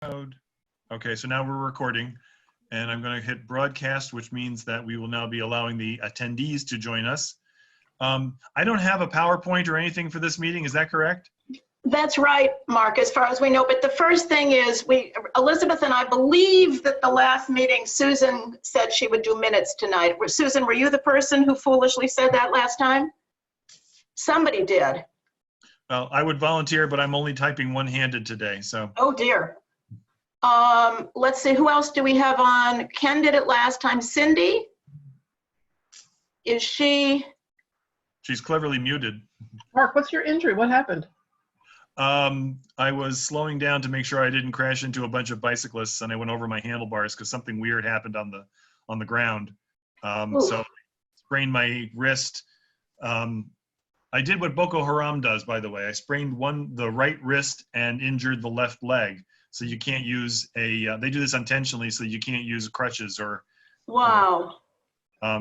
Okay, so now we're recording, and I'm going to hit broadcast, which means that we will now be allowing the attendees to join us. I don't have a PowerPoint or anything for this meeting, is that correct? That's right, Mark, as far as we know. But the first thing is, Elizabeth and I believe that the last meeting, Susan said she would do minutes tonight. Susan, were you the person who foolishly said that last time? Somebody did. Well, I would volunteer, but I'm only typing one-handed today, so. Oh, dear. Let's see, who else do we have on? Ken did it last time. Cindy? Is she? She's cleverly muted. Mark, what's your injury? What happened? I was slowing down to make sure I didn't crash into a bunch of bicyclists, and I went over my handlebars because something weird happened on the ground. So sprained my wrist. I did what Boko Haram does, by the way. I sprained the right wrist and injured the left leg. So you can't use they do this intentionally, so you can't use crutches or. Wow.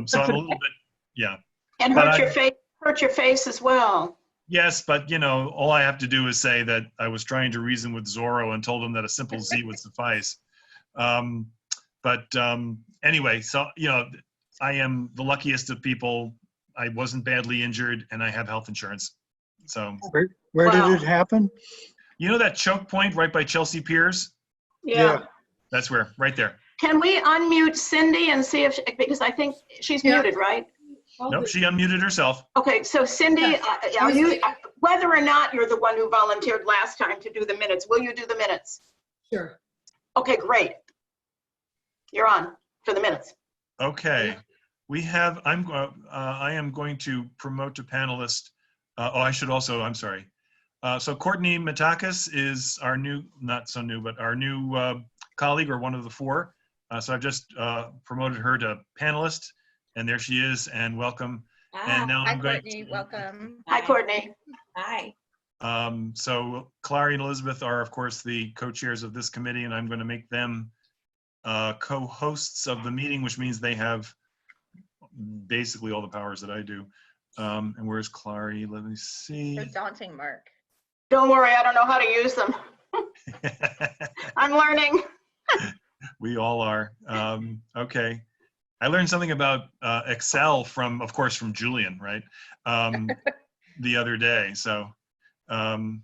So I'm a little bit, yeah. And hurt your face as well. Yes, but you know, all I have to do is say that I was trying to reason with Zorro and told him that a simple Z would suffice. Anyway, so, you know, I am the luckiest of people. I wasn't badly injured and I have health insurance. So. Where did it happen? You know that choke point right by Chelsea Piers? Yeah. That's where, right there. Can we unmute Cindy and see if, because I think she's muted, right? Nope, she unmuted herself. Okay, so Cindy, are you, whether or not you're the one who volunteered last time to do the minutes, will you do the minutes? Sure. Okay, great. You're on for the minutes. Okay, we have, I am going to promote to panelist. I should also, I'm sorry. So Courtney Matakis is our new, not so new, but our new colleague, or one of the four. So I've just promoted her to panelist, and there she is, and welcome. And now hi, I'm going Courtney, welcome. Hi, Courtney. Hi. So Clary and Elizabeth are, of course, the co-chairs of this committee, and I'm going to make them co-hosts of the meeting, which means they have basically all the powers that I do. And where's Clary? Let me see. So daunting, Mark. Don't worry, I don't know how to use them. I'm learning. We all are. Okay. I learned something about Excel from, of course, from Julian, right? The other day. So, oh,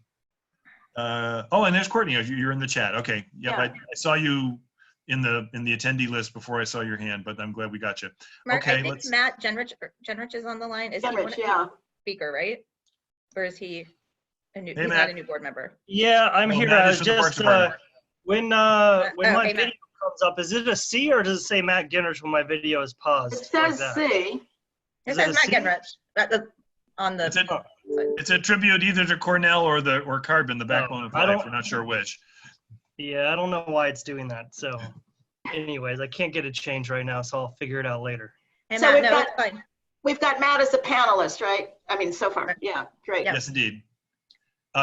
and there's Courtney. You're in the chat. Okay. Yep. Yeah. I saw you in the attendee list before I saw your hand, but I'm glad we got you. Mark, okay. I think Matt Genrich is on the line. Is Genrich, he yeah. Speaker, right? Or is he a new? Hey, he's Matt. not a new board member. Yeah, I'm here. Matt is from the Just Parks Department. when my Matt. video comes up, is it a C or does it say Matt Genrich when my video is paused? It says like that? C. It Is says it a Matt C? Genrich on the. It's a tribute either to Cornell or Carbon, the backbone of I life. don't- We're not sure which. Yeah, I don't know why it's doing that. So, anyways, I can't get it changed right now, so I'll figure it out later. Hey, So Matt, we've no, got- it's fine. We've got Matt as a panelist, right? I mean, so far. Yeah, great. Yeah. Yes, indeed.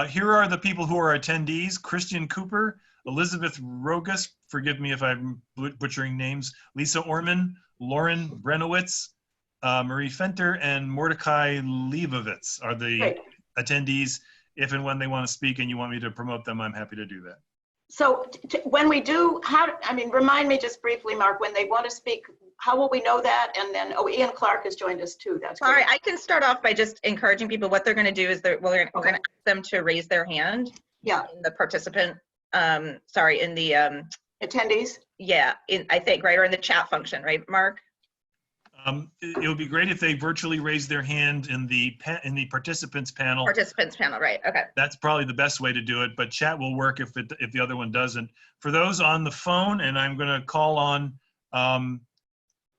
Here are the people who are attendees: Christian Cooper, Elizabeth Rogus, forgive me if I'm butchering names, Lisa Orman, Lauren Brenowitz, Marie Fenter, and Mordecai Leibovitz are the Great. attendees. If and when they want to speak and you want me to promote them, I'm happy to do that. So when we do, remind me just briefly, Mark, when they want to speak, how will we know that? And then, oh, Ian Clark has joined us too. That's All great. right, I can start off by just encouraging people. What they're going to do is we're going to ask them to raise their hand. Yeah. In the participant, in the Attendees? yeah, I think, right, or in the chat function, right, Mark? It would be great if they virtually raise their hand in the participants panel. Participants panel, right? Okay. That's probably the best way to do it, but chat will work if the other one doesn't. For those on the phone, and I'm going to call on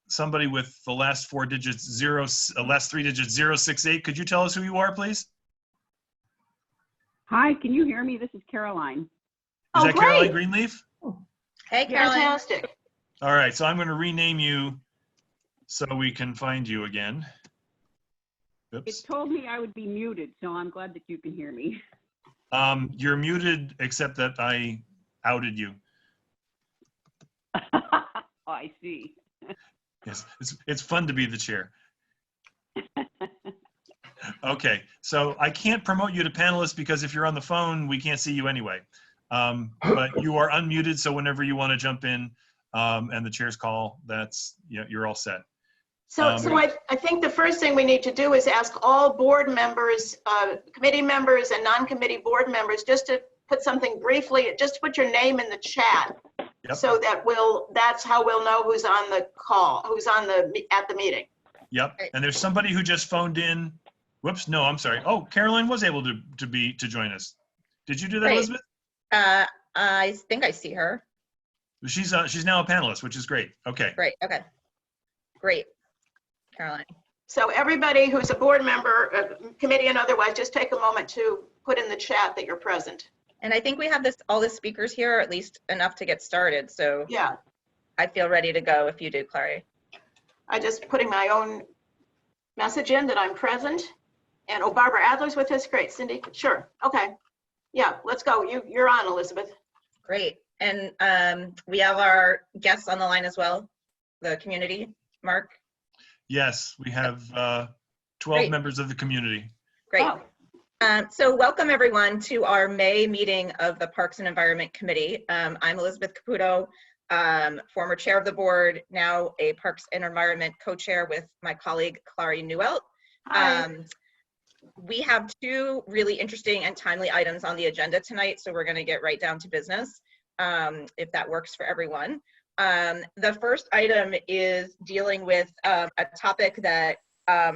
somebody with the last four digits last three digits 068. Could you tell us who you are, please? Hi, can you hear me? This is Caroline. Is Oh, that Caroline great. Greenleaf? Hey, Caroline. Fantastic. All right, so I'm going to rename you so we can find you again. It Oops. told me I would be muted, so I'm glad that you can hear me. You're muted, except that I outed you. Oh, I see. Yes, it's fun to be the chair. Okay, so I can't promote you to panelist because if you're on the phone, we can't see you anyway. But you are unmuted, so whenever you want to jump in and the chair's call, that's, you're all set. So I think the first thing we need to do is ask all board members, committee members and non-committee board members, just to put something briefly, just put your name in the chat. Yep. So that that's how we'll know who's on the call, who's at the meeting. Yep. And there's somebody who just phoned in. Whoops, no, I'm sorry. Oh, Caroline was able to join us. Did you do that, Great. Elizabeth? I think I see her. She's now a panelist, which is great. Okay. Great. Okay. Great. Caroline. So everybody who's a board member, committee and otherwise, just take a moment to put in the chat that you're present. And I think we have all the speakers here, or at least enough to get started. So Yeah, I feel ready to go if you do, Clary. I just putting my own message in that I'm present. And oh, Barbara Adler's with us. Great. Cindy, sure. Okay. Yeah, let's go. You're on, Elizabeth. Great. And we have our guests on the line as well, the community. Mark? Yes, we have 12 Great. members of the community. Great. Oh. So welcome everyone to our May meeting of the Parks and Environment Committee. I'm Elizabeth Caputo, former chair of the board, now a Parks and Environment co-chair with my colleague, Clary Newelt. We have two really interesting and timely items on the agenda tonight, so we're going to get right down to business, if that works for everyone. The first item is dealing with a topic that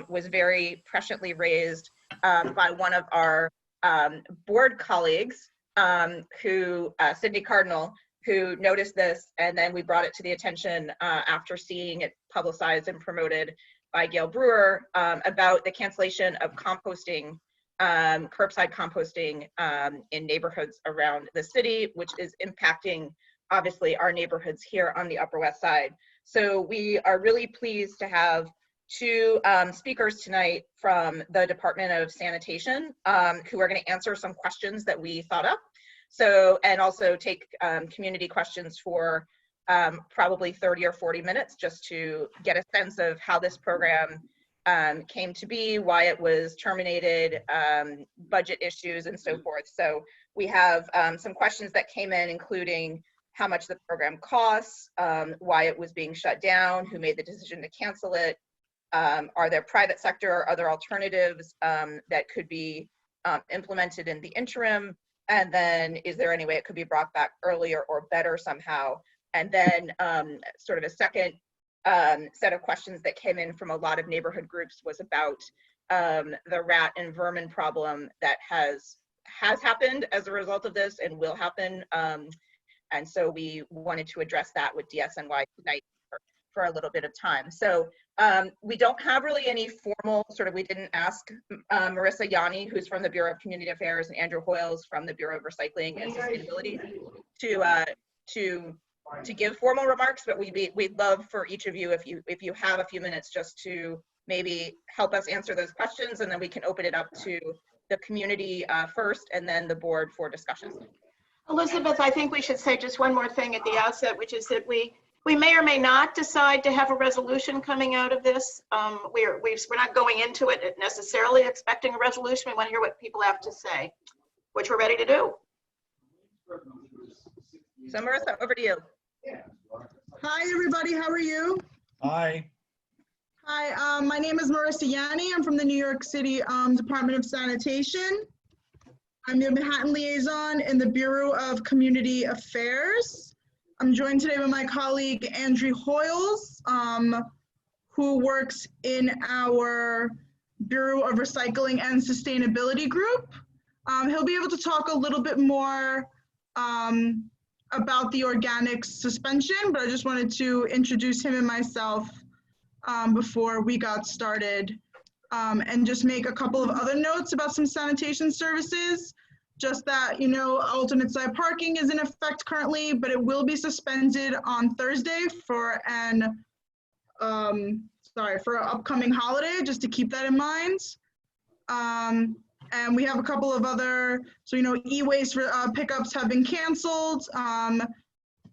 was very presciently raised by one of our board colleagues, Cindy Cardinal, who noticed this, and then we brought it to the attention after seeing it publicized and promoted by Gail Brewer about the cancellation of composting, curbside composting in neighborhoods around the city, which is impacting obviously our neighborhoods here on the Upper West Side. So we are really pleased to have two speakers tonight from the Department of Sanitation who are going to answer some questions that we thought up. So, and also take community questions for probably 30 or 40 minutes just to get a sense of how this program came to be, why it was terminated, budget issues, and so forth. So we have some questions that came in, including how much the program costs, why it was being shut down, who made the decision to cancel it, are there private sector or other alternatives that could be implemented in the interim, and then is there any way it could be brought back earlier or better somehow? And then sort of a second set of questions that came in from a lot of neighborhood groups was about the rat and vermin problem that has happened as a result of this and will happen. And so we wanted to address that with DSNY tonight for a little bit of time. So we don't have really any formal we didn't ask Marissa Yanni, who's from the Bureau of Community Affairs, and Andrew Hoyles from the Bureau of Recycling and Sustainability to give formal remarks, but we'd love for each of you, if you have a few minutes, just to maybe help us answer those questions, and then we can open it up to the community first, and then the board for discussion. Elizabeth, I think we should say just one more thing at the outset, which is that we may or may not decide to have a resolution coming out of this. We're not going into it necessarily expecting a resolution. We want to hear what people have to say, which we're ready to do. So Marissa, over to you. Hi, everybody. How are you? Hi. Hi, my name is Marissa Yanni. I'm from the New York City Department of Sanitation. I'm the Manhattan Liaison in the Bureau of Community Affairs. I'm joined today by my colleague, Andrew Hoyles, who works in our Bureau of Recycling and Sustainability group. He'll be able to talk a little bit more about the organics suspension, but I just wanted to introduce him and myself before we got started, and just make a couple of other notes about some sanitation services. Just that, alternate side parking is in effect currently, but it will be suspended on Thursday for an upcoming holiday, just to keep that in mind. And we have a couple of other, e-waste pickups have been canceled,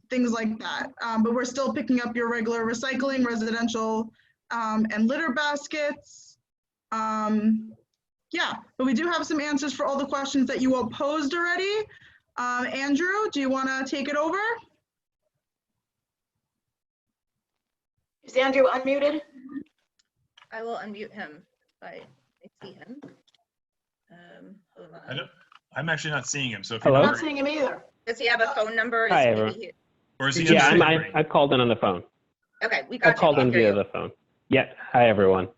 things like that. But we're still picking up your regular recycling, residential, and litter baskets. Yeah, but we do have some answers for all the questions that you all posed already. Andrew, do you want to take it over? Is Andrew unmuted? I will unmute him if I see him. Hold on. I'm actually not seeing him, so if Hello? you I'm know, not seeing him either. Does he have a phone number? Hi, Is everyone. maybe or is he Yeah, on the I screen? called in on the phone. okay, we I got called you. in We hear via you. the phone. Yeah. Hi, everyone.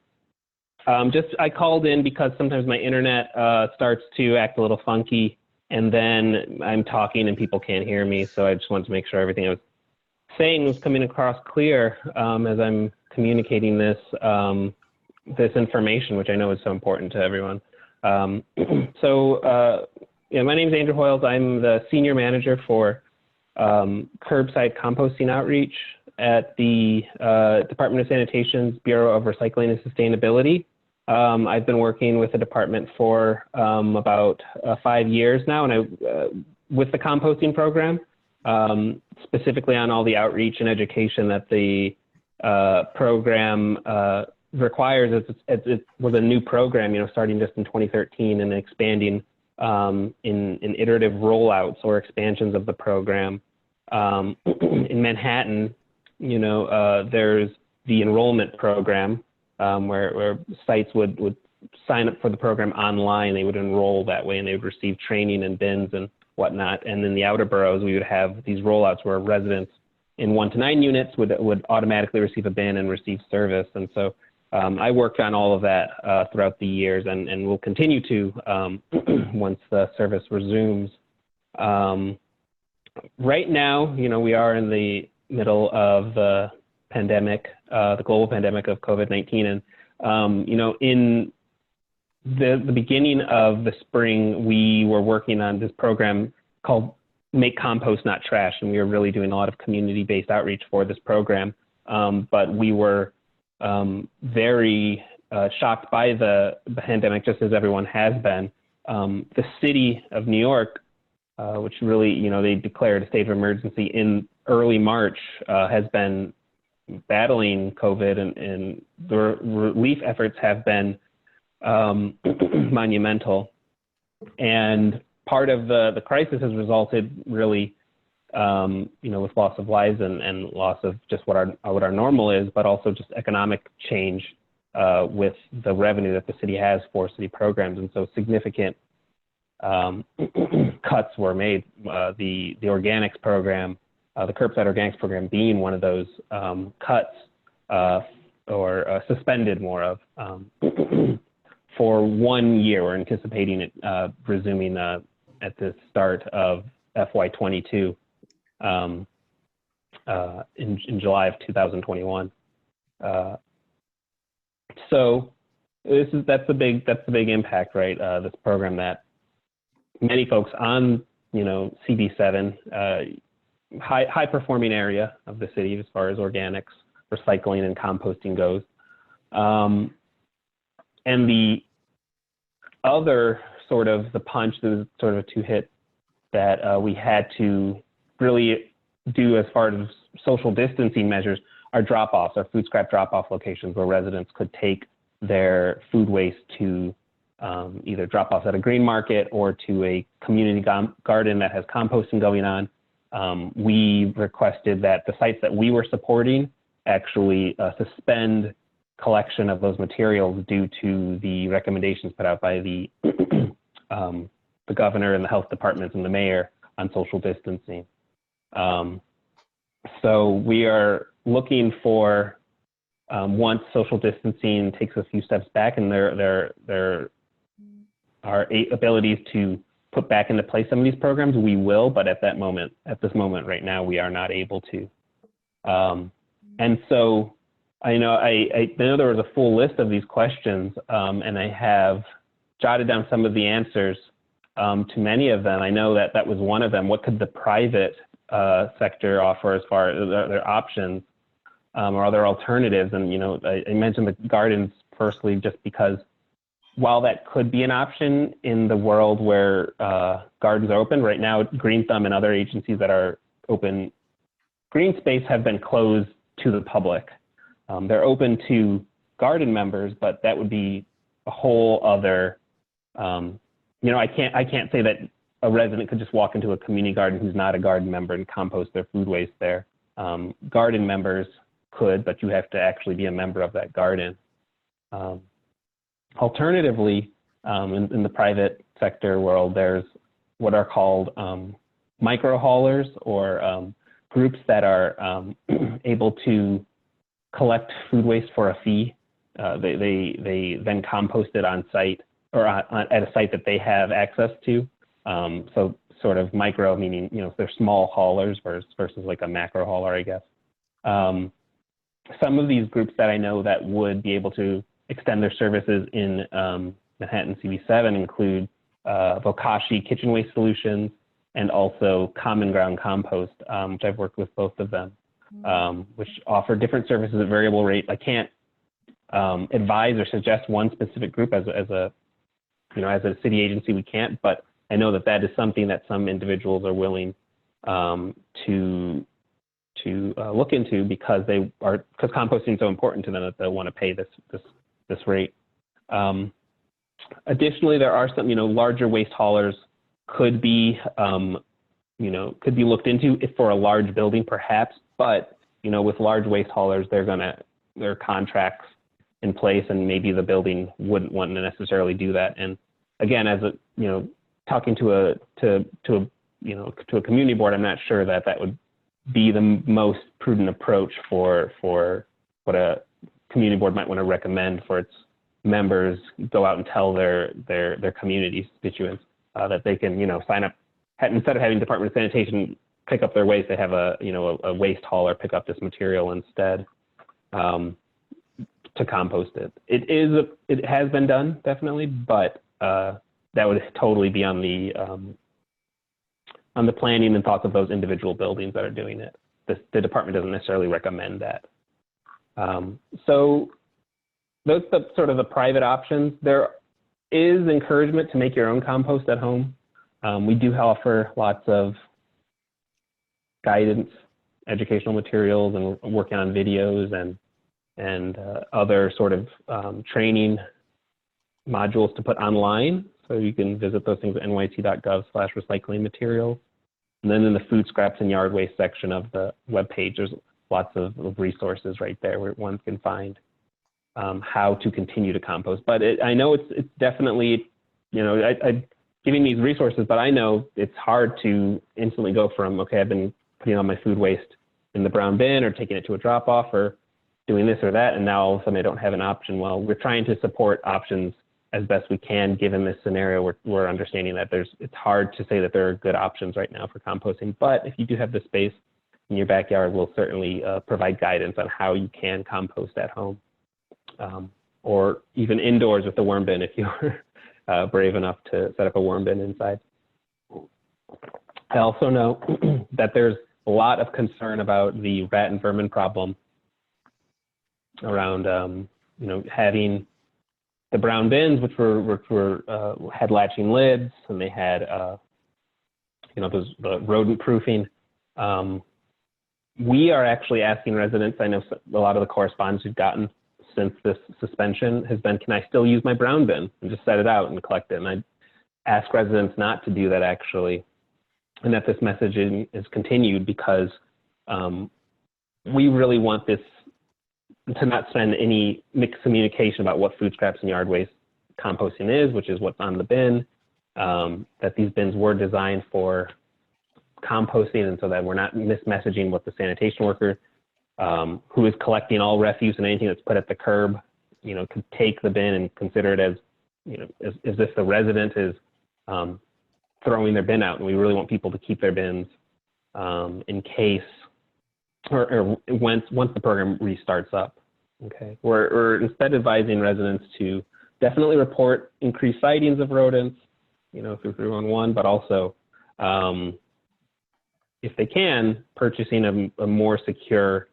I called in because sometimes my internet starts to act a little funky, and then I'm talking and people can't hear me. So I just wanted to make sure everything I was saying was coming across clear as I'm communicating this this information, which I know is so important to everyone. Yeah, my name is Andrew Hoyles. I'm the senior manager for curbside composting outreach at the Department of Sanitation's Bureau of Recycling and Sustainability. I've been working with the department for about 5 years now, and with the composting program, specifically on all the outreach and education that the program requires. It was a new program, starting just in 2013 and expanding in iterative rollouts or expansions of the program. In Manhattan, there's the enrollment program where sites would sign up for the program online. They would enroll that way, and they would receive training and bins and whatnot. And in the outer boroughs, we would have these rollouts where residents in 1 to 9 units would automatically receive a bin and receive service. And so I worked on all of that throughout the years, and will continue to once the service resumes. Right now, we are in the middle of the pandemic, the global pandemic of COVID-19, and in the beginning of the spring, we were working on this program called Make Compost Not Trash, and we were really doing a lot of community-based outreach for this program. But we were very shocked by the pandemic, just as everyone has been. The city of New York, which really, they declared a state of emergency in early March, has been battling COVID, and the relief efforts have been monumental. And part of the crisis has resulted really, with loss of lives and loss of just what our normal is, but also just economic change with the revenue that the city has for city programs. And so significant cuts were made. The organics program, the curbside organics program being one of those cuts or suspended more of for 1 year. We're anticipating it resuming at the start of FY22 in July of 2021. So that's the big impact, right? This program that many folks on CB7, high performing area of the city as far as organics, recycling, and composting goes. And the other sort of the punch, the sort of a 2-hit that we had to really do as far as social distancing measures are drop-offs, our food scrap drop-off locations where residents could take their food waste to either drop-offs at a green market or to a community garden that has composting going on. We requested that the sites that we were supporting actually suspend collection of those materials due to the recommendations put out by the governor and the health departments and the mayor on social distancing. So we are looking for, once social distancing takes a few steps back and there are abilities to put back into place some of these programs, we will, but at this moment right now, we are not able to. And so I know there was a full list of these questions, and I have jotted down some of the answers to many of them. I know that was one of them. What could the private sector offer as far as their options or other alternatives? And, I mentioned the gardens firstly, just because while that could be an option in the world where gardens are open, right now, Green Thumb and other agencies that are open green space have been closed to the public. They're open to garden members, but that would be a whole other, I can't say that a resident could just walk into a community garden who's not a garden member and compost their food waste there. Garden members could, but you have to actually be a member of that garden. Alternatively, in the private sector world, there's what are called micro haulers, or groups that are able to collect food waste for a fee. They then compost it on site, or at a site that they have access to. So sort of micro, meaning, you know, they're small haulers versus like a macro hauler, I guess. Some of these groups that I know that would be able to extend their services in Manhattan CB7 include Bokashi Kitchen Waste Solutions and also Common Ground Compost, which I've worked with both of them, which offer different services at variable rate. I can't advise or suggest one specific group as a city agency. We can't, but I know that that is something that some individuals are willing to look into because composting is so important to them that they'll want to pay this rate. Additionally, there are some, larger waste haulers could be looked into if for a large building perhaps, but, with large waste haulers, there are contracts in place and maybe the building wouldn't want to necessarily do that. And again, as talking to a community board, I'm not sure that would be the most prudent approach for what a community board might want to recommend for its members. Go out and tell their community constituents that they can sign up, instead of having Department of Sanitation pick up their waste, they have a waste hauler pick up this material instead to compost it. It has been done, definitely, but that would totally be on the planning and thoughts of those individual buildings that are doing it. The department doesn't necessarily recommend that. So those are sort of the private options. There is encouragement to make your own compost at home. We do offer lots of guidance, educational materials, and working on videos and other sort of training modules to put online. So you can visit those things at nyc.gov/recycling materials. And then in the food scraps and yard waste section of the webpage, there's lots of resources right there where one can find how to continue to compost. But I know it's definitely, I'm giving these resources, but I know it's hard to instantly go from, okay, I've been putting all my food waste in the brown bin or taking it to a drop-off or doing this or that, and now all of a sudden I don't have an option. Well, we're trying to support options as best we can, given this scenario. We're understanding that it's hard to say that there are good options right now for composting, but if you do have the space in your backyard, we'll certainly provide guidance on how you can compost at home, or even indoors with the worm bin if you're brave enough to set up a worm bin inside. I also know that there's a lot of concern about the rat and vermin problem around, having the brown bins, which had latching lids, and they had, the rodent proofing. We are actually asking residents, I know a lot of the correspondence we've gotten since this suspension has been, can I still use my brown bin and just set it out and collect it? And I ask residents not to do that, actually, and that this messaging is continued because we really want this to not spend any mixed communication about what food scraps and yard waste composting is, which is what's on the bin, that these bins were designed for composting, and so that we're not mismessaging what the sanitation worker who is collecting all refuse and anything that's put at the curb, could take the bin and consider it as, as if the resident is throwing their bin out. And we really want people to keep their bins in case, or once the program restarts up. Okay, we're instead advising residents to definitely report increased sightings of rodents, through 311, but also, if they can, purchasing a more secure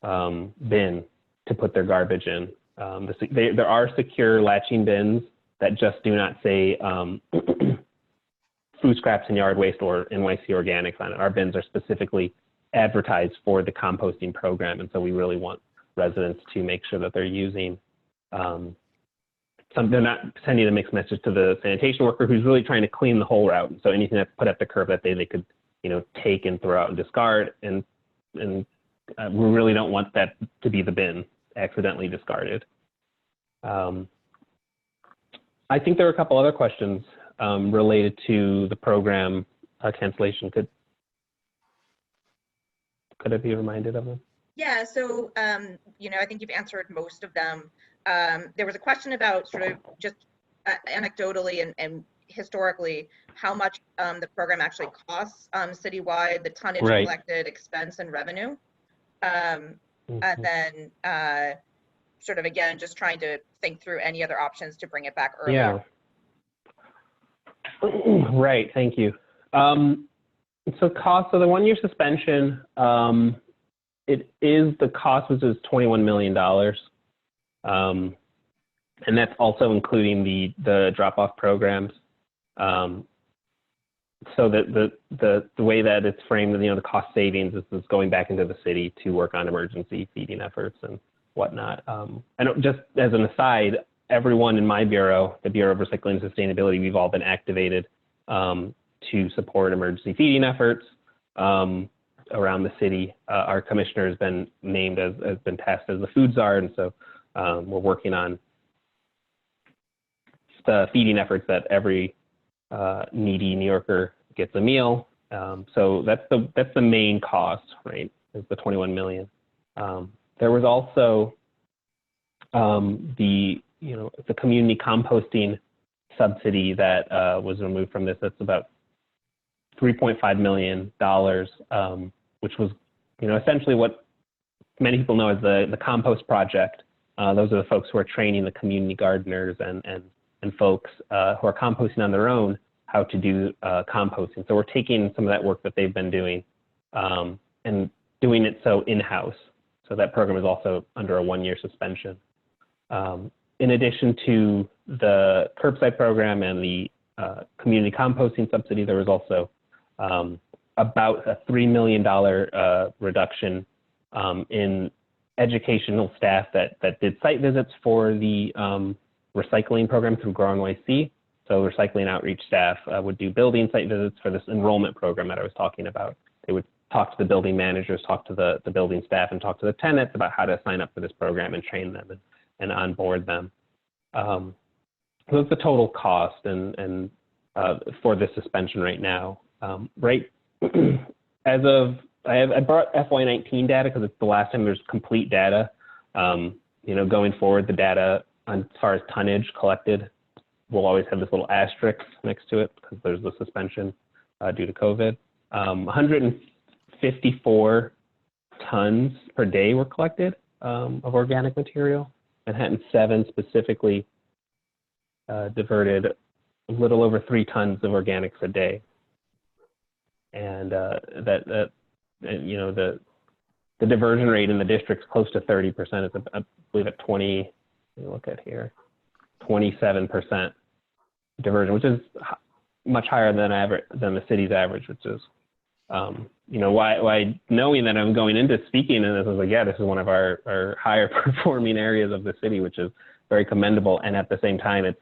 bin to put their garbage in. There are secure latching bins that just do not say food scraps and yard waste or NYC organics on it. Our bins are specifically advertised for the composting program, and so we really want residents to make sure that they're using they're not sending a mixed message to the sanitation worker who's really trying to clean the whole route. So anything that's put at the curb that day, they could, take and throw out and discard. And we really don't want that to be the bin accidentally discarded. I think there were a couple other questions related to the program cancellation. Could I be reminded of them? Yeah, so, I think you've answered most of them. There was a question about sort of just anecdotally and historically, how much the program actually costs citywide, the tonnage Right. collected, expense, and revenue. And then sort of, again, just trying to think through any other options to bring it back earlier. Yeah. Right, thank you. So cost, so the 1-year suspension, the cost was just $21 million. And that's also including the drop-off programs. So the way that it's framed, the cost savings is going back into the city to work on emergency feeding efforts and whatnot. I know, just as an aside, everyone in my bureau, the Bureau of Recycling and Sustainability, we've all been activated to support emergency feeding efforts around the city. Our commissioner has been named has been tasked as the food czar, and so we're working on the feeding efforts that every needy New Yorker gets a meal. So that's the main cost, right? Is the 21 million. There was also the community composting subsidy that was removed from this. That's about $3.5 million, which was essentially what many people know as the compost project. Those are the folks who are training the community gardeners and folks who are composting on their own how to do composting. So we're taking some of that work that they've been doing and doing it so in-house. So that program is also under a 1-year suspension. In addition to the curbside program and the community composting subsidy, there was also about a $3 million reduction in educational staff that did site visits for the recycling program through Grow NYC. So recycling outreach staff would do building site visits for this enrollment program that I was talking about. They would talk to the building managers, talk to the building staff, and talk to the tenants about how to sign up for this program and train them and onboard them. So that's the total cost and for this suspension right now. Right, as of, I brought FY19 data because it's the last time there's complete data. Going forward, the data as far as tonnage collected will always have this little asterisk next to it because there's the suspension due to COVID. 154 tons per day were collected of organic material. Manhattan 7 specifically diverted a little over 3 tons of organics a day. And the diversion rate in the district's close to 30%. It's, I believe, at 20. Let me look at here, 27% diversion, which is much higher than the city's average, which is, why knowing that I'm going into speaking, and this was like, yeah, this is one of our higher performing areas of the city, which is very commendable. And at the same time, it's,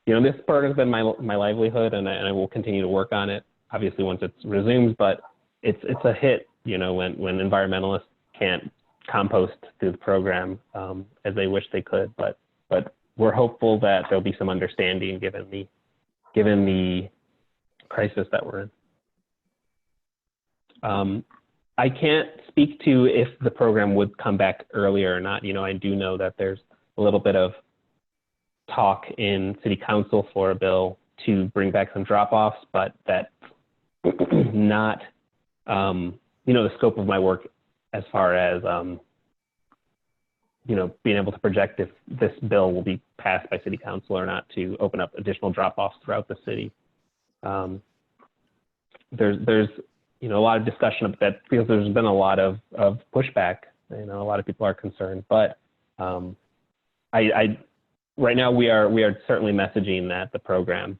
this part has been my livelihood, and I will continue to work on it, obviously, once it resumes, but it's a hit, when environmentalists can't compost through the program as they wish they could, but we're hopeful that there'll be some understanding given the crisis that we're in. I can't speak to if the program would come back earlier or not. I do know that there's a little bit of talk in City Council for a bill to bring back some drop-offs, but that's not, the scope of my work as far as, being able to project if this bill will be passed by City Council or not to open up additional drop-offs throughout the city. There's a lot of discussion of that because there's been a lot of pushback. A lot of people are concerned, but right now we are certainly messaging that the program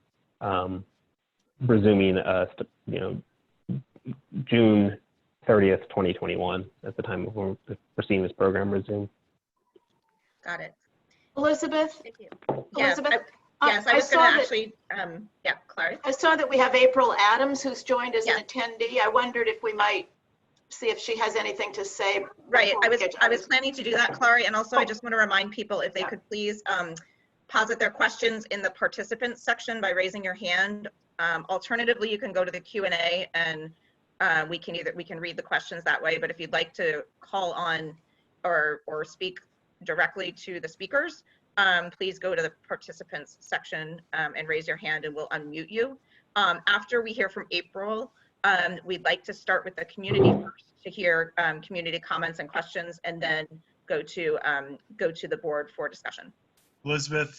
resuming June 30th, 2021 at the time of when we're seeing this program resume. Got it. Elizabeth? Thank you. Yes, Elizabeth? yes, I was saw going to that- actually, yeah, Clary. I saw that we have April Adams who's joined as Yeah. an attendee. I wondered if we might see if she has anything to say. Right, before we get to I was others. planning to do that, Clary, and also I just want to remind people if they could please posit their questions in the participants section by raising your hand. Alternatively, you can go to the Q&A and we can read the questions that way, but if you'd like to call on or speak directly to the speakers, please go to the participants section and raise your hand and we'll unmute you. After we hear from April, we'd like to start with the community first to hear community comments and questions, and then go to the board for discussion. Elizabeth,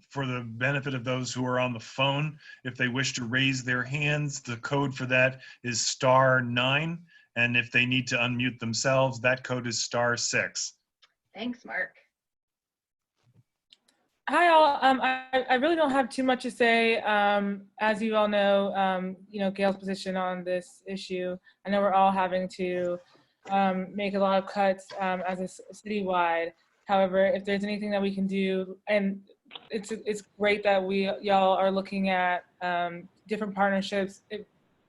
for the benefit of those who are on the phone, if they wish to raise their hands, the code for that is *9. And if they need to unmute themselves, that code is *6. Thanks, Mark. Hi all. I really don't have too much to say. As you all know, Gail's position on this issue. I know we're all having to make a lot of cuts as a citywide. However, if there's anything that we can do, and it's great that y'all are looking at different partnerships,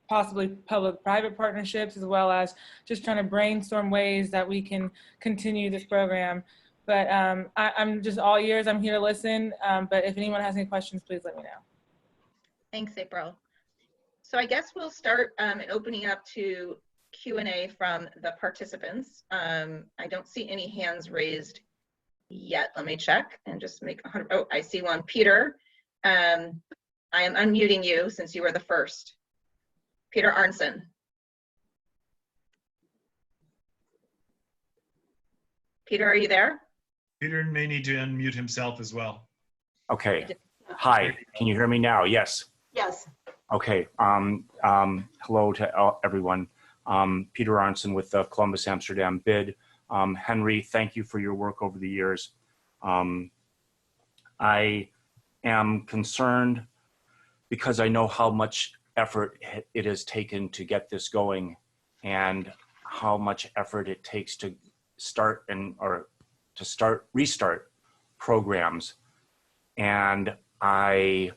possibly public-private partnerships, as well as just trying to brainstorm ways that we can continue this program. But I'm just all ears. I'm here to listen. But if anyone has any questions, please let me know. Thanks, April. So I guess we'll start opening up to Q&A from the participants. I don't see any hands raised yet. Let me check and just make 100. Oh, I see one. Peter, I am unmuting you since you were the first. Peter Arnson. Peter, are you there? Peter may need to unmute himself as well. Okay. Hi. Can you hear me now? Yes. Yes. Okay. Hello to everyone. Peter Arnson with the Columbus Amsterdam bid. Henry, thank you for your work over the years. I am concerned because I know how much effort it has taken to get this going and how much effort it takes to restart programs. And I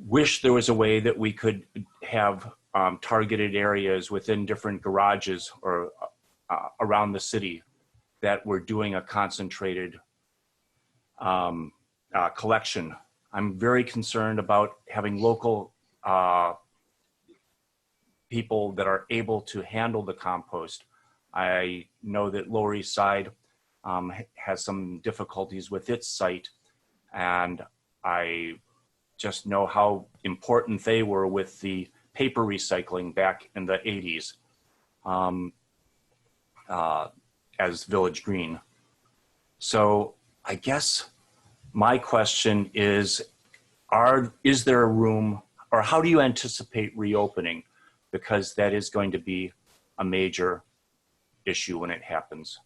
wish there was a way that we could have targeted areas within different garages or around the city that we're doing a concentrated collection. I'm very concerned about having local people that are able to handle the compost. I know that Lower East Side has some difficulties with its site, and I just know how important they were with the paper recycling back in the 80s as Village Green. So I guess my question is there a room, or how do you anticipate reopening? Because that is going to be a major issue when it happens.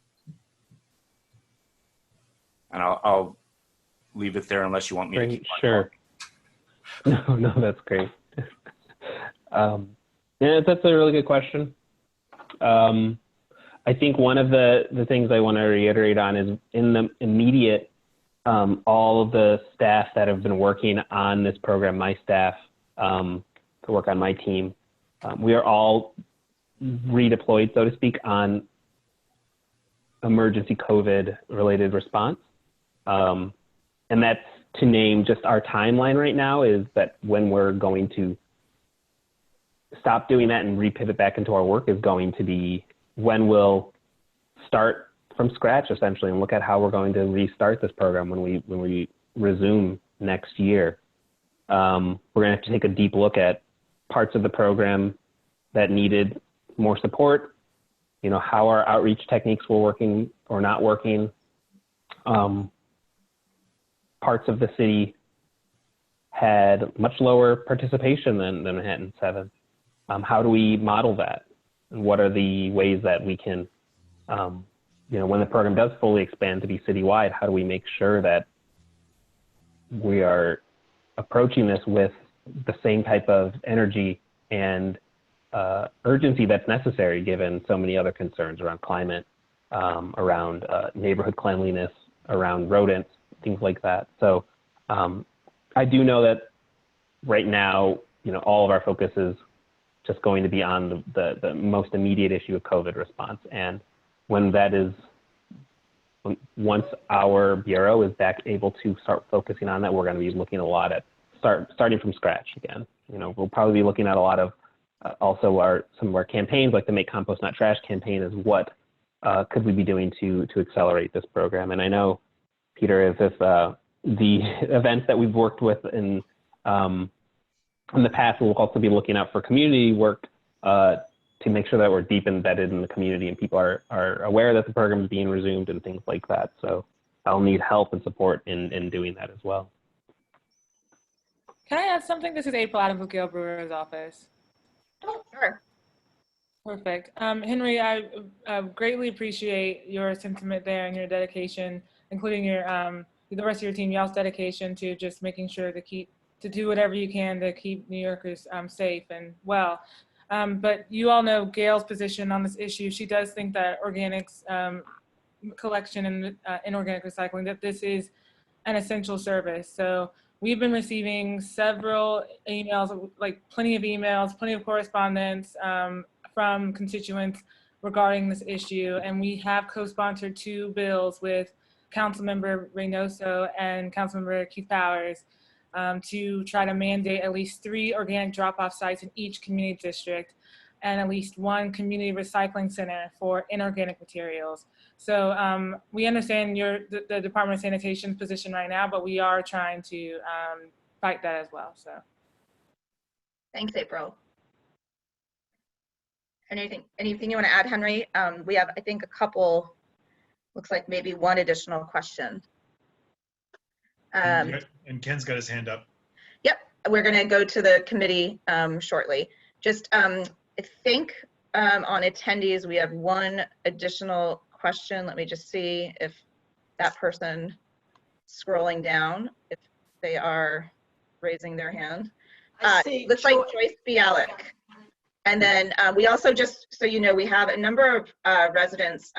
And I'll leave it there unless you want me to keep on Sure. No, that's great. Yeah, that's a really good question. I think one of the things I want to reiterate on is in the immediate, all of the staff that have been working on this program, my staff, to work on my team, we are all redeployed, so to speak, on emergency COVID related response. And that's to name just our timeline right now is that when we're going to stop doing that and repivot back into our work is going to be when we'll start from scratch essentially and look at how we're going to restart this program when we resume next year. We're gonna have to take a deep look at parts of the program that needed more support, how our outreach techniques were working or not working. Parts of the city had much lower participation than Manhattan 7. How do we model that? And what are the ways that we can, when the program does fully expand to be citywide, how do we make sure that we are approaching this with the same type of energy and urgency that's necessary given so many other concerns around climate, around neighborhood cleanliness, around rodents, things like that. So I do know that right now, all of our focus is just going to be on the most immediate issue of COVID response. And once our bureau is back able to start focusing on that, we're going to be looking a lot at starting from scratch again. We'll probably be looking at a lot of also some of our campaigns, like the Make Compost Not Trash campaign, is what could we be doing to accelerate this program. And I know, Peter, if the events that we've worked with in the past, we'll also be looking out for community work to make sure that we're deep embedded in the community and people are aware that the program is being resumed and things like that. So I'll need help and support in doing that as well. Can I add something? This is April Adams with Gail Brewer's office. Oh, sure. Perfect. Henry, I greatly appreciate your sentiment there and your dedication, including the rest of your team, y'all's dedication to just making sure to do whatever you can to keep New Yorkers safe and well. But you all know Gail's position on this issue. She does think that organics collection and inorganic recycling, that this is an essential service. So we've been receiving several emails, like plenty of emails, plenty of correspondence from constituents regarding this issue. And we have co-sponsored 2 bills with Councilmember Reynoso and Councilmember Keith Powers to try to mandate at least 3 organic drop-off sites in each community district and at least 1 community recycling center for inorganic materials. So we understand the Department of Sanitation's position right now, but we are trying to fight that as well. So, thanks, April. Anything you want to add, Henry? We have, I think, a couple. Looks like maybe 1 additional question. And Ken's got his hand up. Yep, we're going to go to the committee shortly. Just, I think on attendees, we have 1 additional question. Let me just see if that person scrolling down, if they are raising their hand. Looks like Joyce Bialik. And then we also, just so you know, we have a number of residents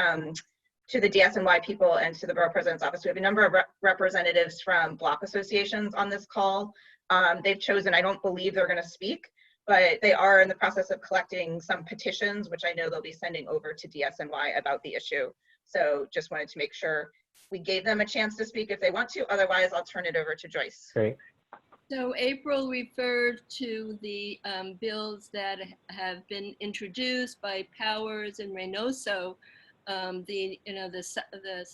to the DSNY people and to the Borough President's Office. We have a number of representatives from block associations on this call. They've chosen, I don't believe they're going to speak, but they are in the process of collecting some petitions, which I know they'll be sending over to DSNY about the issue. So just wanted to make sure we gave them a chance to speak if they want to. Otherwise, I'll turn it over to Joyce. Great. So April referred to the bills that have been introduced by Powers and Reynoso. The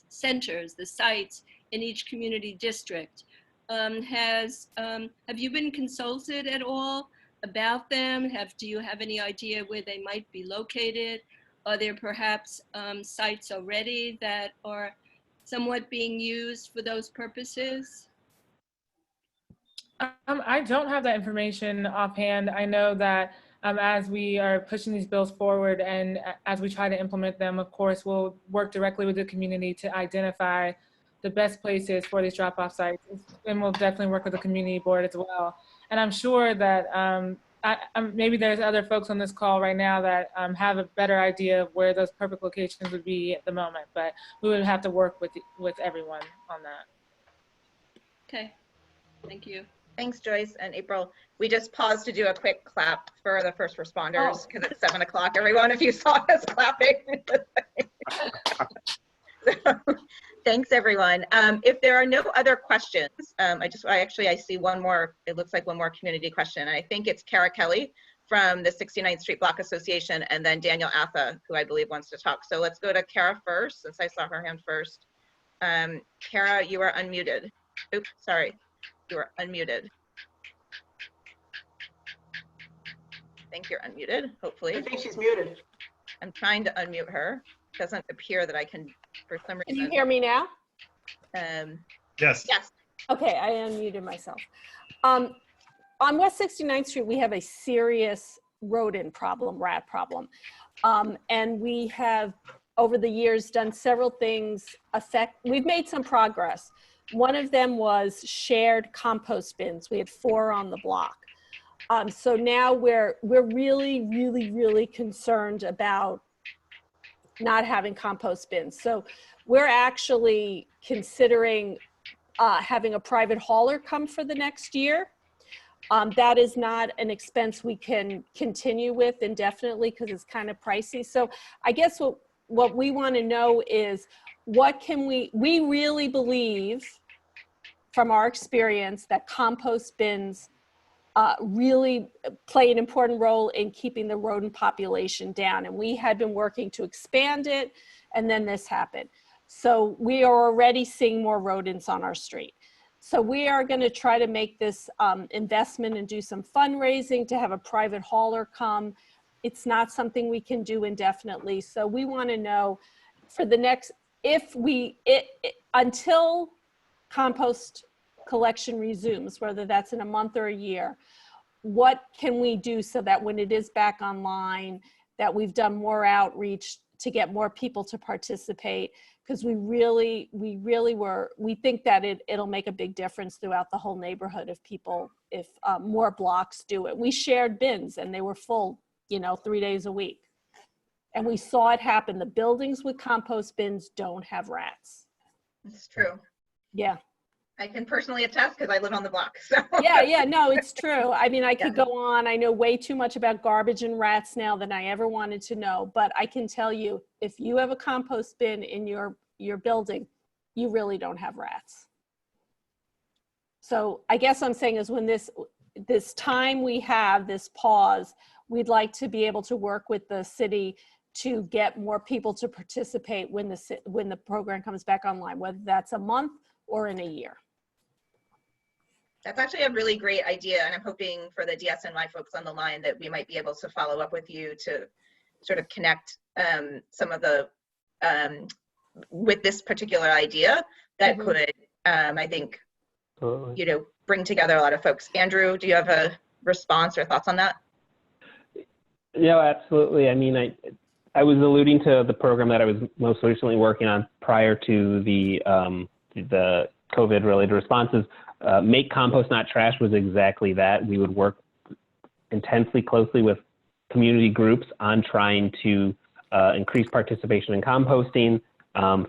centers, the sites in each community district. Have you been consulted at all about them? Do you have any idea where they might be located? Are there perhaps sites already that are somewhat being used for those purposes? I don't have that information offhand. I know that as we are pushing these bills forward and as we try to implement them, of course, we'll work directly with the community to identify the best places for these drop-off sites. And we'll definitely work with the community board as well. And I'm sure that maybe there's other folks on this call right now that have a better idea of where those perfect locations would be at the moment, but we would have to work with everyone on that. Okay, thank you. Thanks, Joyce and April. We just paused to do a quick clap for the first responders because it's 7 o'clock, everyone, if you saw us clapping. So, thanks, everyone. If there are no other questions, I see one more, it looks like one more community question. I think it's Kara Kelly from the 69th Street Block Association, and then Daniel Atha, who I believe wants to talk. So let's go to Kara first, since I saw her hand first. Kara, you are unmuted. Oops, sorry. You are unmuted. I think you're unmuted, hopefully. I think she's muted. I'm trying to unmute her. It doesn't appear that I can, for some reason. Can you hear me now? Yes. Yes. Okay, I unmuted myself. On West 69th Street, we have a serious rodent problem, rat problem. And we have, over the years, done several things. We've made some progress. One of them was shared compost bins. We had 4 on the block. So now we're really, really, really concerned about not having compost bins. So we're actually considering having a private hauler come for the next year. That is not an expense we can continue with indefinitely because it's kind of pricey. So I guess what we want to know is what can we really believe from our experience that compost bins really play an important role in keeping the rodent population down. And we had been working to expand it, and then this happened. So we are already seeing more rodents on our street. So we are going to try to make this investment and do some fundraising to have a private hauler come. It's not something we can do indefinitely. So we want to know for the next, until compost collection resumes, whether that's in a month or a year, what can we do so that when it is back online, that we've done more outreach to get more people to participate? Because we think that it'll make a big difference throughout the whole neighborhood if more blocks do it. We shared bins and they were full, 3 days a week. And we saw it happen. The buildings with compost bins don't have rats. It's true. Yeah. I can personally attest because I live on the block. So. Yeah, no, it's true. I mean, I could go on. I know way too much about garbage and rats now than I ever wanted to know. But I can tell you, if you have a compost bin in your building, you really don't have rats. So I guess I'm saying is when this time we have, this pause, we'd like to be able to work with the city to get more people to participate when the program comes back online, whether that's a month or in a year. That's actually a really great idea, and I'm hoping for the DSNY folks on the line that we might be able to follow up with you to sort of connect some of the, with this particular idea that could, I think, bring together a lot of folks. Andrew, do you have a response or thoughts on that? No, absolutely. I mean, I was alluding to the program that I was most recently working on prior to the COVID-related responses. Make Compost Not Trash was exactly that. We would work intensely closely with community groups on trying to increase participation in composting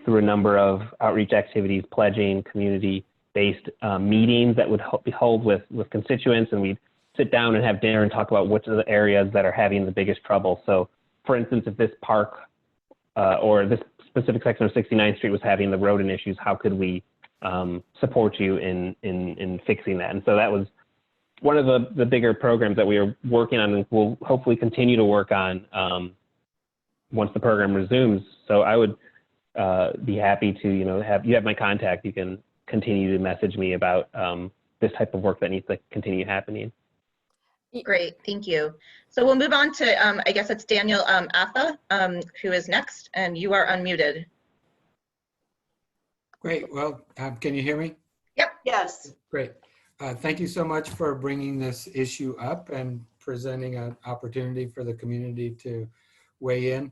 through a number of outreach activities, pledging, community-based meetings that would be held with constituents, and we'd sit down and have dinner and talk about which of the areas that are having the biggest trouble. So, for instance, if this park or this specific section of 69th Street was having the rodent issues, how could we support you in fixing that? And so that was one of the bigger programs that we are working on and will hopefully continue to work on once the program resumes. So I would be happy to, you have my contact. You can continue to message me about this type of work that needs to continue happening. Great, thank you. So we'll move on to, I guess it's Daniel Atha, who is next, and you are unmuted. Great. Well, can you hear me? Yep. Yes. Great. Thank you so much for bringing this issue up and presenting an opportunity for the community to weigh in.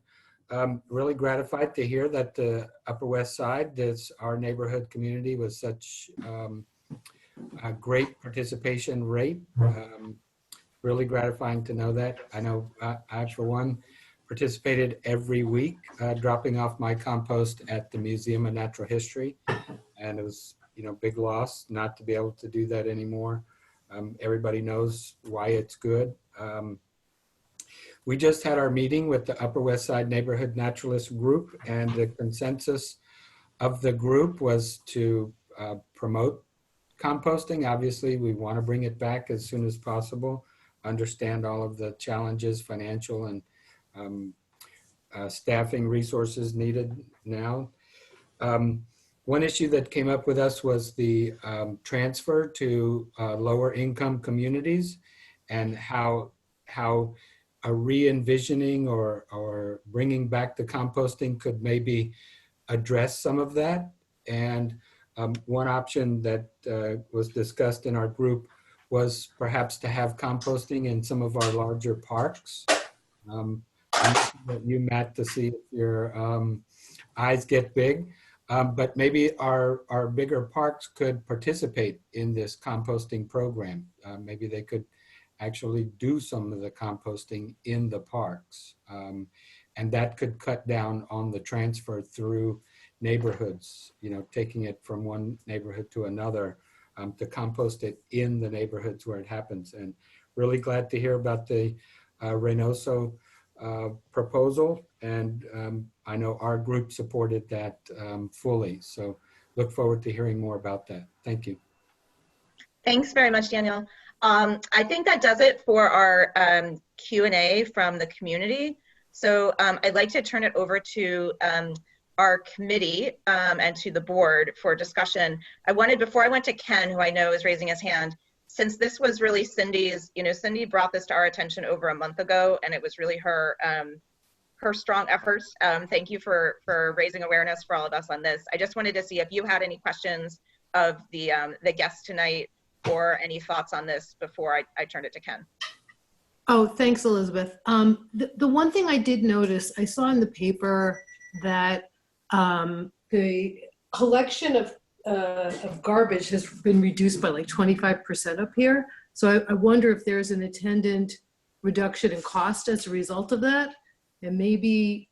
Really gratified to hear that the Upper West Side, our neighborhood community, was such a great participation rate. Really gratifying to know that. I know I, for one, participated every week, dropping off my compost at the Museum of Natural History. And it was, big loss not to be able to do that anymore. Everybody knows why it's good. We just had our meeting with the Upper West Side Neighborhood Naturalist Group, and the consensus of the group was to promote composting. Obviously, we want to bring it back as soon as possible, understand all of the challenges, financial and staffing resources needed now. One issue that came up with us was the transfer to lower income communities, and how a re-envisioning or bringing back the composting could maybe address some of that. And one option that was discussed in our group was perhaps to have composting in some of our larger parks. I'm looking at you, Matt, to see if your eyes get big. But maybe our bigger parks could participate in this composting program. Maybe they could actually do some of the composting in the parks. and that could cut down on the transfer through neighborhoods, taking it from one neighborhood to another, to compost it in the neighborhoods where it happens. And really glad to hear about the Reynoso proposal. And I know our group supported that fully. So look forward to hearing more about that. Thank you. Thanks very much, Daniel. I think that does it for our Q&A from the community. So I'd like to turn it over to our committee and to the board for discussion. Before I went to Ken, who I know is raising his hand, since this was really Cindy's, Cindy brought this to our attention over a month ago, and it was really her strong efforts. Thank you for raising awareness for all of us on this. I just wanted to see if you had any questions of the guests tonight or any thoughts on this before I turned it to Ken. Oh, thanks, Elizabeth. The one thing I did notice, I saw in the paper that the collection of garbage has been reduced by like 25% up here. So I wonder if there's an attendant reduction in cost as a result of that. And maybe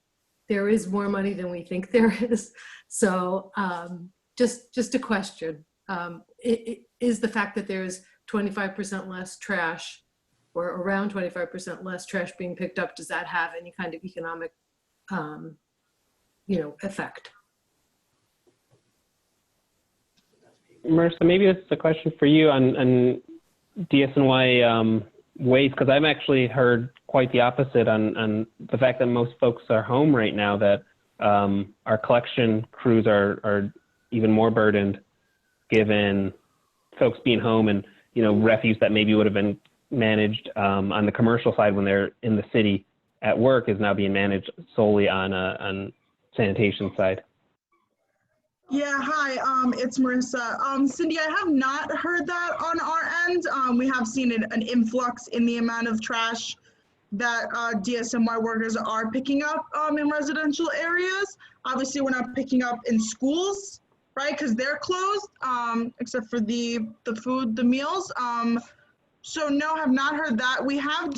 there is more money than we think there is. So just a question. Is the fact that there's 25% less trash, or around 25% less trash being picked up, does that have any kind of economic effect? Marissa, maybe this is a question for you on DSNY waste, because I've actually heard quite the opposite on the fact that most folks are home right now, that our collection crews are even more burdened given folks being home, and refuse that maybe would have been managed on the commercial side when they're in the city at work is now being managed solely on sanitation side. Yeah, hi, it's Marissa. Cindy, I have not heard that on our end. We have seen an influx in the amount of trash that DSNY workers are picking up in residential areas. Obviously, we're not picking up in schools, right? Because they're closed, except for the food, the meals. So no, have not heard that. We have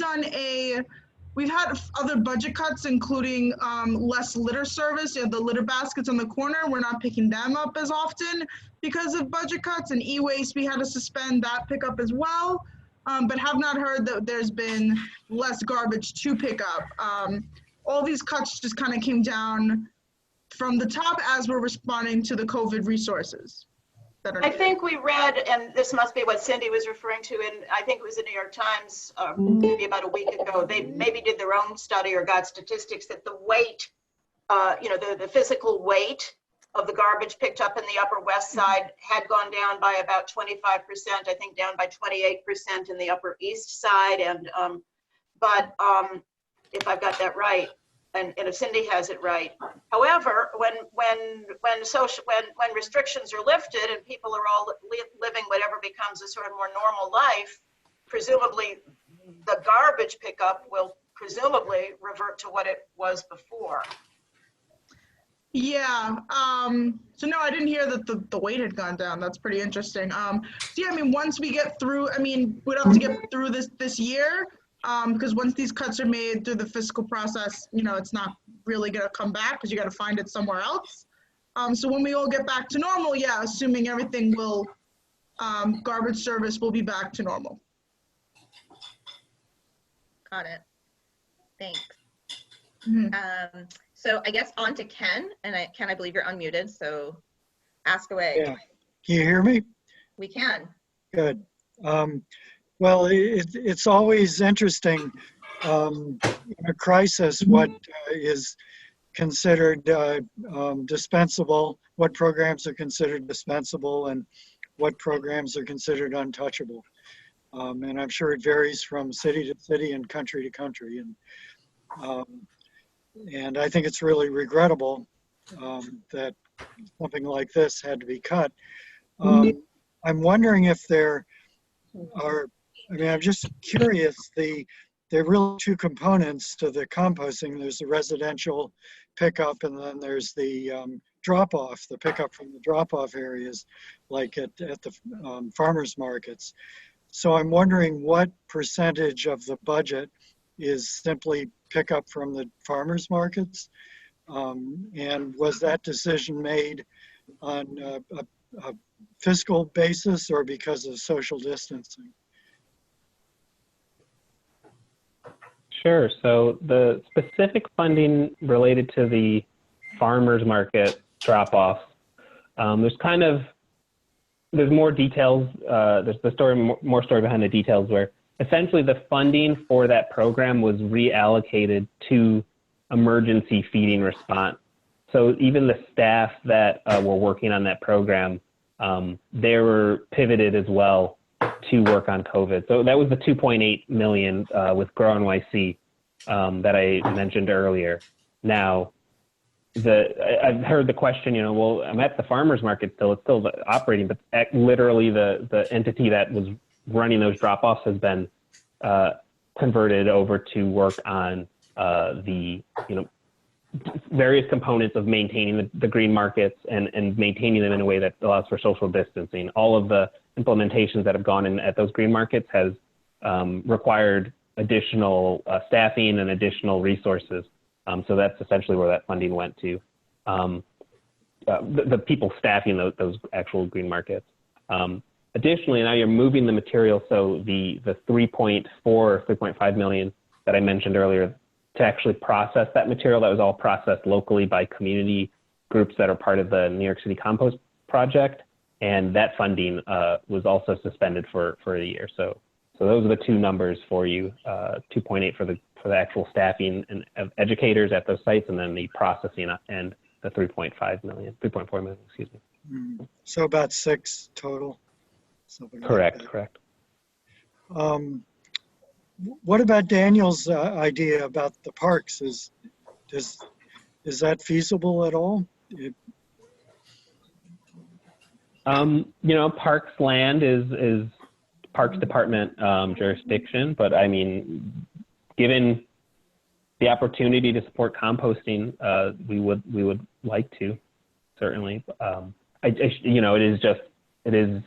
we've had other budget cuts, including less litter service. The litter baskets on the corner, we're not picking them up as often because of budget cuts, and e-waste, we had to suspend that pickup as well. But have not heard that there's been less garbage to pick up. All these cuts just kind of came down from the top as we're responding to the COVID resources. I think we read, and this must be what Cindy was referring to, and I think it was the New York Times maybe about a week ago. They maybe did their own study or got statistics that the weight, the physical weight of the garbage picked up in the Upper West Side had gone down by about 25%, I think down by 28% in the Upper East Side. And but if I've got that right, and if Cindy has it right. However, when restrictions are lifted and people are all living whatever becomes a sort of more normal life, presumably the garbage pickup will presumably revert to what it was before. Yeah. So no, I didn't hear that the weight had gone down. That's pretty interesting. So yeah, I mean, once we get through, we'd have to get through this year. Because once these cuts are made through the fiscal process, it's not really going to come back because you got to find it somewhere else. So when we all get back to normal, yeah, assuming everything will, garbage service will be back to normal. Got it. Thanks. Mm-hmm. So I guess on to Ken, and Ken, I believe you're unmuted, so ask away. Yeah. Can you hear me? We can. Good. Well, it's always interesting in a crisis what is considered dispensable, what programs are considered dispensable, and what programs are considered untouchable. And I'm sure it varies from city to city and country to country. And I think it's really regrettable that something like this had to be cut. I'm wondering if there are, I'm just curious, there are really two components to the composting. There's the residential pickup, and then there's the drop-off, the pickup from the drop-off areas, like at the farmers markets. So I'm wondering what percentage of the budget is simply pick up from the farmers markets? And was that decision made on a fiscal basis or because of social distancing? Sure. So the specific funding related to the farmers market drop-offs, there's more details. There's the story, more story behind the details, where essentially the funding for that program was reallocated to emergency feeding response. So even the staff that were working on that program, they were pivoted as well to work on COVID. So that was the 2.8 million with Grow NYC that I mentioned earlier. Now, I've heard the question, well, I'm at the farmer's market still, it's still operating, but literally the entity that was running those drop-offs has been converted over to work on the, various components of maintaining the green markets and maintaining them in a way that allows for social distancing. All of the implementations that have gone in at those green markets has required additional staffing and additional resources. So that's essentially where that funding went to. The people staffing those actual green markets. Additionally, now you're moving the material, so the 3.5 million that I mentioned earlier, to actually process that material, that was all processed locally by community groups that are part of the New York City Compost Project, and that funding was also suspended for a year. So those are the two numbers for you: 2.8 for the actual staffing and of educators at those sites, and then the processing and the 3.4 million, excuse me. So about 6 total. Correct, correct. What about Daniel's idea about the parks? Is that feasible at all? Parks land is Parks Department jurisdiction, but I mean, given the opportunity to support composting, we would like to, certainly. It is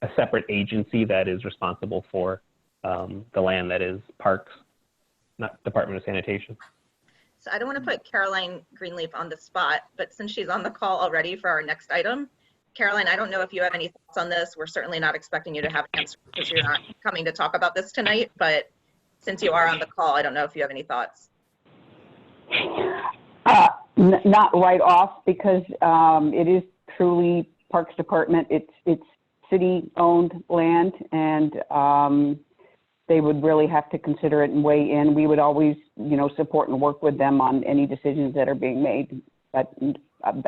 a separate agency that is responsible for the land that is parks, not Department of Sanitation. So I don't want to put Caroline Greenleaf on the spot, but since she's on the call already for our next item, Caroline, I don't know if you have any thoughts on this. We're certainly not expecting you to have an answer because you're not coming to talk about this tonight, but since you are on the call, I don't know if you have any thoughts. Not right off, because it is truly Parks Department. It's city-owned land, and they would really have to consider it and weigh in. We would always, support and work with them on any decisions that are being made. But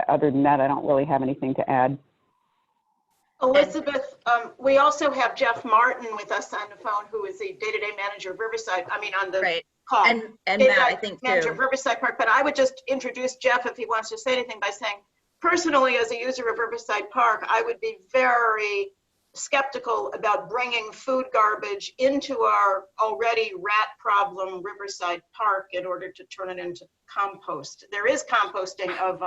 other than that, I don't really have anything to add. Elizabeth, we also have Jeff Martin with us on the phone, who is the day-to-day manager of Riverside. On the call. And Matt, I think, manager too. of Riverside Park. But I would just introduce Jeff if he wants to say anything by saying, personally, as a user of Riverside Park, I would be very skeptical about bringing food garbage into our already rat problem Riverside Park in order to turn it into compost. There is composting of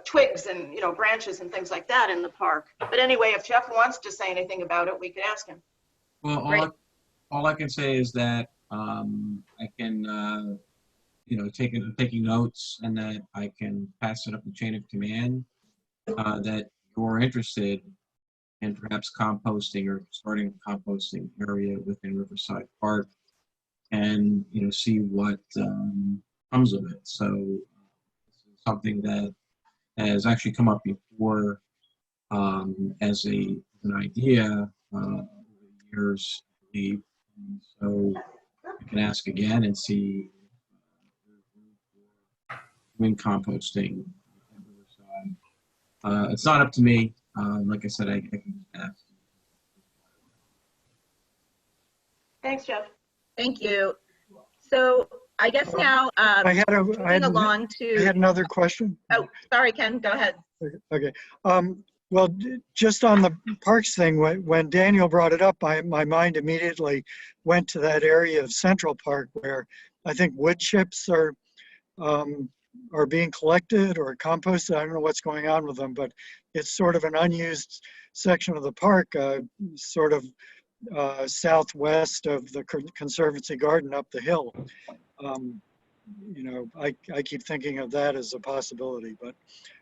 twigs and branches and things like that in the park. But anyway, if Jeff wants to say anything about it, we could ask him. Well, all I can say is that I can, taking notes, and that I can pass it up the chain of command that you're interested in perhaps composting or starting a composting area within Riverside Park, and see what comes of it. So this is something that has actually come up before as an idea over the years, I believe. And so I can ask again and see doing composting at Riverside. It's not up to me. Like I said, I can ask. Thanks, Jeff. Thank you. So I guess now I had another question. Oh, sorry, Ken, go ahead. Okay. Well, just on the parks thing, when Daniel brought it up, my mind immediately went to that area of Central Park where I think wood chips are being collected or composted. I don't know what's going on with them, but it's sort of an unused section of the park, sort of southwest of the Conservancy Garden up the hill. You know, I keep thinking of that as a possibility. But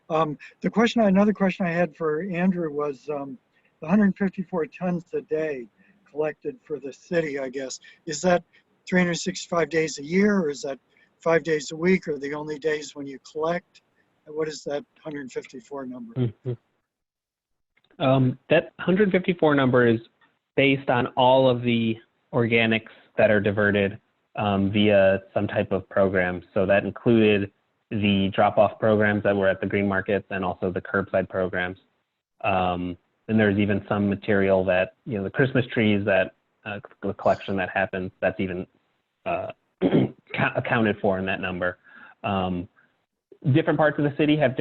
another question I had for Andrew was the 154 tons a day collected for the city, I guess. Is that 365 days a year, or is that 5 days a week, or the only days when you collect? What is that 154 number? That 154 number is based on all of the organics that are diverted via some type of program. So that included the drop-off programs that were at the green markets and also the curbside programs. And there's even some material that, you know, the Christmas trees, that the collection that happens, that's even accounted for in that number. Different parts of the city have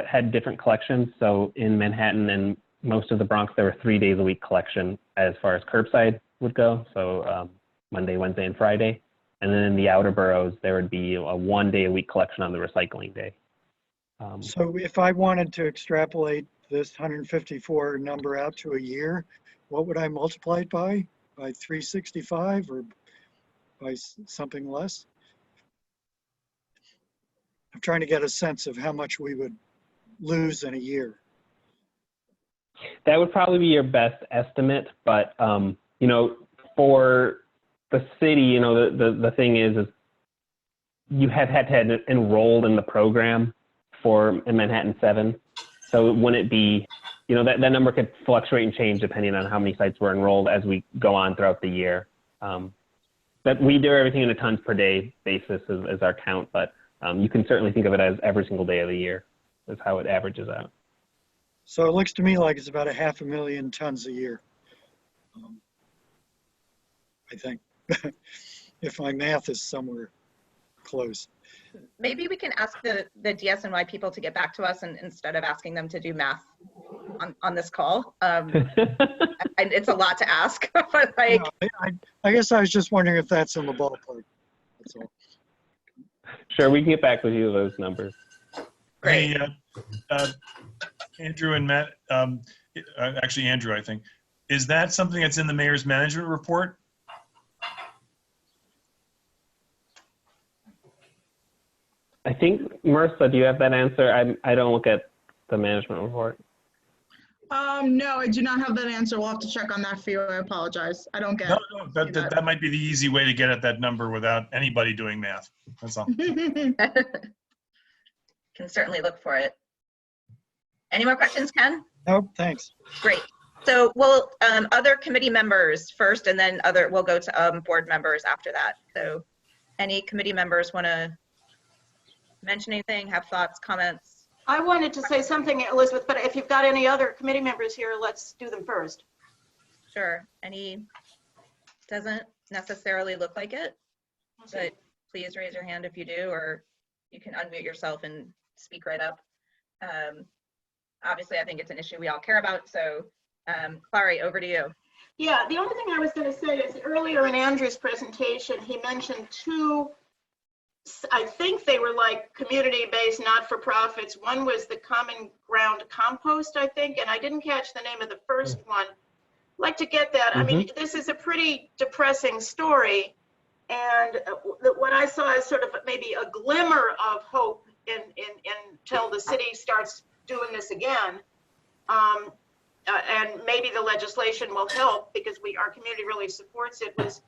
had different collections. So in Manhattan and most of the Bronx, there were 3 days a week collection as far as curbside would go. So Monday, Wednesday, and Friday. And then in the outer boroughs, there would be a 1 day a week collection on the recycling day. So if I wanted to extrapolate this 154 number out to a year, what would I multiply it by? By 365 or by something less? I'm trying to get a sense of how much we would lose in a year. That would probably be your best estimate, but you know, for the city, you know, the thing is you have had to have enrolled in the program for Manhattan 7. So wouldn't it be, you know, that number could fluctuate and change depending on how many sites were enrolled as we go on throughout the year. But we do everything in a tons per day basis as our count, but you can certainly think of it as every single day of the year is how it averages out. So it looks to me like it's about 500,000 tons a year, I think, if my math is somewhere close. Maybe we can ask the DSNY people to get back to us, and instead of asking them to do math on this call. It's a lot to ask, but like. I guess I was just wondering if that's in the ballpark. That's all. Sure, we can get back with you those numbers. Hey, Andrew and Matt, actually Andrew, I think, is that something that's in the mayor's management report? I think, Marissa, do you have that answer? I don't look at the management report. No, I do not have that answer. We'll have to check on that for you. I apologize. I don't get No, that might be the easy way to get at that number without anybody doing math. That's all. Can certainly look for it. Any more questions, Ken? Nope, thanks. Great. So we'll, other committee members first, and then we'll go to board members after that. So any committee members want to mention anything, have thoughts, comments? I wanted to say something, Elizabeth, but if you've got any other committee members here, let's do them first. Sure. Doesn't necessarily look like it, but please raise your hand if you do, or you can unmute yourself and speak right up. Obviously, I think it's an issue we all care about. So, Clary, over to you. Yeah, the only thing I was going to say is earlier in Andrew's presentation, he mentioned two, I think they were like community-based not-for-profits. One was the Common Ground Compost, I think, and I didn't catch the name of the first one. I'd like to get that. I mean, this is a pretty depressing story, and what I saw is sort of maybe a glimmer of hope until the city starts doing this again. And maybe the legislation will help because our community really supports it.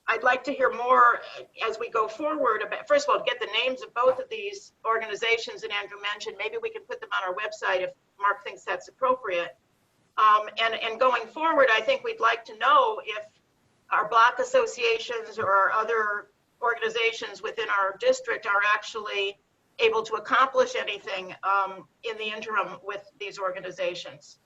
I'd like to hear more as we go forward about, first of all, get the names of both of these organizations that Andrew mentioned. Maybe we can put them on our website if Mark thinks that's appropriate. And going forward, I think we'd like to know if our block associations or our other organizations within our district are actually able to accomplish anything in the interim with these organizations.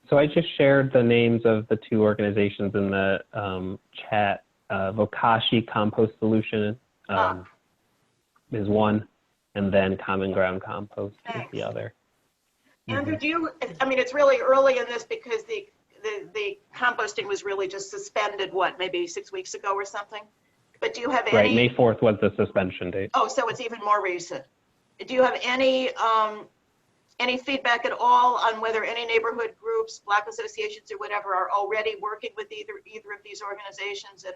So I just shared the names of the two organizations in the chat. Vokashi Compost Solution is one, and then Common Ground Compost is the other. Andrew, I mean, it's really early in this because the composting was really just suspended, maybe 6 weeks ago or something? But do you have any? Right, May 4th was the suspension date. Oh, so it's even more recent. Do you have any any feedback at all on whether any neighborhood groups, block associations or whatever are already working with either of these organizations, and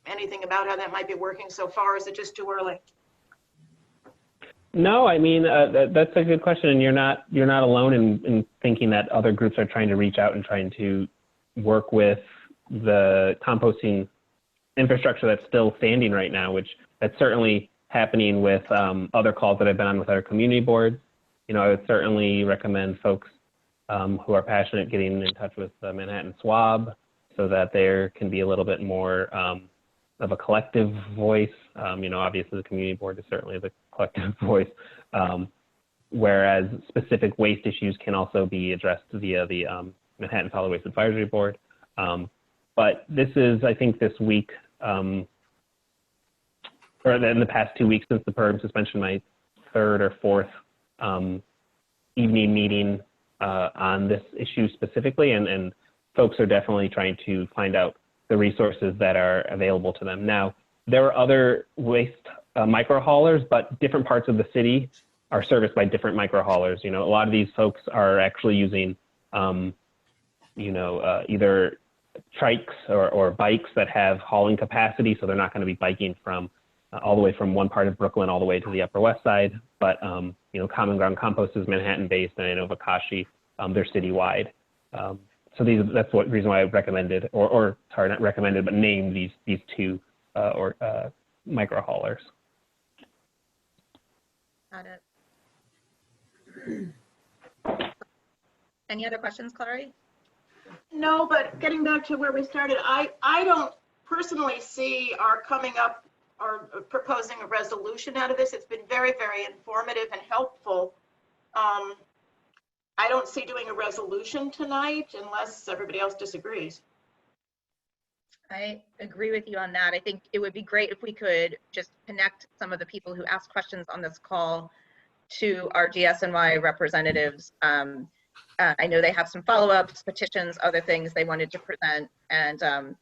anything about how that might be working so far? Is it just too early? No, I mean, that's a good question, and you're not alone in thinking that other groups are trying to reach out and trying to work with the composting infrastructure that's still standing right now, which that's certainly happening with other calls that I've been on with our community boards. You know, I would certainly recommend folks who are passionate getting in touch with Manhattan Swab so that there can be a little bit more of a collective voice. You know, obviously the community board is certainly the collective voice, whereas specific waste issues can also be addressed via the Manhattan Solid Waste Advisory Board. But this is, I think this week, or in the past 2 weeks since the program suspension, my third or fourth evening meeting on this issue specifically, and folks are definitely trying to find out the resources that are available to them. Now, there are other waste micro haulers, but different parts of the city are serviced by different micro haulers. You know, a lot of these folks are actually using, you know, either trikes or bikes that have hauling capacity, so they're not going to be biking from all the way from one part of Brooklyn all the way to the Upper West Side. But you know, Common Ground Compost is Manhattan-based, and I know Vakashi, they're citywide. So that's what reason why I recommended, or sorry, not recommended, but named these two micro haulers. Got it. Any other questions, Clary? No, but getting back to where we started, I don't personally see our coming up or proposing a resolution out of this. It's been very, very informative and helpful. I don't see doing a resolution tonight unless everybody else disagrees. I agree with you on that. I think it would be great if we could just connect some of the people who asked questions on this call to our DSNY representatives. I know they have some follow-ups, petitions, other things they wanted to present. And,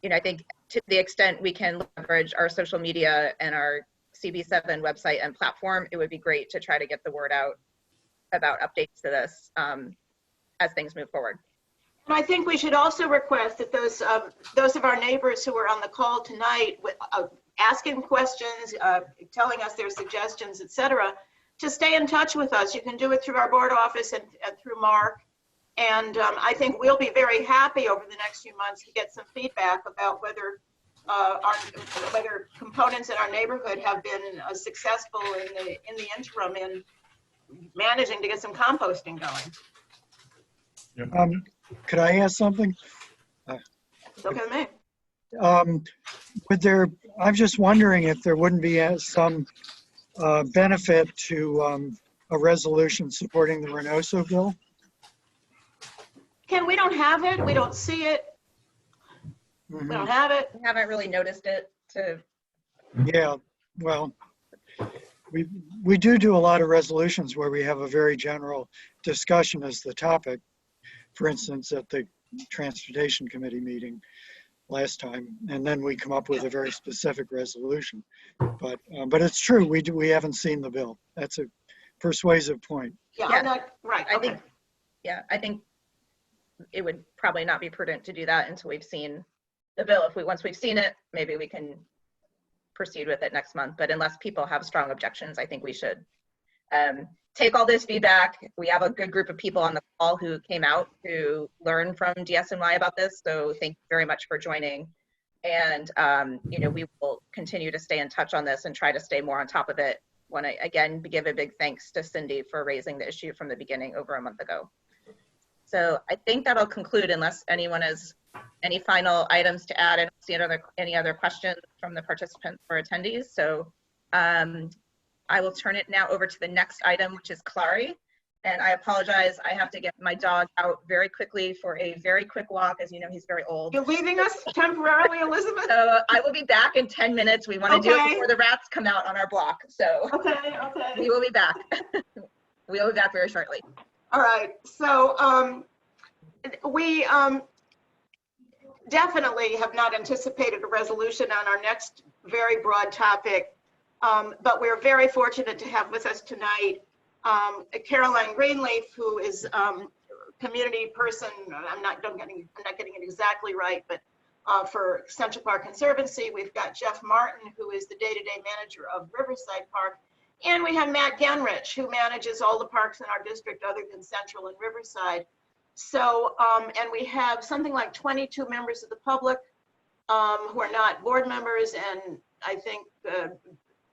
you know, I think to the extent we can leverage our social media and our CB7 website and platform, it would be great to try to get the word out about updates to this as things move forward. And I think we should also request that those of our neighbors who are on the call tonight, asking questions, telling us their suggestions, etc., to stay in touch with us. You can do it through our board office and through Mark. And I think we'll be very happy over the next few months to get some feedback about whether whether components in our neighborhood have been successful in the interim in managing to get some composting going. Could I ask something? It's okay with me. I'm just wondering if there wouldn't be some benefit to a resolution supporting the Reynoso bill? Ken, we don't have it. We don't see it. Mm-hmm. We don't have it. We haven't really noticed it. Yeah, well, we do a lot of resolutions where we have a very general discussion as the topic. For instance, at the Transportation Committee meeting last time, and then we come up with a very specific resolution. But it's true, we haven't seen the bill. That's a persuasive point. Yeah, I'm not right. I think it would probably not be prudent to do that until we've seen the bill. Once we've seen it, maybe we can proceed with it next month. But unless people have strong objections, I think we should take all this feedback. We have a good group of people on the call who came out to learn from DSNY about this. So thank you very much for joining. And you know, we will continue to stay in touch on this and try to stay more on top of it. Want to again give a big thanks to Cindy for raising the issue from the beginning over a month ago. So I think that'll conclude unless anyone has any final items to add. I don't see any other questions from the participants or attendees. So I will turn it now over to the next item, which is Clary. And I apologize, I have to get my dog out very quickly for a very quick walk. As you know, he's very old. You're leaving us temporarily, Elizabeth? So I will be back in 10 minutes. We want to do it before the rats come out on our block. So okay. We will be back. We will be back very shortly. All right, so we definitely have not anticipated a resolution on our next very broad topic, but we're very fortunate to have with us tonight Caroline Greenleaf, who is community person, I'm not getting it exactly right, but for Central Park Conservancy. We've got Jeff Martin, who is the day-to-day manager of Riverside Park. And we have Matt Genrich, who manages all the parks in our district other than Central and Riverside. So, and we have something like 22 members of the public who are not board members, and I think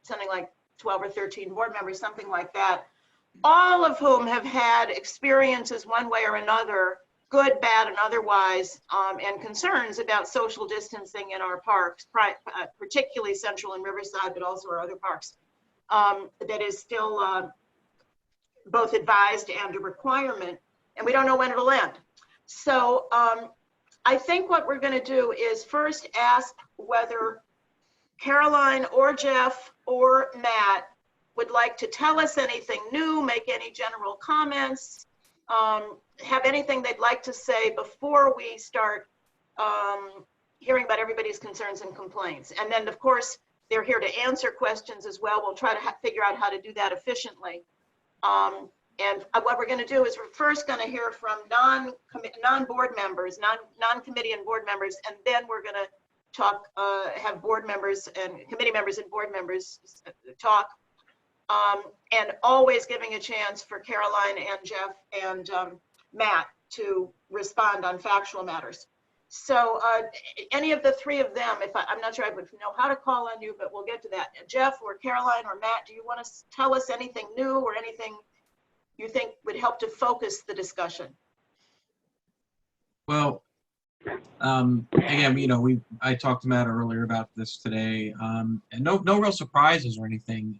something like 12 or 13 board members, something like that, all of whom have had experiences one way or another, good, bad, and otherwise, and concerns about social distancing in our parks, particularly Central and Riverside, but also our other parks, that is still both advised and a requirement, and we don't know when it'll end. So I think what we're going to do is first ask whether Caroline or Jeff or Matt would like to tell us anything new, make any general comments, have anything they'd like to say before we start hearing about everybody's concerns and complaints. And then, of course, they're here to answer questions as well. We'll try to figure out how to do that efficiently. And what we're going to do is we're first going to hear from non-board members, non-committee and board members, and then we're going to talk, have board members and committee members and board members talk, and always giving a chance for Caroline and Jeff and Matt to respond on factual matters. So any of the three of them, I'm not sure I would know how to call on you, but we'll get to that. Jeff or Caroline or Matt, do you want to tell us anything new or anything you think would help to focus the discussion? Well, again, you know, I talked to Matt earlier about this today, and no real surprises or anything.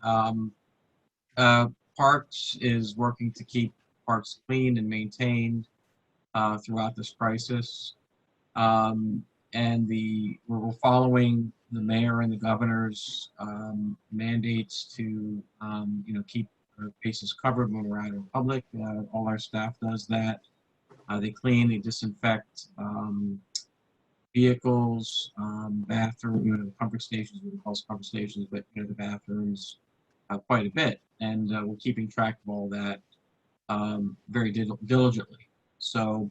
Parks is working to keep parks clean and maintained throughout this crisis, and we're following the mayor and the governor's mandates to, you know, keep our faces covered when we're out in public. All our staff does that. They clean, they disinfect vehicles, bathroom, you know, comfort stations, we call them comfort stations, but you know, the bathrooms quite a bit. And we're keeping track of all that very diligently. So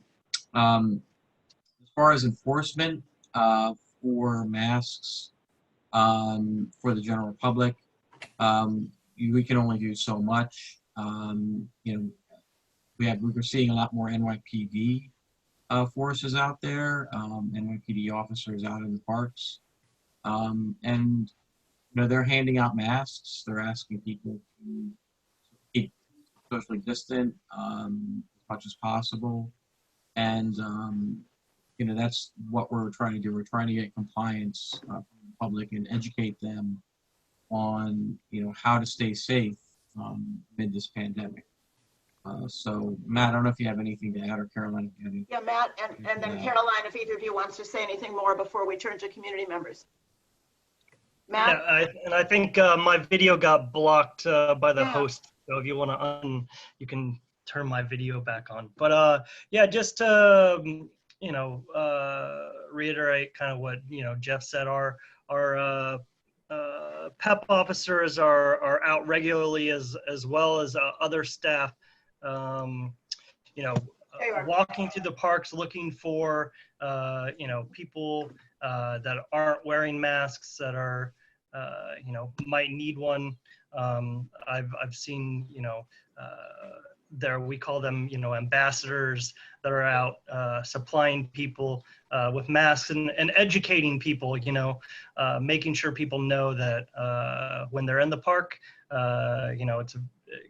as far as enforcement for masks for the general public, we can only do so much. You know, we're seeing a lot more NYPD forces out there, NYPD officers out in the parks, and you know, they're handing out masks. They're asking people to keep socially distant as much as possible, and you know, that's what we're trying to do. We're trying to get compliance from the public and educate them on, you know, how to stay safe amid this pandemic. So Matt, I don't know if you have anything to add, or Caroline, if you have anything. Yeah, Matt, and then Caroline, if either of you wants to say anything more before we turn to community members. Matt? Yeah, and I think my video got blocked by the host. So if you want to you can turn my video back on. But yeah, just to, you know, reiterate kind of what, you know, Jeff said, our PEP officers are out regularly as well as other staff, you know, walking through the parks looking for, you know, people that aren't wearing masks, that are, you know, might need one. I've seen, you know, we call them, you know, ambassadors that are out supplying people with masks and educating people, you know, making sure people know that when they're in the park, you know, it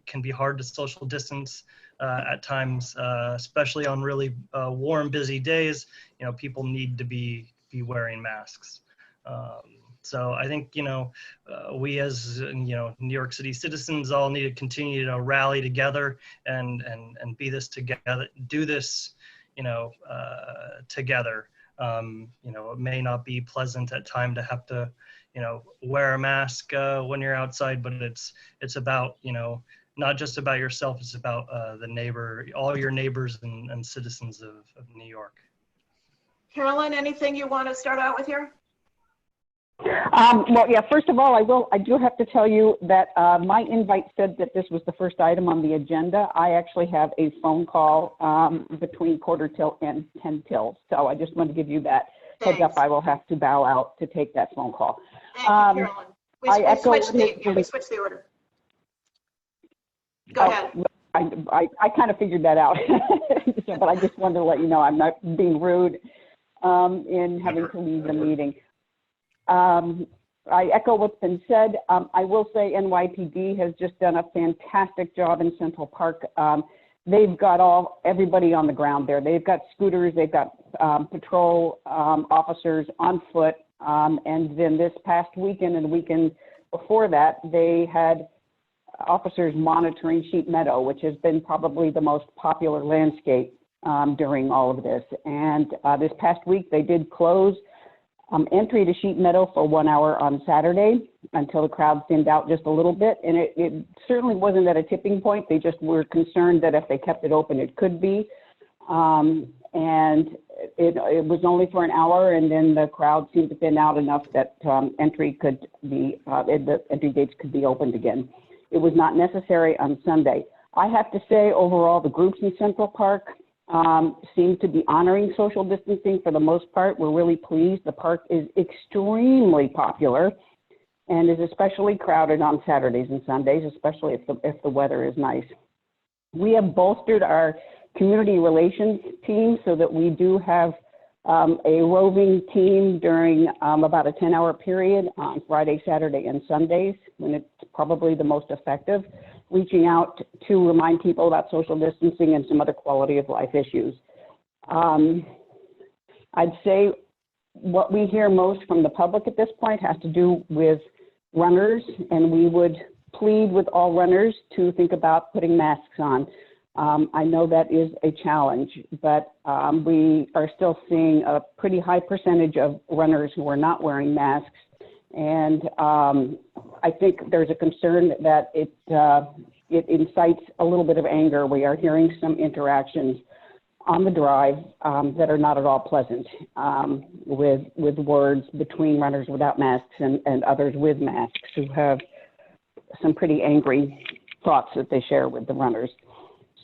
can be hard to social distance at times, especially on really warm, busy days. You know, people need to be wearing masks. So I think, you know, we as, you know, New York City citizens all need to continue to rally together and be this together, do this, you know, together. You know, it may not be pleasant at time to have to, you know, wear a mask when you're outside, but it's about, you know, not just about yourself, it's about the neighbor, all your neighbors and citizens of New York. Caroline, anything you want to start out with here? Well, yeah, first of all, I do have to tell you that my invite said that this was the first item on the agenda. I actually have a phone call between 1/4 and 10 till. So I just want to give you that heads up. I will have to bow out to take that phone call. Thank you, Carolyn. We switched the order. Go ahead. I kind of figured that out, so, but I just wanted to let you know I'm not being rude in having to leave the meeting. I echo what's been said. I will say NYPD has just done a fantastic job in Central Park. They've got everybody on the ground there. They've got scooters, they've got patrol officers on foot, and then this past weekend and the weekend before that, they had officers monitoring Sheep Meadow, which has been probably the most popular landscape during all of this. And this past week, they did close entry to Sheep Meadow for 1 hour on Saturday until the crowd thinned out just a little bit. And it certainly wasn't at a tipping point. They just were concerned that if they kept it open, it could be. And it was only for an hour, and then the crowd seemed to thin out enough that the entry gates could be opened again. It was not necessary on Sunday. I have to say, overall, the groups in Central Park seem to be honoring social distancing for the most part. We're really pleased. The park is extremely popular and is especially crowded on Saturdays and Sundays, especially if the weather is nice. We have bolstered our community relations team so that we do have a roving team during about a 10-hour period on Friday, Saturday, and Sundays, when it's probably the most effective, reaching out to remind people about social distancing and some other quality of life issues. I'd say what we hear most from the public at this point has to do with runners, and we would plead with all runners to think about putting masks on. I know that is a challenge, but we are still seeing a pretty high percentage of runners who are not wearing masks. And I think there's a concern that it incites a little bit of anger. We are hearing some interactions on the drive that are not at all pleasant with words between runners without masks and others with masks who have some pretty angry thoughts that they share with the runners.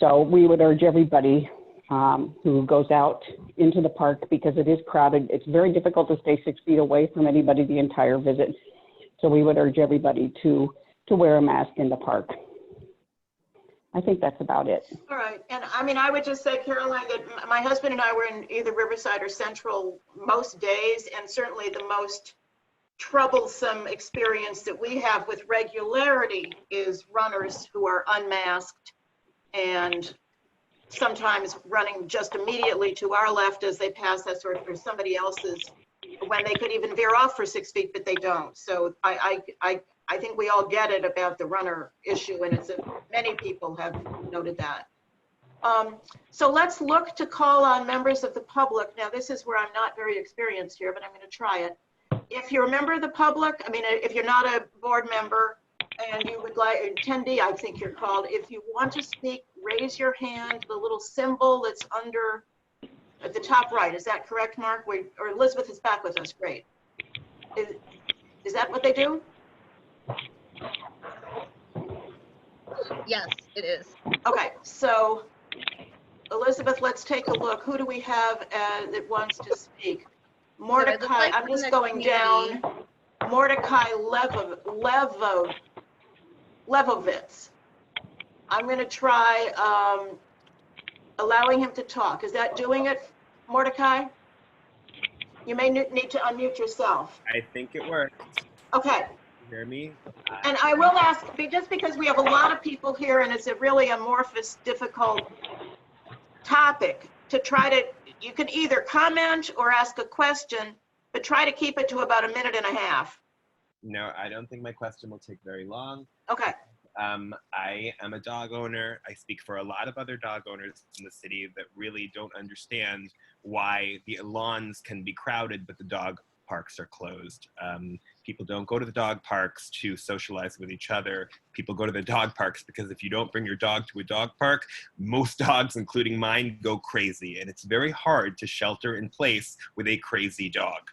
So we would urge everybody who goes out into the park, because it is crowded. It's very difficult to stay 6 feet away from anybody the entire visit. So we would urge everybody to wear a mask in the park. I think that's about it. All right. And I mean, I would just say, Caroline, that my husband and I were in either Riverside or Central most days, and certainly the most troublesome experience that we have with regularity is runners who are unmasked and sometimes running just immediately to our left as they pass us, or somebody else's, when they could even veer off for 6 feet, but they don't. So I think we all get it about the runner issue, and many people have noted that. So let's look to call on members of the public. Now, this is where I'm not very experienced here, but I'm going to try it. If you're a member of the public, I mean, if you're not a board member and you would like, attendee, I think you're called, if you want to speak, raise your hand, the little symbol that's under at the top right. Is that correct, Mark? Or Elizabeth is back with us. Great. Is that what they do? Yes, it is. Okay, so Elizabeth, let's take a look. Who do we have that wants to speak? Mordecai, I'm just going down. Mordecai Levovitz. I'm going to try allowing him to talk. Is that doing it, Mordecai? You may need to unmute yourself. I think it worked. Okay. Hear me? And I will ask, just because we have a lot of people here and it's a really amorphous, difficult topic, to try to, you can either comment or ask a question, but try to keep it to about 1.5 minutes. No, I don't think my question will take very long. Okay. I am a dog owner. I speak for a lot of other dog owners in the city that really don't understand why the lawns can be crowded, but the dog parks are closed. People don't go to the dog parks to socialize with each other. People go to the dog parks because if you don't bring your dog to a dog park, most dogs, including mine, go crazy. And it's very hard to shelter in place with a crazy dog.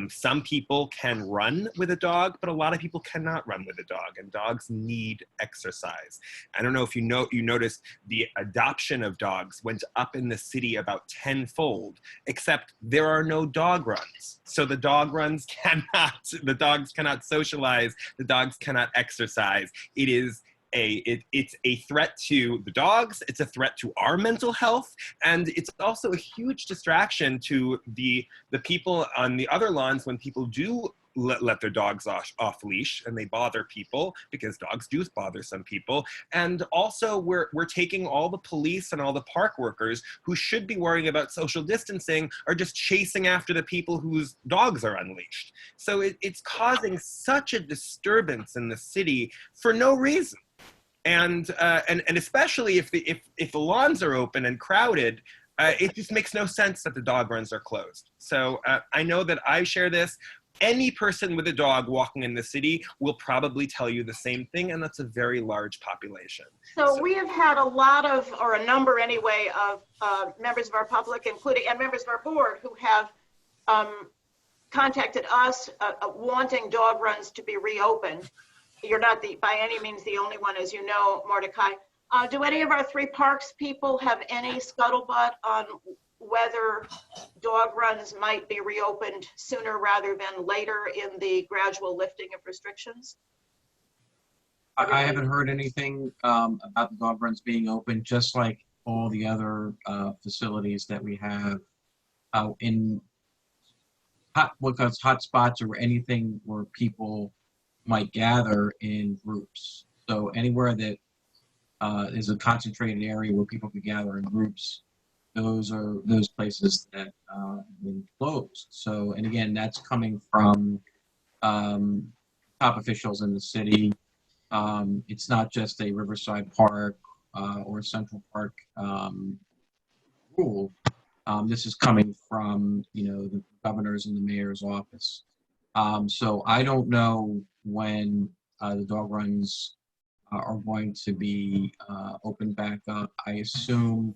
Some people can run with a dog, but a lot of people cannot run with a dog, and dogs need exercise. I don't know if you noticed the adoption of dogs went up in the city about tenfold, except there are no dog runs. So the dogs cannot socialize, the dogs cannot exercise. It's a threat to the dogs, it's a threat to our mental health, and it's also a huge distraction to the people on the other lawns when people do let their dogs off leash and they bother people, because dogs do bother some people. And also we're taking all the police and all the park workers who should be worrying about social distancing are just chasing after the people whose dogs are unleashed. So it's causing such a disturbance in the city for no reason. And especially if the lawns are open and crowded, it just makes no sense that the dog runs are closed. So I know that I share this. Any person with a dog walking in the city will probably tell you the same thing, and that's a very large population. So we have had a lot of, or a number anyway, of members of our public, including, and members of our board, who have contacted us wanting dog runs to be reopened. You're not by any means the only one, as you know, Mordecai. Do any of our 3 parks people have any scuttlebutt on whether dog runs might be reopened sooner rather than later in the gradual lifting of restrictions? I haven't heard anything about the dog runs being open, just like all the other facilities that we have in hot spots or anything where people might gather in groups. So anywhere that is a concentrated area where people could gather in groups, those are those places that have been closed. So, and again, that's coming from top officials in the city. It's not just a Riverside Park or Central Park rule. This is coming from, the governor's and the mayor's office. So I don't know when the dog runs are going to be opened back up. I assume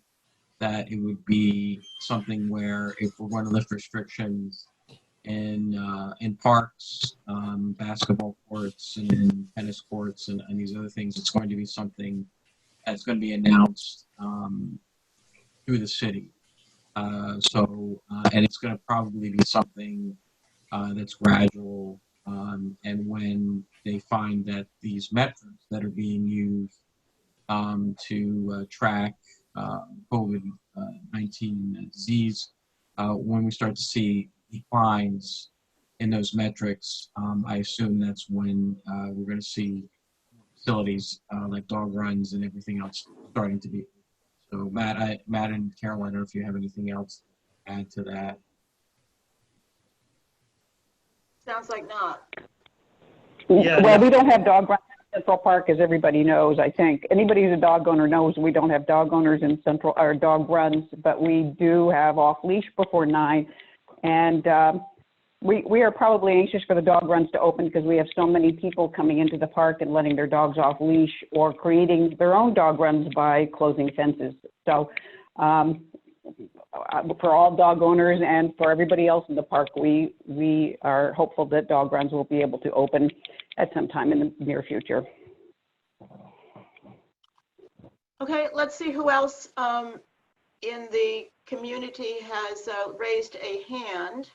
that it would be something where if we're going to lift restrictions in parks, basketball courts and tennis courts and these other things, it's going to be something that's going to be announced through the city. And it's going to probably be something that's gradual. And when they find that these metrics that are being used to track COVID-19 disease, when we start to see declines in those metrics, I assume that's when we're going to see facilities like dog runs and everything else starting to be. So Matt and Carol, I don't know if you have anything else to add to that. Sounds like not. Yeah. Well, we don't have dog runs in Central Park, as everybody knows, I think. Anybody who's a dog owner knows we don't have dog owners in Central, or dog runs, but we do have off leash before 9. And we are probably anxious for the dog runs to open because we have so many people coming into the park and letting their dogs off leash or creating their own dog runs by closing fences. So for all dog owners and for everybody else in the park, we are hopeful that dog runs will be able to open at some time in the near future. Okay, let's see who else in the community has raised a hand.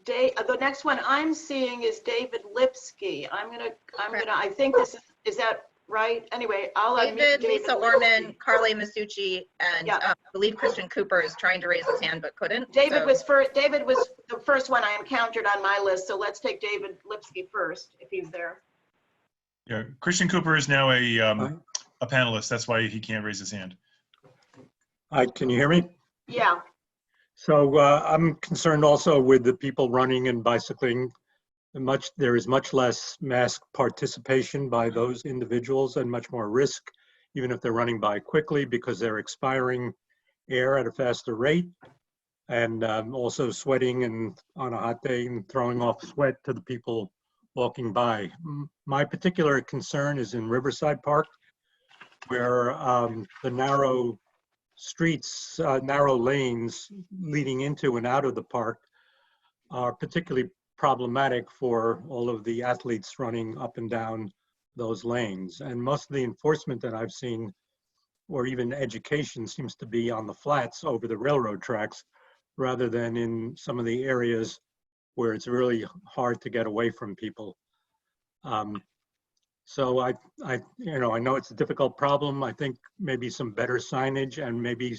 The next one I'm seeing is David Lipsky. I think is that right? Anyway, I'll David, David Lisa Orman, Carly Masucci, and I believe Christian Cooper is trying to raise his hand but couldn't. David was the first one I encountered on my list, so let's take David Lipsky first if he's there. Yeah, Christian Cooper is now a panelist. That's why he can't raise his hand. Hi, can you hear me? Yeah. So I'm concerned also with the people running and bicycling. There is much less mass participation by those individuals and much more risk, even if they're running by quickly, because they're expiring air at a faster rate and also sweating and on a hot day and throwing off sweat to the people walking by. My particular concern is in Riverside Park, where the narrow streets, narrow lanes leading into and out of the park are particularly problematic for all of the athletes running up and down those lanes. And most of the enforcement that I've seen, or even education, seems to be on the flats over the railroad tracks, rather than in some of the areas where it's really hard to get away from people. So I know it's a difficult problem. I think maybe some better signage and maybe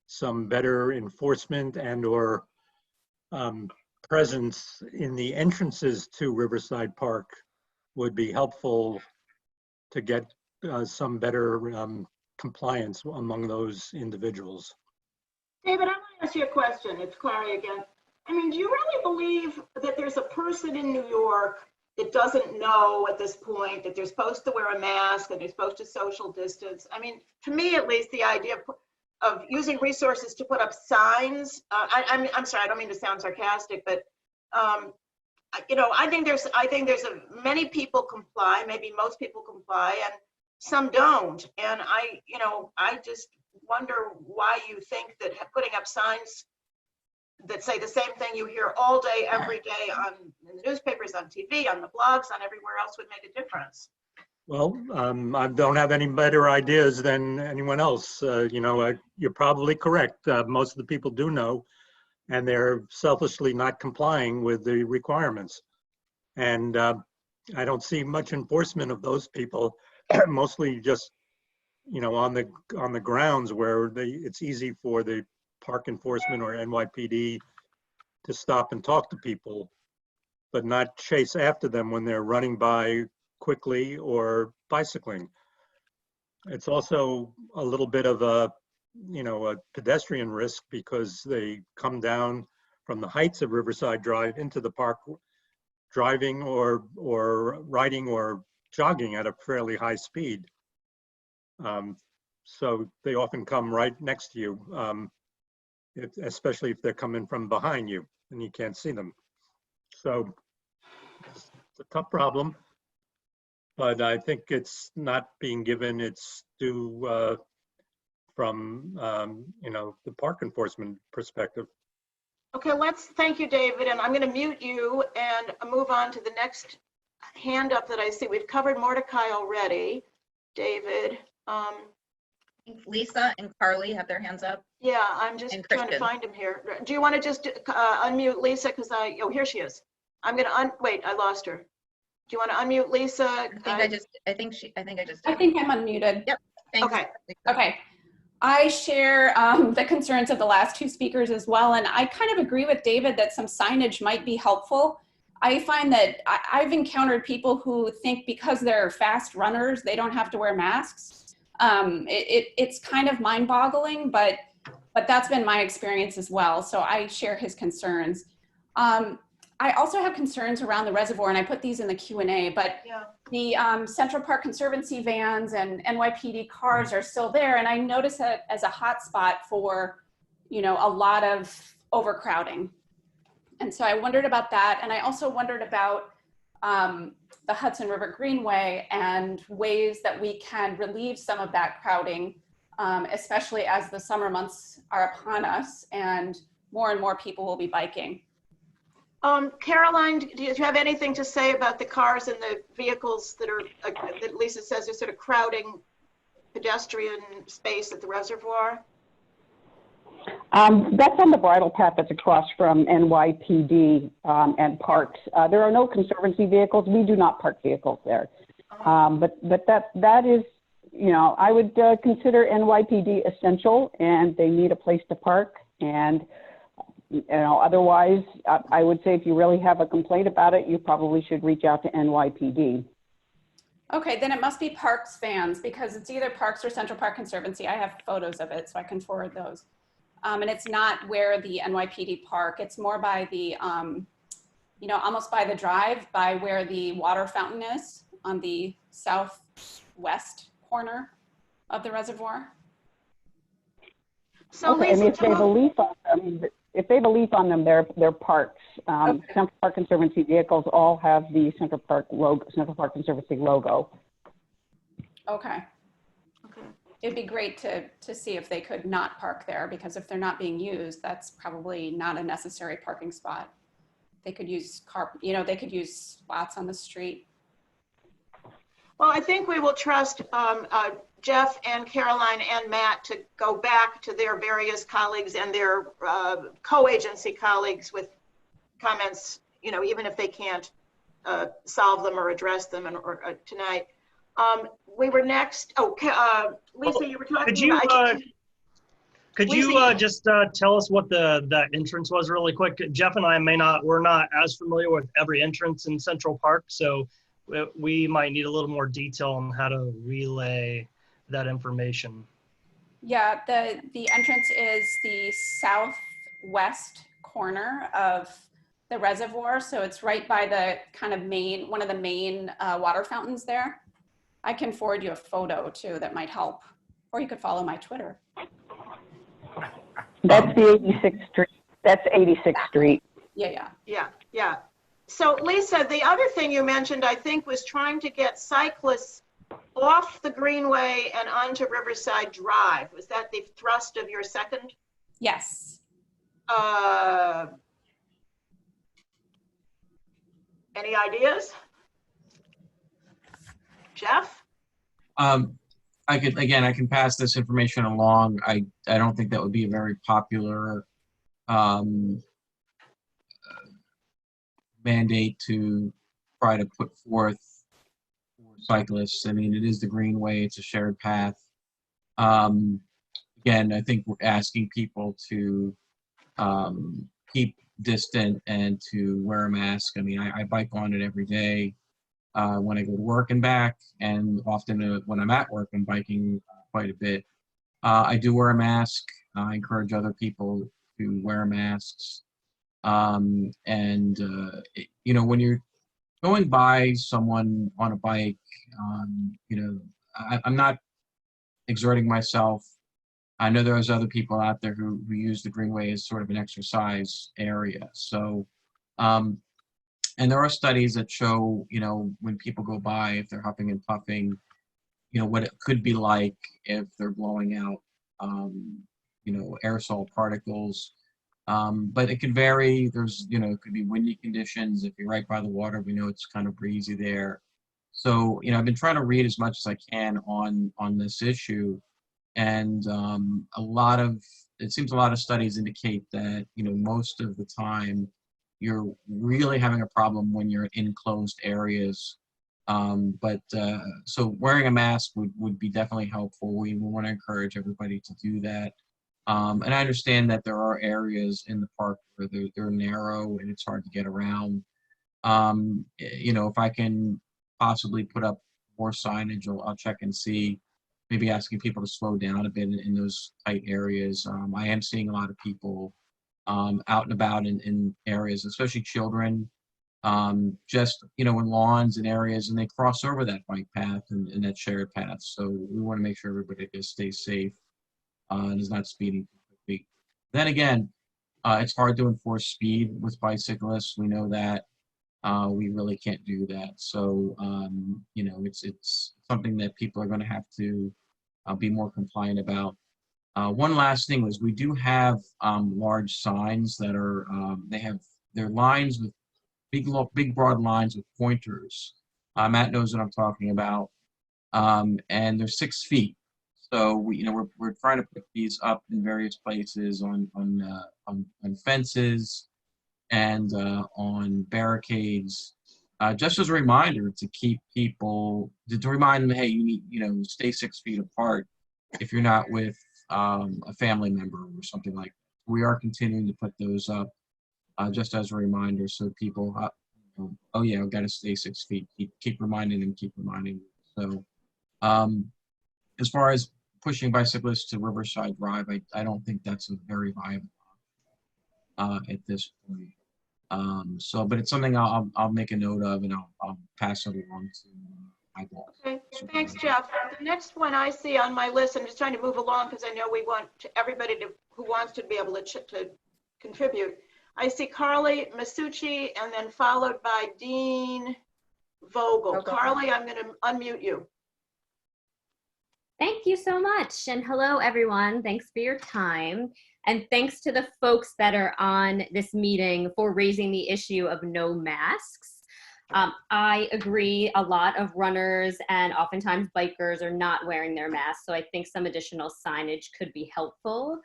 some better enforcement and or presence in the entrances to Riverside Park would be helpful to get some better compliance among those individuals. David, I want to ask you a question. It's Clary again. I mean, do you really believe that there's a person in New York that doesn't know at this point that they're supposed to wear a mask and they're supposed to social distance? I mean, to me at least, the idea of using resources to put up signs, I'm sorry, I don't mean to sound sarcastic, but I think there's many people comply, maybe most people comply, and some don't. And I just wonder why you think that putting up signs that say the same thing you hear all day, every day in the newspapers, on TV, on the blogs, on everywhere else would make a difference. Well, I don't have any better ideas than anyone else. You're probably correct. Most of the people do know, and they're selfishly not complying with the requirements. And I don't see much enforcement of those people, mostly just, on the grounds where it's easy for the park enforcement or NYPD to stop and talk to people, but not chase after them when they're running by quickly or bicycling. It's also a little bit of a pedestrian risk because they come down from the heights of Riverside Drive into the park driving or riding or jogging at a fairly high speed. So they often come right next to you, especially if they're coming from behind you and you can't see them. So it's a tough problem, but I think it's not being given its due from the park enforcement perspective. Okay, thank you, David, and I'm going to mute you and move on to the next hand up that I see. We've covered Mordecai already. David. Lisa and Carly have their hands up. Yeah, I'm just trying to find him here. Do you want to just unmute Lisa? Because here she is. I'm going to wait, I lost her. Do you want to unmute Lisa? I think I just did. I think I'm unmuted. Yep. Thanks. Okay. Okay. I share the concerns of the last two speakers as well. And I kind of agree with David that some signage might be helpful. I find that I've encountered people who think because they're fast runners, they don't have to wear masks. It's kind of mind-boggling, but that's been my experience as well. So I share his concerns. I also have concerns around the reservoir, and I put these in the Q&A, but yeah. The Central Park Conservancy vans and NYPD cars are still there, and I notice it as a hot spot for, a lot of overcrowding. And so I wondered about that, and I also wondered about the Hudson River Greenway and ways that we can relieve some of that crowding, especially as the summer months are upon us and more people will be biking. Caroline, do you have anything to say about the cars and the vehicles that Lisa says are sort of crowding pedestrian space at the reservoir? That's on the bridle path that's across from NYPD and parks. There are no conservancy vehicles. We do not park vehicles there. But that is, I would consider NYPD essential, and they need a place to park. And otherwise, I would say if you really have a complaint about it, you probably should reach out to NYPD. Okay, then it must be Parks vans because it's either Parks or Central Park Conservancy. I have photos of it, so I can forward those. And it's not where the NYPD park. It's more by the, almost by the drive, by where the water fountain is on the southwest corner of the reservoir. So okay, and if they have a leaf on them, they're parks. Okay. Central Park Conservancy vehicles all have the Central Park Conservancy logo. Okay. it'd be great to see if they could not park there, because if they're not being used, that's probably not a necessary parking spot. They could use they could use spots on the street. Well, I think we will trust Jeff and Caroline and Matt to go back to their various colleagues and their co-agency colleagues with comments, even if they can't solve them or address them tonight. We were next. Lisa, you were talking about. Could you just tell us what that entrance was really quick? Jeff and I we're not as familiar with every entrance in Central Park, so we might need a little more detail on how to relay that information. Yeah, the entrance is the southwest corner of the reservoir, so it's right by the kind of one of the main water fountains there. I can forward you a photo too that might help, or you could follow my Twitter. That's the 86th Street. That's 86th Street. Yeah. So Lisa, the other thing you mentioned, I think, was trying to get cyclists off the Greenway and onto Riverside Drive. Was that the thrust of your second? Yes. Any ideas? Jeff? I can pass this information along. I don't think that would be a very popular mandate to try to put forth for cyclists. I mean, it is the Greenway, it's a shared path. Again, I think we're asking people to keep distant and to wear a mask. I mean, I bike on it every day when I go to work and back, and often when I'm at work, I'm biking quite a bit. I do wear a mask. I encourage other people to wear masks. When you're going by someone on a bike, I'm not exerting myself. I know there's other people out there who use the Greenway as sort of an exercise area. So, and there are studies that show, when people go by, if they're huffing and puffing, what it could be like if they're blowing out, aerosol particles. But it could vary. There's, it could be windy conditions. If you're right by the water, we know it's kind of breezy there. So, I've been trying to read as much as I can on this issue. And it seems a lot of studies indicate that, most of the time you're really having a problem when you're in enclosed areas. So wearing a mask would be definitely helpful. We want to encourage everybody to do that. And I understand that there are areas in the park where they're narrow and it's hard to get around. If I can possibly put up more signage, I'll check and see, maybe asking people to slow down a bit in those tight areas. I am seeing a lot of people out and about in areas, especially children, just, in lawns and areas, and they cross over that bike path and that shared path. So we want to make sure everybody just stays safe and is not speeding too quickly. Then again, it's hard to enforce speed with bicyclists. We know that. We really can't do that. So, it's something that people are going to have to be more compliant about. One last thing was we do have large signs that are, they're lines with big broad lines with pointers. Matt knows what I'm talking about. And they're 6 feet. So we're trying to put these up in various places on fences and on barricades, just as a reminder to keep people, to remind them, hey, you need, stay 6 feet apart if you're not with a family member or something like that. We are continuing to put those up just as a reminder, so people, oh yeah, I've got to stay 6 feet. Keep reminding them. So as far as pushing bicyclists to Riverside Drive, I don't think that's a very viable option at this point. But it's something I'll make a note of, and I'll pass it along to my boss. Okay, thanks, Jeff. The next one I see on my list, I'm just trying to move along because I know we want everybody who wants to be able to contribute. I see Carly Masucci and then followed by Dean Vogel. Carly, I'm going to unmute you. Thank you so much. And hello, everyone. Thanks for your time. And thanks to the folks that are on this meeting for raising the issue of no masks. I agree, a lot of runners and oftentimes bikers are not wearing their masks, so I think some additional signage could be helpful.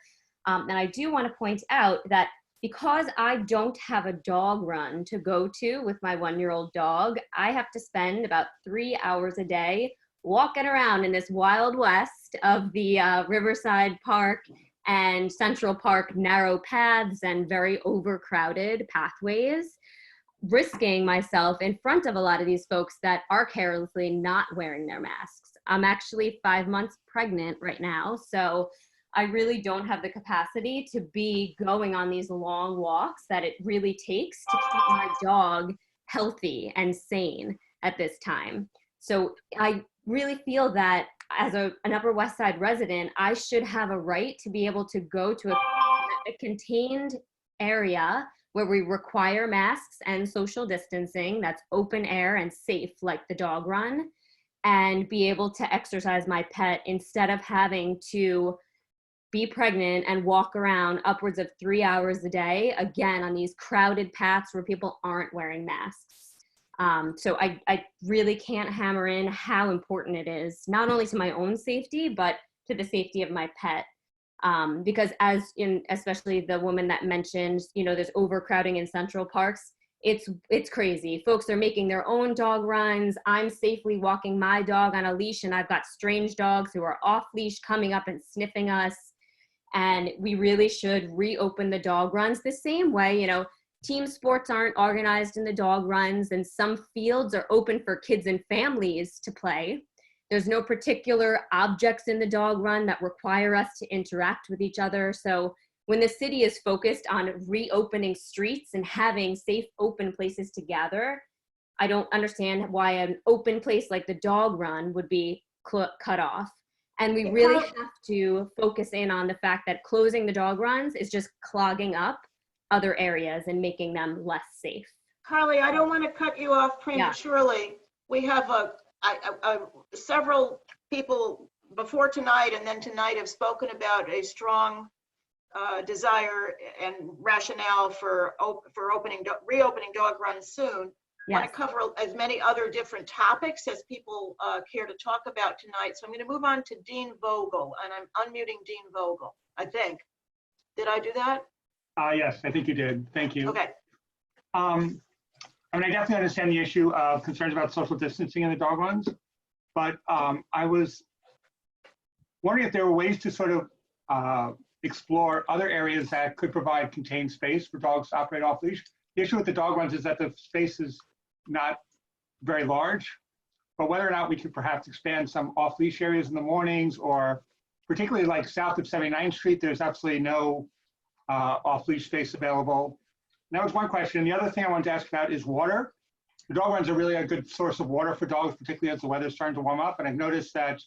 And I do want to point out that because I don't have a dog run to go to with my 1-year-old dog, I have to spend about 3 hours a day walking around in this wild west of the Riverside Park and Central Park narrow paths and very overcrowded pathways, risking myself in front of a lot of these folks that are carelessly not wearing their masks. I'm actually 5 months pregnant right now, so I really don't have the capacity to be going on these long walks that it really takes to keep my dog healthy and sane at this time. So I really feel that as an Upper West Side resident, I should have a right to be able to go to a contained area where we require masks and social distancing that's open air and safe, like the dog run, and be able to exercise my pet instead of having to be pregnant and walk around upwards of 3 hours a day, again, on these crowded paths where people aren't wearing masks. So I really can't hammer in how important it is, not only to my own safety, but to the safety of my pet. Because especially the woman that mentioned, there's overcrowding in Central Parks, it's crazy. Folks are making their own dog runs. I'm safely walking my dog on a leash, and I've got strange dogs who are off leash coming up and sniffing us. And we really should reopen the dog runs the same way, team sports aren't organized in the dog runs, and some fields are open for kids and families to play. There's no particular objects in the dog run that require us to interact with each other. So when the city is focused on reopening streets and having safe, open places to gather, I don't understand why an open place like the dog run would be cut off. And we really have to focus in on the fact that closing the dog runs is just clogging up other areas and making them less safe. Carly, I don't want to cut you off prematurely. Yeah. We have several people before tonight and then tonight have spoken about a strong desire and rationale for reopening dog runs soon. Yes. I want to cover as many other different topics as people care to talk about tonight. So I'm going to move on to Dean Vogel, and I'm unmuting Dean Vogel, I think. Did I do that? Yes, I think you did. Thank you. Okay. I definitely understand the issue of concerns about social distancing in the dog runs, but I was wondering if there were ways to sort of explore other areas that could provide contained space for dogs to operate off leash. The issue with the dog runs is that the space is not very large, but whether or not we could perhaps expand some off leash areas in the mornings, or particularly like south of 79th Street, there's absolutely no off-leash space available. And that was one question. The other thing I wanted to ask about is water. The dog runs are really a good source of water for dogs, particularly as the weather's starting to warm up. And I've noticed that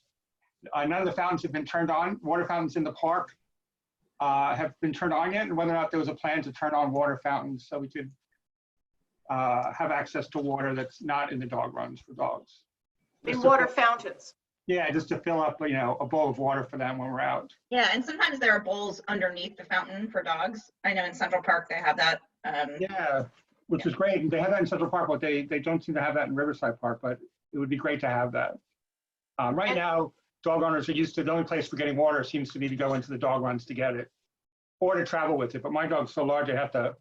none of the fountains have been turned on. Water fountains in the park have been turned on yet, and whether or not there was a plan to turn on water fountains so we could have access to water that's not in the dog runs for dogs. In water fountains? Yeah, just to fill up, a bowl of water for them when we're out. Yeah, and sometimes there are bowls underneath the fountain for dogs. I know in Central Park they have that. Yeah, which is great. And they have that in Central Park, but they don't seem to have that in Riverside Park, but it would be great to have that. Right now, dog owners are used to the only place for getting water seems to be to go into the dog runs to get it or to travel with it. But my dog's so large, I'd have to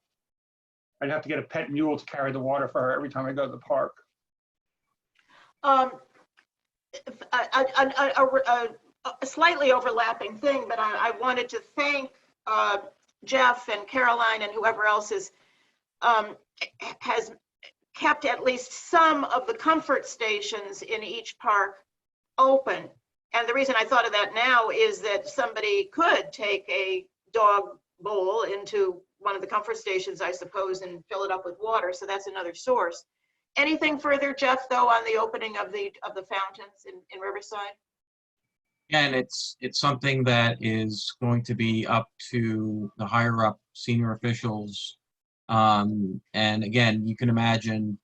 get a pet mule to carry the water for her every time I go to the park. A slightly overlapping thing, but I wanted to thank Jeff and Caroline and whoever else has kept at least some of the comfort stations in each park open. And the reason I thought of that now is that somebody could take a dog bowl into one of the comfort stations, I suppose, and fill it up with water. So that's another source. Anything further, Jeff, though, on the opening of the fountains in Riverside? Yeah, and it's something that is going to be up to the higher up senior officials. And again, you can imagine,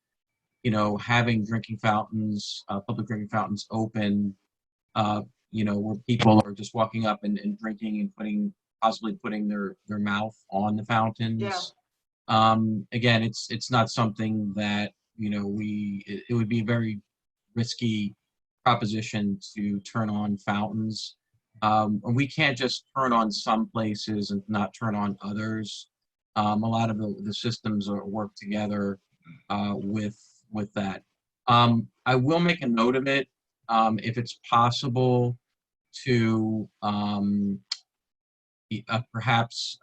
having drinking fountains, public drinking fountains open, where people are just walking up and drinking and possibly putting their mouth on the fountains. Again, it's not something that, it would be a very risky proposition to turn on fountains. We can't just turn on some places and not turn on others. A lot of the systems work together with that. I will make a note of it, if it's possible to perhaps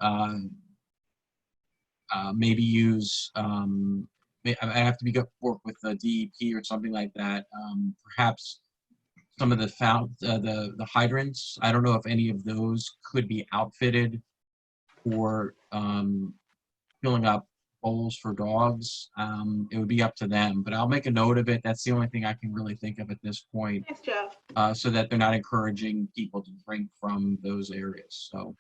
maybe use, I have to work with the DEP or something like that. Perhaps some of the hydrants, I don't know if any of those could be outfitted for filling up bowls for dogs. It would be up to them, but I'll make a note of it. That's the only thing I can really think of at this point. Thanks, Jeff. So that they're not encouraging people to drink from those areas. So.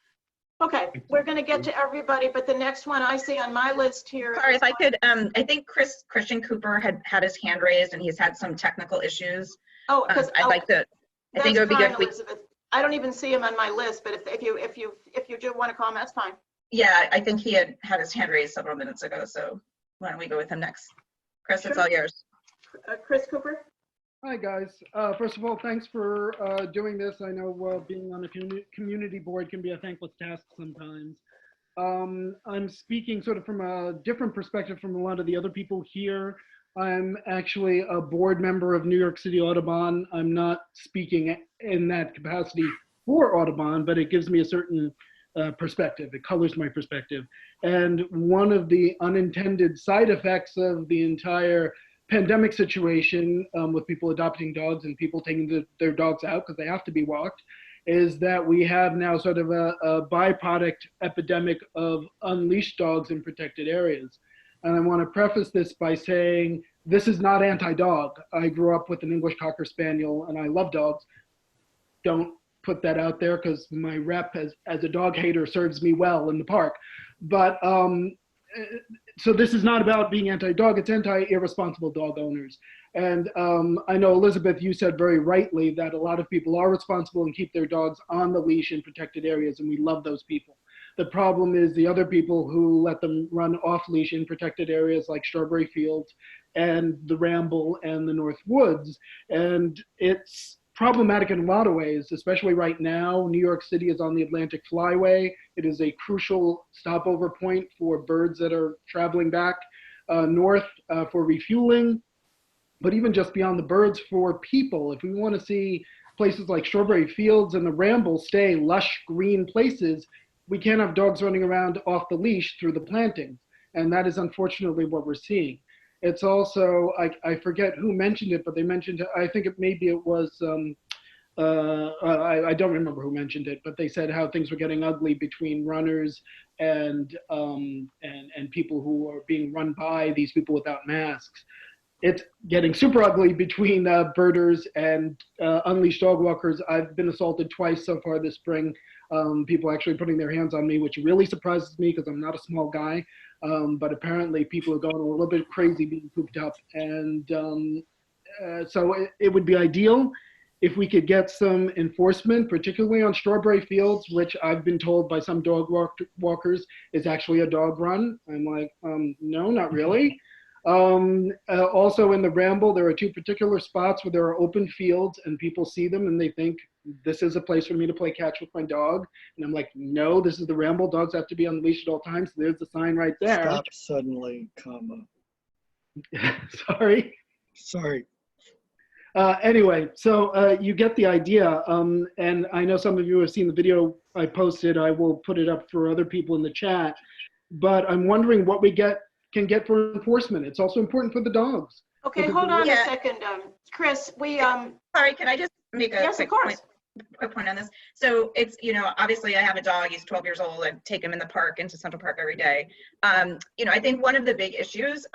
Okay, we're going to get to everybody, but the next one I see on my list here. Sorry, if I could, I think Christian Cooper had his hand raised and he's had some technical issues. Oh, because I'd like to. I think it would be good if we. Elizabeth. I don't even see him on my list, but if you do want to comment, that's fine. Yeah, I think he had his hand raised several minutes ago, so why don't we go with him next? Chris, Sure. It's all yours. Chris Cooper. Hi, guys. First of all, thanks for doing this. I know being on a community board can be a thankless task sometimes. I'm speaking sort of from a different perspective from a lot of the other people here. I'm actually a board member of New York City Audubon. I'm not speaking in that capacity for Audubon, but it gives me a certain perspective. It colors my perspective. And one of the unintended side effects of the entire pandemic situation with people adopting dogs and people taking their dogs out because they have to be walked is that we have now sort of a byproduct epidemic of unleashed dogs in protected areas. And I want to preface this by saying this is not anti-dog. I grew up with an English Cocker Spaniel and I love dogs. Don't put that out there because my rep as a dog hater serves me well in the park. But so this is not about being anti-dog, it's anti-irresponsible dog owners. And I know, Elizabeth, you said very rightly that a lot of people are responsible and keep their dogs on the leash in protected areas, and we love those people. The problem is the other people who let them run off leash in protected areas like Strawberry Fields and the Ramble and the North Woods. And it's problematic in a lot of ways, especially right now. New York City is on the Atlantic Flyway. It is a crucial stopover point for birds that are traveling back north for refueling. But even just beyond the birds, for people, if we want to see places like Strawberry Fields and the Ramble stay lush green places, we can't have dogs running around off the leash through the plantings. And that is unfortunately what we're seeing. It's also, I forget who mentioned it, but they mentioned, I think maybe it was, I don't remember who mentioned it, but they said how things were getting ugly between runners and people who are being run by these people without masks. It's getting super ugly between birders and unleashed dog walkers. I've been assaulted twice so far this spring. People actually putting their hands on me, which really surprises me because I'm not a small guy. But apparently people are going a little bit crazy being cooped up. And so it would be ideal if we could get some enforcement, particularly on Strawberry Fields, which I've been told by some dog walkers is actually a dog run. I'm like, no, not really. Also in the Ramble, there are two particular spots where there are open fields and people see them and they think this is a place for me to play catch with my dog. And I'm like, no, this is the Ramble. Dogs have to be on the leash at all times. There's the sign right there. Stop suddenly, comma. Sorry. Anyway, so you get the idea. And I know some of you have seen the video I posted. I will put it up for other people in the chat. But I'm wondering what we can get for enforcement. It's also important for the dogs. Okay, hold on a second, Chris. Sorry, can I just make a quick point on this? So it's, obviously I have a dog. He's 12 years old. I take him in the park, into Central Park every day. I think one of the big issues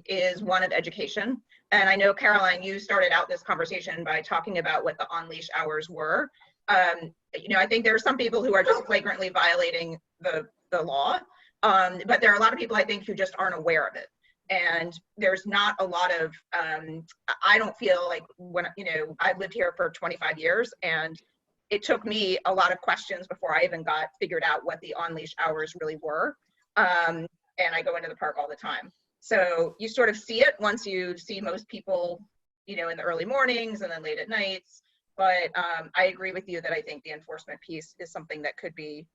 is one of education. And I know, Caroline, you started out this conversation by talking about what the on-leash hours were. I think there are some people who are just flagrantly violating the law. But there are a lot of people, I think, who just aren't aware of it. And there's not a lot of, I don't feel like I've lived here for 25 years and it took me a lot of questions before I even got figured out what the on-leash hours really were. And I go into the park all the time. So you sort of see it once you see most people, you know, in the early mornings and then late at nights. But I agree with you that I think the enforcement piece is something that could be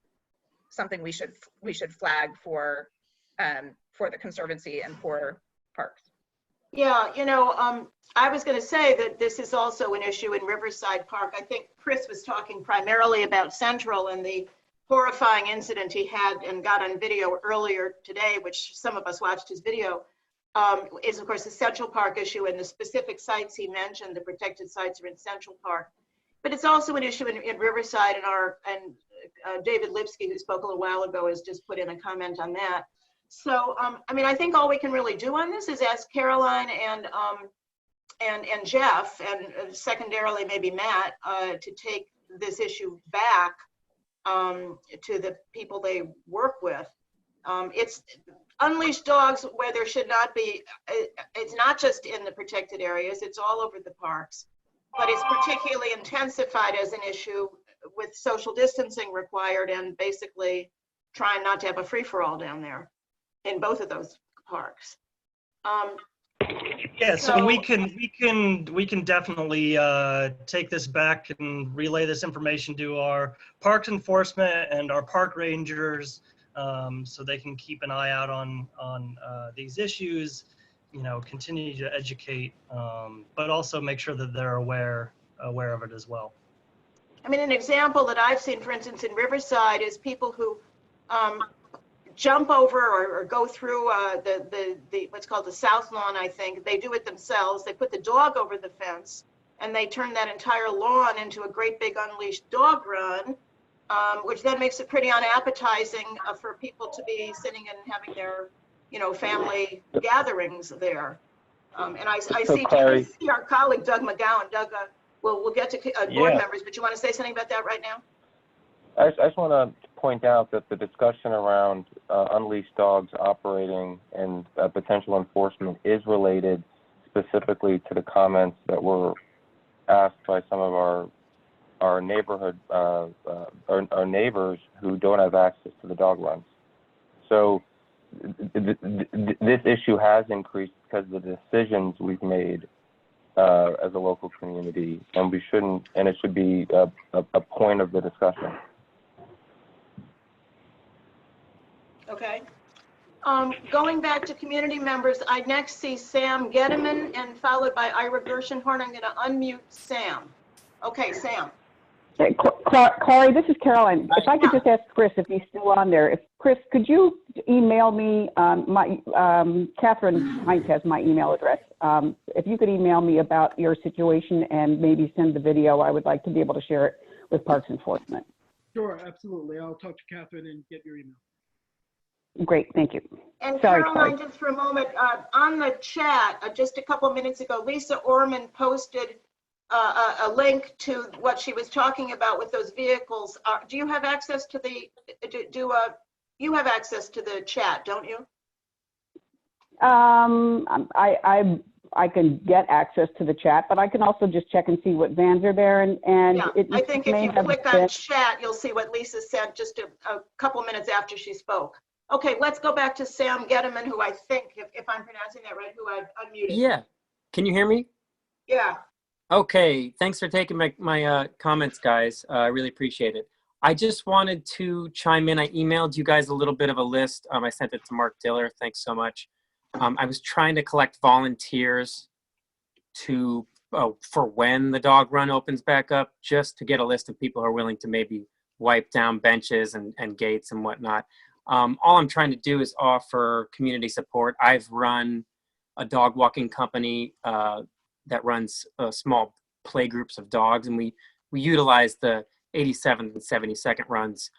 something we should flag for the Conservancy and for parks. Yeah, you know, I was going to say that this is also an issue in Riverside Park. I think Chris was talking primarily about Central and the horrifying incident he had and got on video earlier today, which some of us watched his video, is of course the Central Park issue, and the specific sites he mentioned, the protected sites are in Central Park. But it's also an issue in Riverside, and David Lipsky, who spoke a little while ago, has just put in a comment on that. So, I mean, I think all we can really do on this is ask Caroline and Jeff, and secondarily maybe Matt, to take this issue back to the people they work with. It's unleashed dogs where there should not be, it's not just in the protected areas, it's all over the parks, but it's particularly intensified as an issue with social distancing required and basically trying not to have a free-for-all down there in both of those parks. Yeah, so we can definitely take this back and relay this information to our parks enforcement and our park rangers, so they can keep an eye out on these issues, you know, continue to educate, but also make sure that they're aware of it as well. I mean, an example that I've seen, for instance, in Riverside is people who jump over or go through the what's called the South Lawn, I think. They do it themselves. They put the dog over the fence, and they turn that entire lawn into a great big unleashed dog run, which then makes it pretty unappetizing for people to be sitting and having their, you know, family gatherings there. And I see our colleague Doug McGowan. Doug, we'll get to board members, but you want to say something about that right now? I just want to point out that the discussion around unleashed dogs operating and potential enforcement is related specifically to the comments that were asked by some of our neighborhood, our neighbors who don't have access to the dog runs. So this issue has increased because of the decisions we've made as a local community, and we shouldn't, and it should be a point of the discussion. Okay. Going back to community members, I next see Sam Getteman and followed by Ira Gershenhorn. I'm going to unmute Sam. Okay, Sam. Hey, Corey, this is Caroline. If I could just ask Chris if he's still on there. Chris, could you email me Catherine Hines has my email address. If you could email me about your situation and maybe send the video, I would like to be able to share it with Parks Enforcement. Sure, absolutely. I'll talk to Catherine and get your email. Great, thank you. And Sorry, Caroline, just for a moment, on the chat, just a couple of minutes ago, Lisa Orman posted a link to what she was talking about with those vehicles. Do you have access to the, you have access to the chat, don't you? I can get access to the chat, but I can also just check and see what vans are there. And yeah, I think if you click on chat, you'll see what Lisa sent just a couple minutes after she spoke. Okay, let's go back to Sam Getteman, who I think, if I'm pronouncing that right, who I've unmuted. Yeah. Can you hear me? Yeah. Okay. Thanks for taking my comments, guys. I really appreciate it. I just wanted to chime in. I emailed you guys a little bit of a list. I sent it to Mark Diller. Thanks so much. I was trying to collect volunteers for when the dog run opens back up, just to get a list of people who are willing to maybe wipe down benches and gates and whatnot. All I'm trying to do is offer community support. I've run a dog walking company that runs small play groups of dogs, and we utilize the 87th and 72nd runs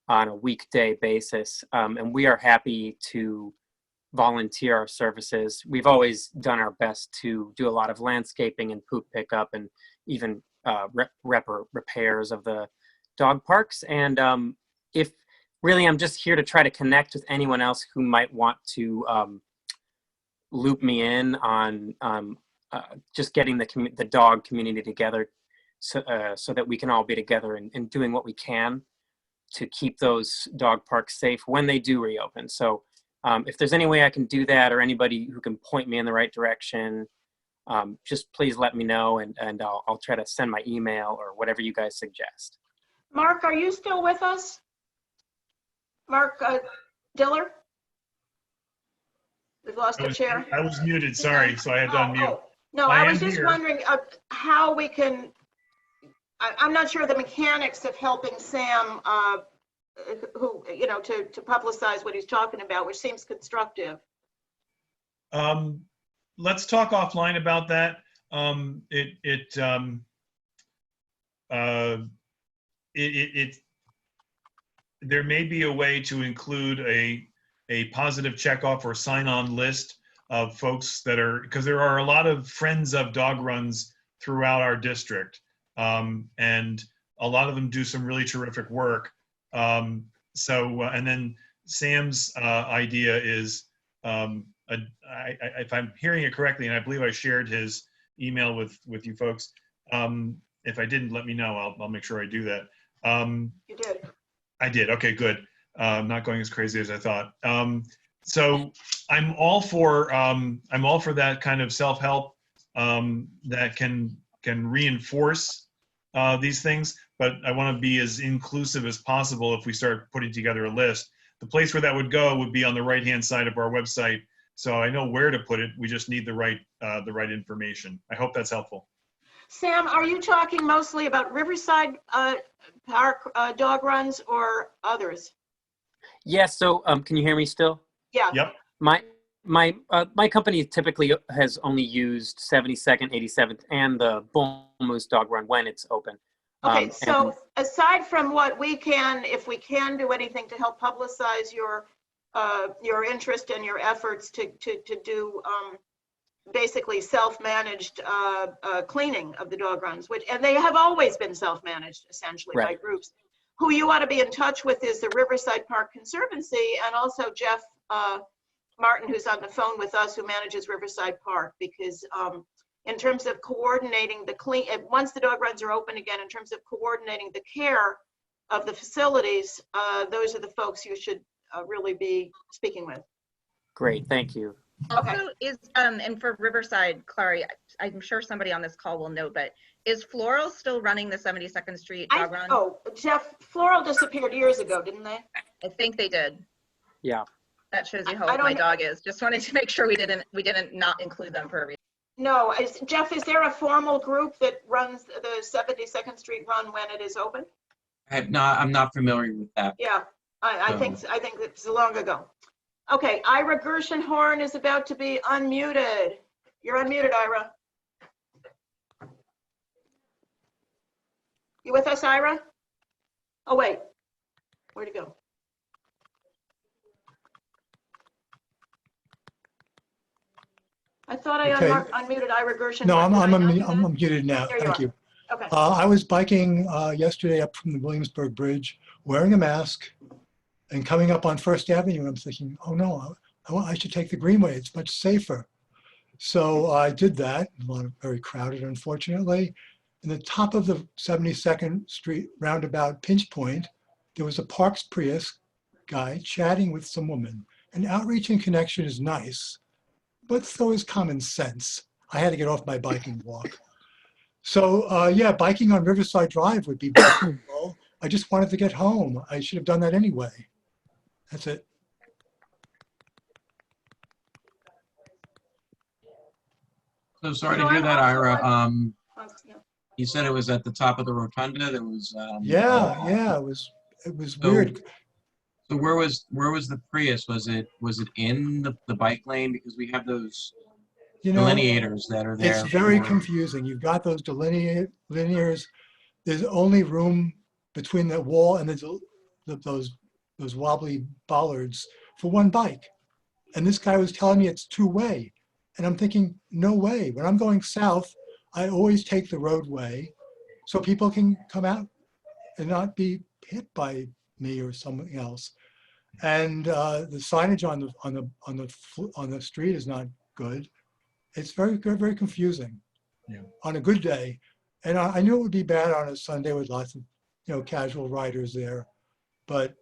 on a weekday basis, and we are happy to volunteer our services. We've always done our best to do a lot of landscaping and poop pickup and even repairs of the dog parks. And if really, I'm just here to try to connect with anyone else who might want to loop me in on just getting the dog community together so that we can all be together and doing what we can to keep those dog parks safe when they do reopen. So if there's any way I can do that, or anybody who can point me in the right direction, just please let me know, and I'll try to send my email or whatever you guys suggest. Mark, are you still with us? Mark Diller? We've lost the chair. I was muted, sorry, so I had to unmute. No, I was just wondering how we can, I'm not sure the mechanics of helping Sam, who, you know, to publicize what he's talking about, which seems constructive. Let's talk offline about that. There may be a way to include a positive checkoff or sign-on list of folks that are, because there are a lot of friends of dog runs throughout our district, and a lot of them do some really terrific work. And then Sam's idea is, if I'm hearing it correctly, and I believe I shared his email with you folks. If I didn't, let me know. I'll make sure I do that. You did. I did. Okay, good. Not going as crazy as I thought. So I'm all for that kind of self-help that can reinforce these things. But I want to be as inclusive as possible if we start putting together a list. The place where that would go would be on the right-hand side of our website. So I know where to put it. We just need the right information. I hope that's helpful. Sam, are you talking mostly about Riverside Park dog runs or others? Yes. So can you hear me still? Yeah. Yep. My company typically has only used 72nd, 87th, and the Bull Moose Dog Run when it's open. Okay, so aside from what we can, if we can do anything to help publicize your interest and your efforts to do basically self-managed cleaning of the dog runs, and they have always been self-managed essentially by groups. Who you ought to be in touch with is the Riverside Park Conservancy, and also Jeff Martin, who's on the phone with us, who manages Riverside Park, because in terms of coordinating the once the dog runs are open again, in terms of coordinating the care of the facilities, those are the folks you should really be speaking with. Great, thank you. Also is, and for Riverside, Clary, I'm sure somebody on this call will know, but is Floral still running the 72nd Street dog run? Oh, Jeff, Floral disappeared years ago, didn't they? I think they did. Yeah. That shows you how old my dog is. Just wanted to make sure we didn't not include them for a reason. No, Jeff, is there a formal group that runs the 72nd Street run when it is open? I'm not familiar with that. Yeah, I think it's long ago. Okay, Ira Gershenhorn is about to be unmuted. You're unmuted, Ira. You with us, Ira? Oh, wait. Where'd he go? I thought I unmuted Ira Gershenhorn. No, I'm muted now. Thank you. Okay. I was biking yesterday up from the Williamsburg Bridge, wearing a mask, and coming up on First Avenue, I'm thinking, oh no, I should take the Greenway. It's much safer. So I did that. Very crowded, unfortunately. In the top of the 72nd Street roundabout pinch point, there was a Parks Prius guy chatting with some woman. And outreach and connection is nice, but so is common sense. I had to get off my bike and walk. So yeah, biking on Riverside Drive would be possible. I just wanted to get home. I should have done that anyway. That's it. So sorry to hear that, Ira. You said it was at the top of the rotunda. There was. Yeah, it was weird. So where was the Prius? Was it in the bike lane? Because we have those delineators that are there. It's very confusing. You've got those delineators. There's only room between the wall and those wobbly bollards for one bike. And this guy was telling me it's two-way. And I'm thinking, no way. When I'm going south, I always take the roadway so people can come out and not be hit by me or someone else. And the signage on the street is not good. It's very confusing. Yeah. On a good day, And I knew it would be bad on a Sunday with lots of, casual riders there. But,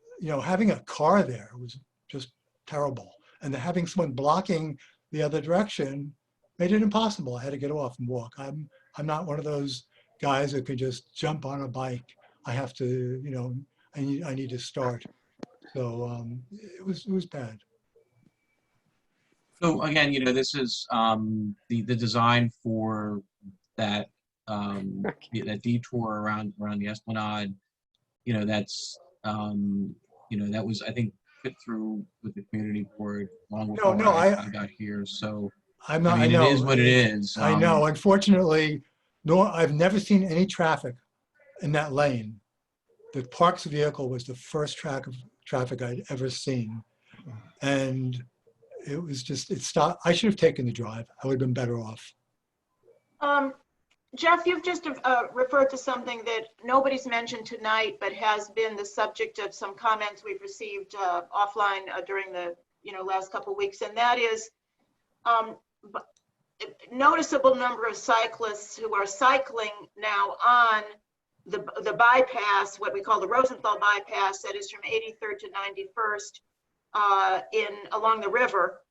having a car there was just terrible. And having someone blocking the other direction made it impossible. I had to get off and walk. I'm not one of those guys that can just jump on a bike. I have to, I need to start. So it was bad. So again, this is the design for that that detour around the Esplanade. That's that was, I think, fit through with the community board long before I got here. So I'm not. I mean, I know it is what it is. I know. Unfortunately, I've never seen any traffic in that lane. The Parks vehicle was the first traffic I'd ever seen, and it was just, it stopped. I should have taken the drive. I would have been better off. Jeff, you've just referred to something that nobody's mentioned tonight, but has been the subject of some comments we've received offline during the last couple of weeks, and that is noticeable number of cyclists who are cycling now on the bypass, what we call the Rosenthal bypass, that is from 83rd to 91st along the river,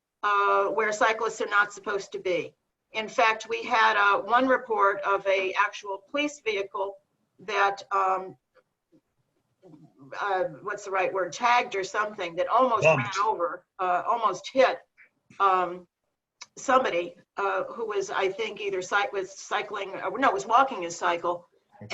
where cyclists are not supposed to be. In fact, we had one report of a actual police vehicle that, what's the right word, tagged or something, that almost ran over, almost hit somebody who was, I think, either cycling, or no, was walking his cycle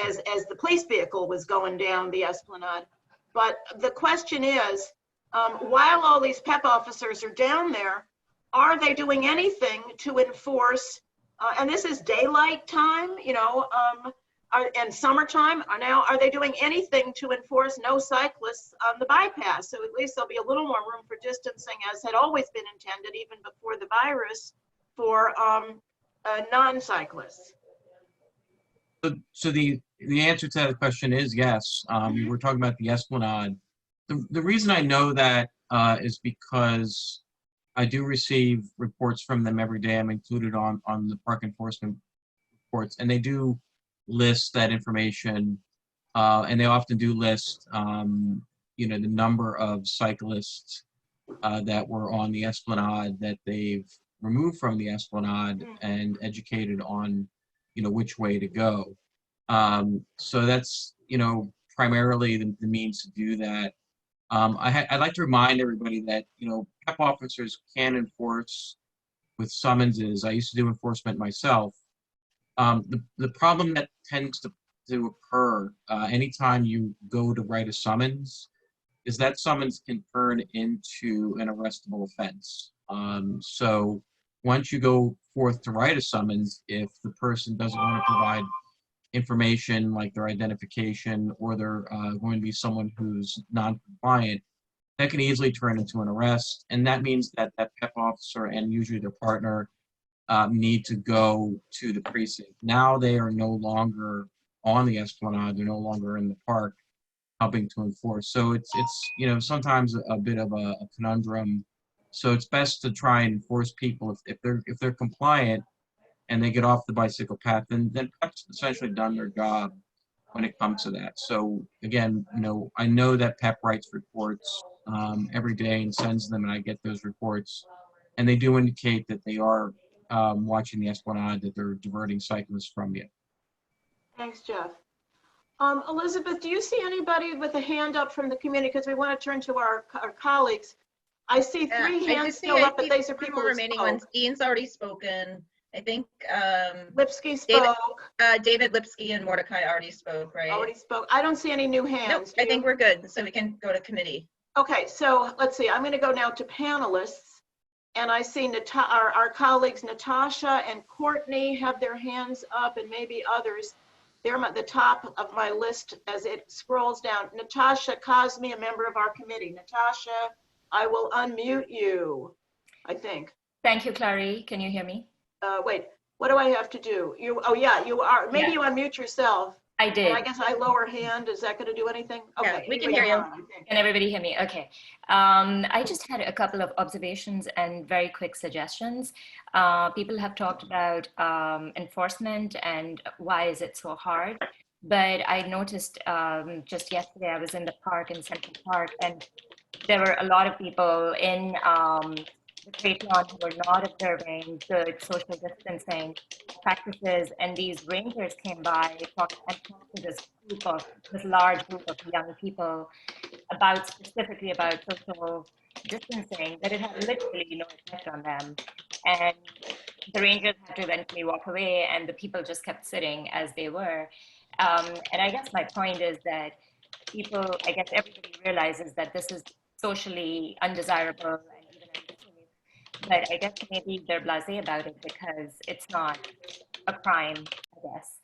as the police vehicle was going down the Esplanade. But the question is, while all these PEP officers are down there, are they doing anything to enforce, and this is daylight time, and summertime, are they doing anything to enforce no cyclists on the bypass? So at least there'll be a little more room for distancing, as had always been intended even before the virus, for non-cyclists. So the answer to that question is yes. We're talking about the Esplanade. The reason I know that is because I do receive reports from them every day. I'm included on the park enforcement reports, and they do list that information, and they often do list, the number of cyclists that were on the Esplanade that they've removed from the Esplanade and educated on, which way to go. So that's, primarily the means to do that. I'd like to remind everybody that, PEP officers can enforce with summonses. I used to do enforcement myself. The problem that tends to occur anytime you go to write a summons is that summons can turn into an arrestable offense. So once you go forth to write a summons, if the person doesn't want to provide information like their identification, or they're going to be someone who's non-compliant, that can easily turn into an arrest. And that means that that PEP officer and usually their partner need to go to the precinct. Now they are no longer on the Esplanade, they're no longer in the park helping to enforce. So it's sometimes a bit of a conundrum. So it's best to try and enforce people if they're compliant and they get off the bicycle path, then PEP's essentially done their job when it comes to that. So again, I know that PEP writes reports every day and sends them, and I get those reports, and they do indicate that they are watching the Esplanade, that they're diverting cyclists from you. Thanks, Jeff. Elizabeth, do you see anybody with a hand up from the community? Because we want to turn to our colleagues. I see three hands still up, but these are people who remaining spoke. ones. Dean's already spoken. I think Lipsky spoke. David Lipsky and Mordecai already spoke, right? Already spoke. I don't see any new hands. Nope, I think we're good, so we can go to committee. Okay, so let's see. I'm going to go now to panelists, and I see our colleagues Natasha and Courtney have their hands up, and maybe others. They're at the top of my list as it scrolls down. Natasha Kazmi, a member of our committee. Natasha, I will unmute you, I think. Thank you, Clary. Can you hear me? Wait, what do I have to do? Oh yeah, you are. Maybe Yeah. you unmute yourself. I did. And I guess I lower hand. Is that going to do anything? Okay. Yeah, we can anyway, hear you. Can everybody hear me? Okay. I just had a couple of observations and very quick suggestions. People have talked about enforcement and why is it so hard. But I noticed just yesterday I was in the park in Central Park, and there were a lot of people in the great lawn who were not observing good social distancing practices, and these rangers came by talked to this large group of young people about specifically about social distancing, that it had literally no effect on them. And the rangers had to eventually walk away, and the people just kept sitting as they were. And I guess my point is that people, I guess everybody realizes that this is socially undesirable and even unsafe, but I guess maybe they're blasé about it because it's not a crime, I guess.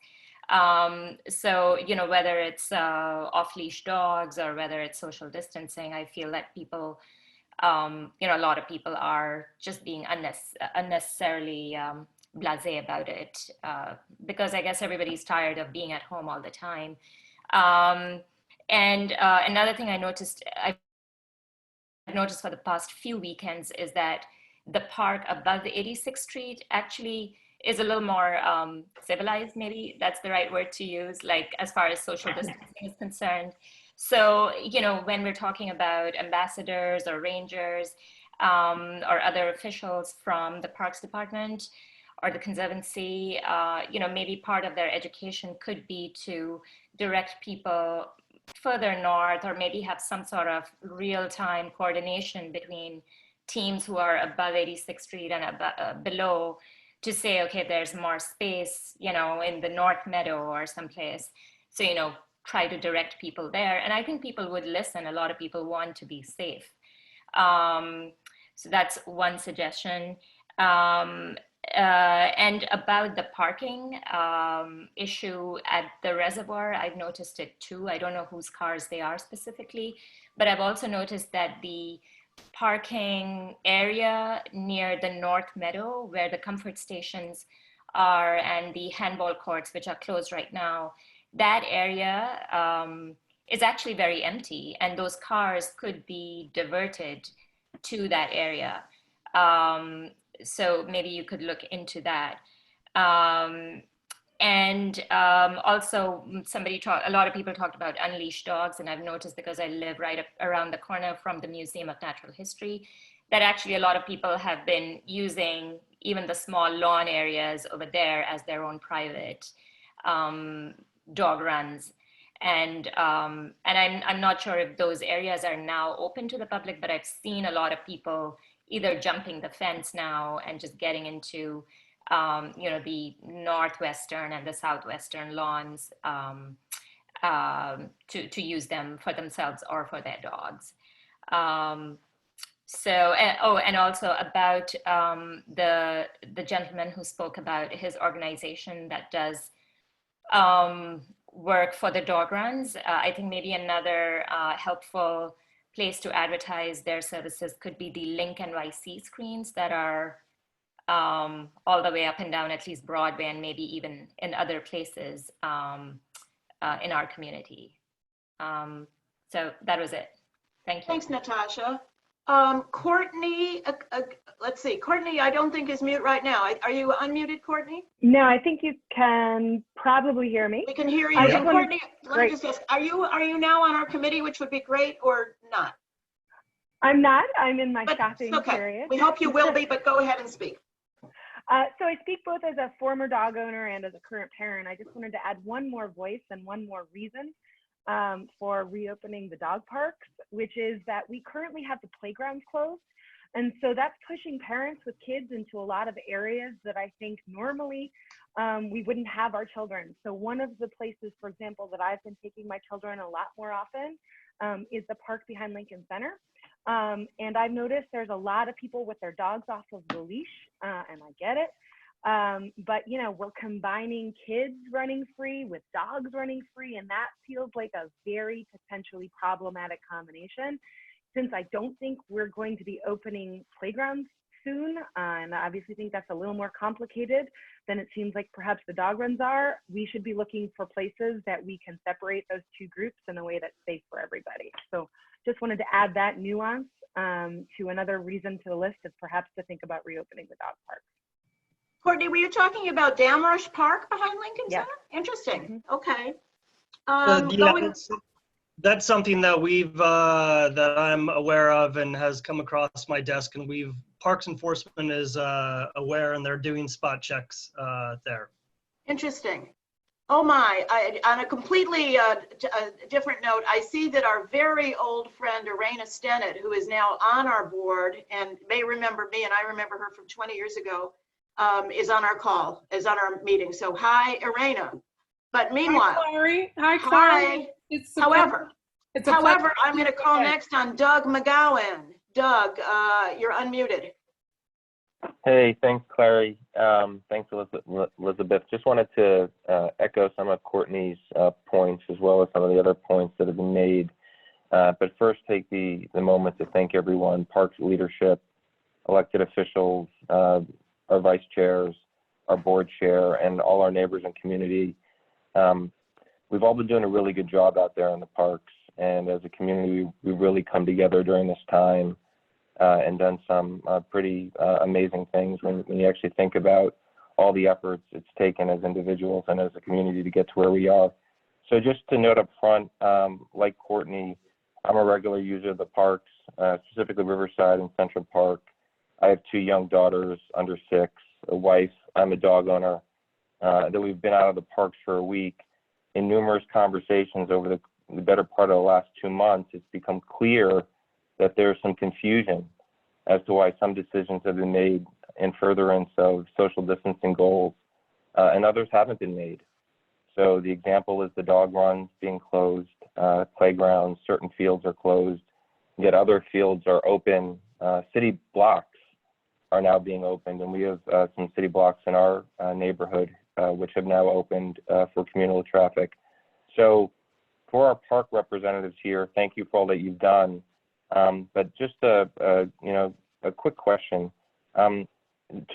So, you know, whether it's off-leash dogs or whether it's social distancing, I feel that people, you know, a lot of people are just being unnecessarily blasé about it because I guess everybody's tired of being at home all the time. And another thing I've noticed for the past few weekends is that the park above the 86th Street actually is a little more civilized, maybe that's the right word to use, like as far as social distancing is concerned. So, you know, when we're talking about ambassadors or rangers or other officials from the Parks Department or the Conservancy, you know, maybe part of their education could be to direct people further north, or maybe have some sort of real-time coordination between teams who are above 86th Street and below, to say, okay, there's more space, you know, in the North Meadow or someplace. So, you know, try to direct people there. And I think people would listen. A lot of people want to be safe. So that's one suggestion. And about the parking issue at the reservoir, I've noticed it too. I don't know whose cars they are specifically, but I've also noticed that the parking area near the North Meadow, where the comfort stations are and the handball courts, which are closed right now, that area is actually very empty, and those cars could be diverted to that area. So maybe you could look into that. Also, a lot of people talked about unleashed dogs, and I've noticed, because I live right up around the corner from the Museum of Natural History, that actually a lot of people have been using even the small lawn areas over there as their own private dog runs. And I'm not sure if those areas are now open to the public, but I've seen a lot of people either jumping the fence now and just getting into you know, the northwestern and the southwestern lawns to use them for themselves or for their dogs. And also about the gentleman who spoke about his organization that does work for the dog runs. I think maybe another helpful place to advertise their services could be the Link NYC screens that are all the way up and down at least Broadway, and maybe even in other places in our community. So that was it. Thank you. Thanks, Natasha. Courtney, let's see. Courtney, I don't think is mute right now. Are you unmuted, Courtney? No, I think you can probably hear me. We can hear you. And Courtney, let me just ask, are you now on our committee, which would be great, or not? I'm not. I'm in my shopping period. We hope you will be, but go ahead and speak. So I speak both as a former dog owner and as a current parent. I just wanted to add one more voice and one more reason for reopening the dog parks, which is that we currently have the playgrounds closed. And so that's pushing parents with kids into a lot of areas that I think normally we wouldn't have our children. So one of the places, for example, that I've been taking my children a lot more often is the park behind Lincoln Center. And I've noticed there's a lot of people with their dogs off of the leash, and I get it. But you know, we're combining kids running free with dogs running free, and that feels like a very potentially problematic combination, since I don't think we're going to be opening playgrounds soon. And I obviously think that's a little more complicated than it seems like perhaps the dog runs are. We should be looking for places that we can separate those two groups in a way that's safe for everybody. So just wanted to add that nuance to another reason to the list of perhaps to think about reopening the dog park. Courtney, were you talking about Damrush Park behind Lincoln Yes. Center? Interesting. Okay. Yeah, that's something that we've that I'm aware of and has come across my desk, and Parks Enforcement is aware, and they're doing spot checks there. Interesting. Oh my, on a completely different note, I see that our very old friend, Irena Stennett, who is now on our board and may remember me, and I remember her from 20 years ago, is on our call, is on our meeting. So hi, Irena. But meanwhile, hi, Clary. Hi, Clary. However, I'm going to call next on Doug McGowan. Doug, you're unmuted. Hey, thanks, Clary. Thanks, Elizabeth. Just wanted to echo some of Courtney's points as well as some of the other points that have been made. But first, take the moment to thank everyone, Parks leadership, elected officials, our vice chairs, our board chair, and all our neighbors and community. We've all been doing a really good job out there in the parks, and as a community, we've really come together during this time and done some pretty amazing things when you actually think about all the efforts it's taken as individuals and as a community to get to where we are. So just to note up front, like Courtney, I'm a regular user of the parks, specifically Riverside and Central Park. I have 2 young daughters under 6, a wife. I'm a dog owner. That we've been out of the parks for a week. In numerous conversations over the better part of the last 2 months, it's become clear that there's some confusion as to why some decisions have been made in furtherance of social distancing goals, and others haven't been made. So the example is the dog runs being closed, playgrounds, certain fields are closed, yet other fields are open. City blocks are now being opened, and we have some city blocks in our neighborhood which have now opened for communal traffic. So for our park representatives here, thank you for all that you've done. But just a quick question, 2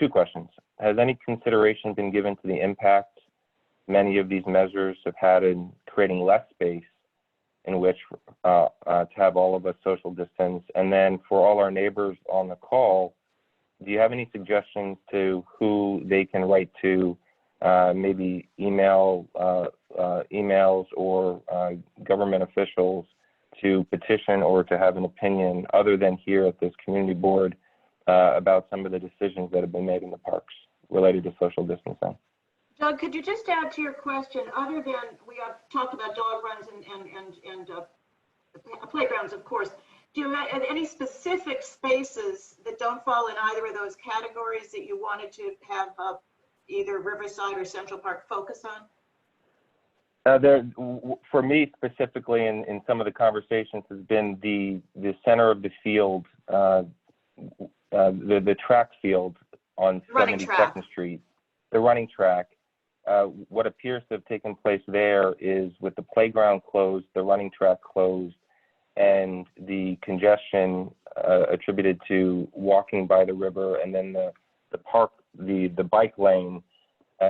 questions. Has any consideration been given to the impact many of these measures have had in creating less space in which to have all of us social distance? And then for all our neighbors on the call, do you have any suggestions to who they can write to, maybe emails or government officials to petition or to have an opinion other than here at this community board about some of the decisions that have been made in the parks related to social distancing? Doug, could you just add to your question, other than we have talked about dog runs and playgrounds, of course, do you have any specific spaces that don't fall in either of those categories that you wanted to have either Riverside or Central Park focus on? For me specifically, in some of the conversations, has been the center of the field, the track field on 72nd Street, the running track. What appears to have taken place there is with the playground closed, the running track closed, and the congestion attributed to walking by the river, and then the park, the bike lane.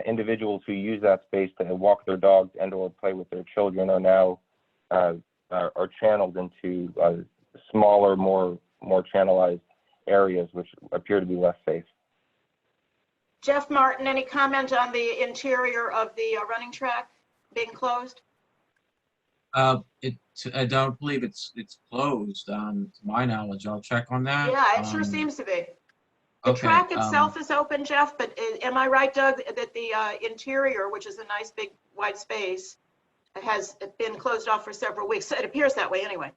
Individuals who use that space to walk their dogs and or play with their children are now are channeled into smaller, more channelized areas, which appear to be less safe. Jeff Martin, any comment on the interior of the running track being closed? I don't believe it's closed, to my knowledge. I'll check on that. Yeah, it sure seems to be. The track itself is open, Jeff, but am I right, Doug, that the interior, which is a nice big wide space, has been closed off for several weeks? It appears that way anyway.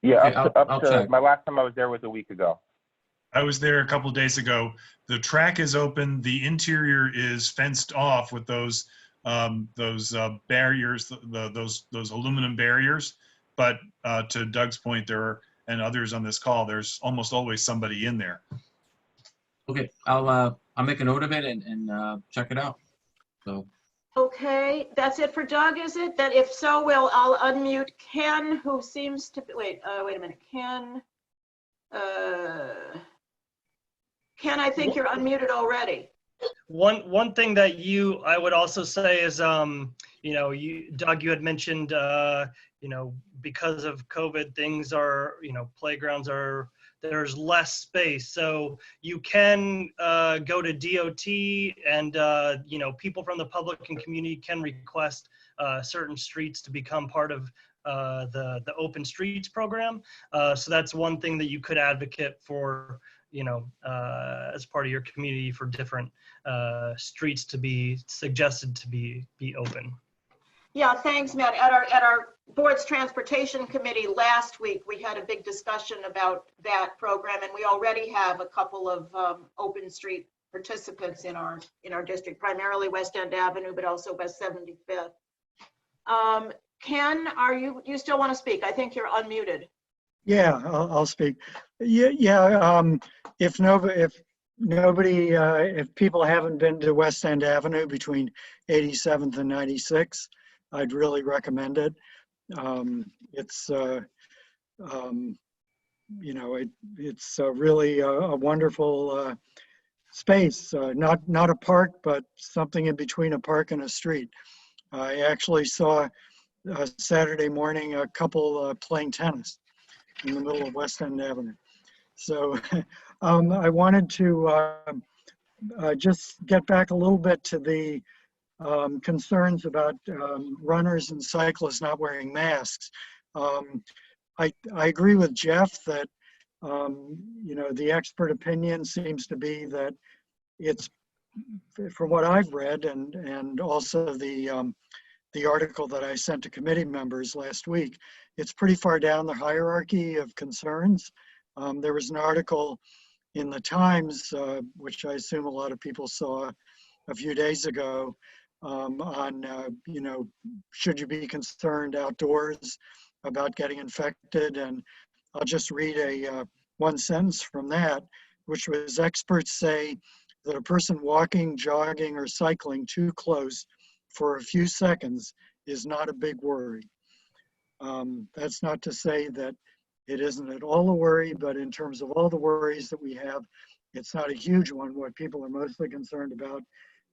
Yeah, up to my last time I was there was a week ago. I was there a couple of days ago. The track is open. The interior is fenced off with those barriers, those aluminum barriers. But to Doug's point, and others on this call, there's almost always somebody in there. Okay, I'll make a note of it and check it out. So. Okay, that's it for Doug, is it? That if so, I'll unmute Ken, who seems to be, wait a minute, Ken. Ken, I think you're unmuted already. One thing that I would also say is, you know, Doug, you had mentioned, you know, because of COVID, things are, you know, playgrounds there's less space. So you can go to DOT and, you know, people from the public and community can request certain streets to become part of the Open Streets program. So that's one thing that you could advocate for, you know, as part of your community, for different streets to be suggested to be open. Yeah, thanks, Matt. At our board's transportation committee last week, we had a big discussion about that program, and we already have a couple of open street participants in our district, primarily West End Avenue, but also West 75th. Ken, you still want to speak? I think you're unmuted. Yeah, I'll speak. If people haven't been to West End Avenue between 87th and 96th, I'd really recommend it. It's you know, it's really a wonderful space. Not a park, but something in between a park and a street. I actually saw Saturday morning a couple playing tennis in the middle of West End Avenue. So I wanted to just get back a little bit to the concerns about runners and cyclists not wearing masks. I agree with Jeff that you know, the expert opinion seems to be that it's, from what I've read, and also the article that I sent to committee members last week, it's pretty far down the hierarchy of concerns. There was an article in the Times, which I assume a lot of people saw a few days ago, on, you know, should you be concerned outdoors about getting infected? And I'll just read one sentence from that, which was, experts say that a person walking, jogging, or cycling too close for a few seconds is not a big worry. That's not to say that it isn't at all a worry, but in terms of all the worries that we have, it's not a huge one. What people are mostly concerned about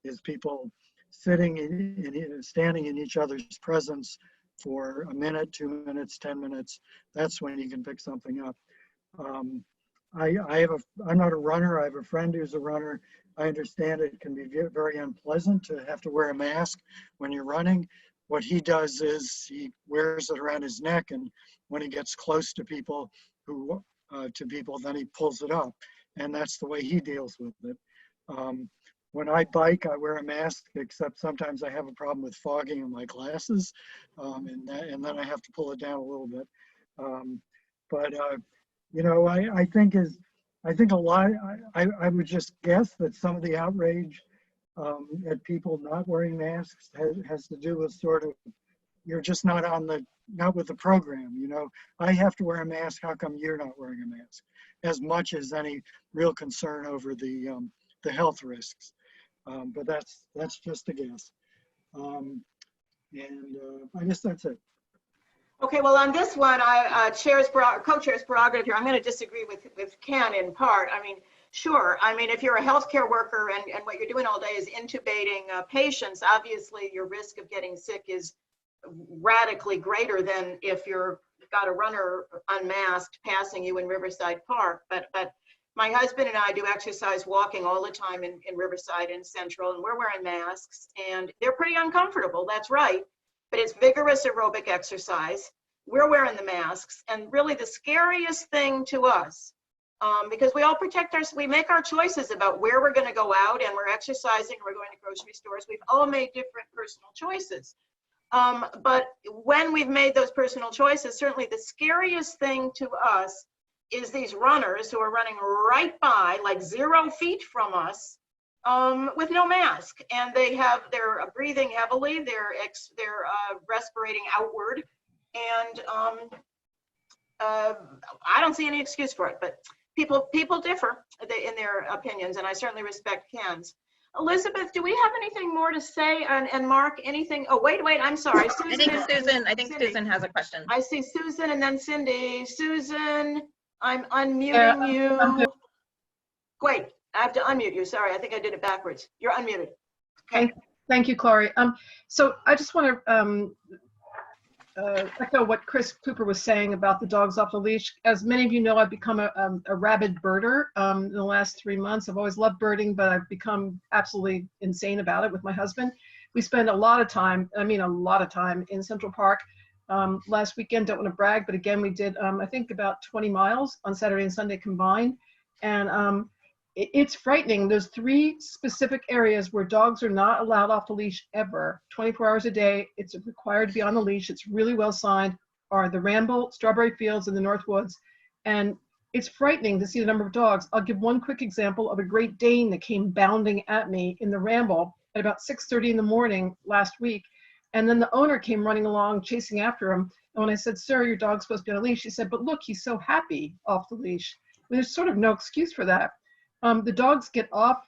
is people sitting standing in each other's presence for a minute, 2 minutes, 10 minutes. That's when you can pick something up. I'm not a runner. I have a friend who's a runner. I understand it can be very unpleasant to have to wear a mask when you're running. What he does is he wears it around his neck, and when he gets close to people, then he pulls it up, and that's the way he deals with it. When I bike, I wear a mask, except sometimes I have a problem with fogging in my glasses, and then I have to pull it down a little bit. You know, I think a lot. I would just guess that some of the outrage at people not wearing masks has to do with sort of, you're just not with the program. You know, I have to wear a mask. How come you're not wearing a mask? As much as any real concern over the health risks. But that's just a guess. I guess that's it. Okay, well, on this one, co-chair's prerogative here, I'm going to disagree with Ken in part. I mean, sure. I mean, if you're a healthcare worker and what you're doing all day is intubating patients, obviously your risk of getting sick is radically greater than if you've got a runner unmasked passing you in Riverside Park. But my husband and I do exercise walking all the time in Riverside and Central, and we're wearing masks, and they're pretty uncomfortable, that's right. But it's vigorous aerobic exercise. We're wearing the masks, and really the scariest thing to us, because we all we make our choices about where we're going to go out, and we're exercising, we're going to grocery stores. We've all made different personal choices. But when we've made those personal choices, certainly the scariest thing to us is these runners who are running right by, like 0 feet from us, with no mask, and they're breathing heavily, they're respirating outward, and I don't see any excuse for it. But people differ in their opinions, and I certainly respect Ken's. Elizabeth, do we have anything more to say? And Mark, anything? Oh, wait, I'm sorry. Susan, I think Susan has a question. I see Susan and then Cindy. Susan, I'm unmuting you. Great. I have to unmute you. Sorry, I think I did it backwards. You're unmuted. Okay. Thank you, Clary. So I just want to echo what Chris Cooper was saying about the dogs off the leash. As many of you know, I've become a rabid birder in the last 3 months. I've always loved birding, but I've become absolutely insane about it with my husband. We spend a lot of time, I mean a lot of time, in Central Park. Last weekend, don't want to brag, but again, we did, I think, about 20 miles on Saturday and Sunday combined. And it's frightening. There's 3 specific areas where dogs are not allowed off the leash ever. 24 hours a day, it's required to be on the leash. It's really well signed, are the Ramble, Strawberry Fields, and the North Woods. And it's frightening to see the number of dogs. I'll give one quick example of a Great Dane that came bounding at me in the Ramble at about 6:30 in the morning last week. And then the owner came running along, chasing after him. And when I said, "Sir, your dog's supposed to be on a leash," he said, "But look, he's so happy off the leash." Well, there's sort of no excuse for that. The dogs get off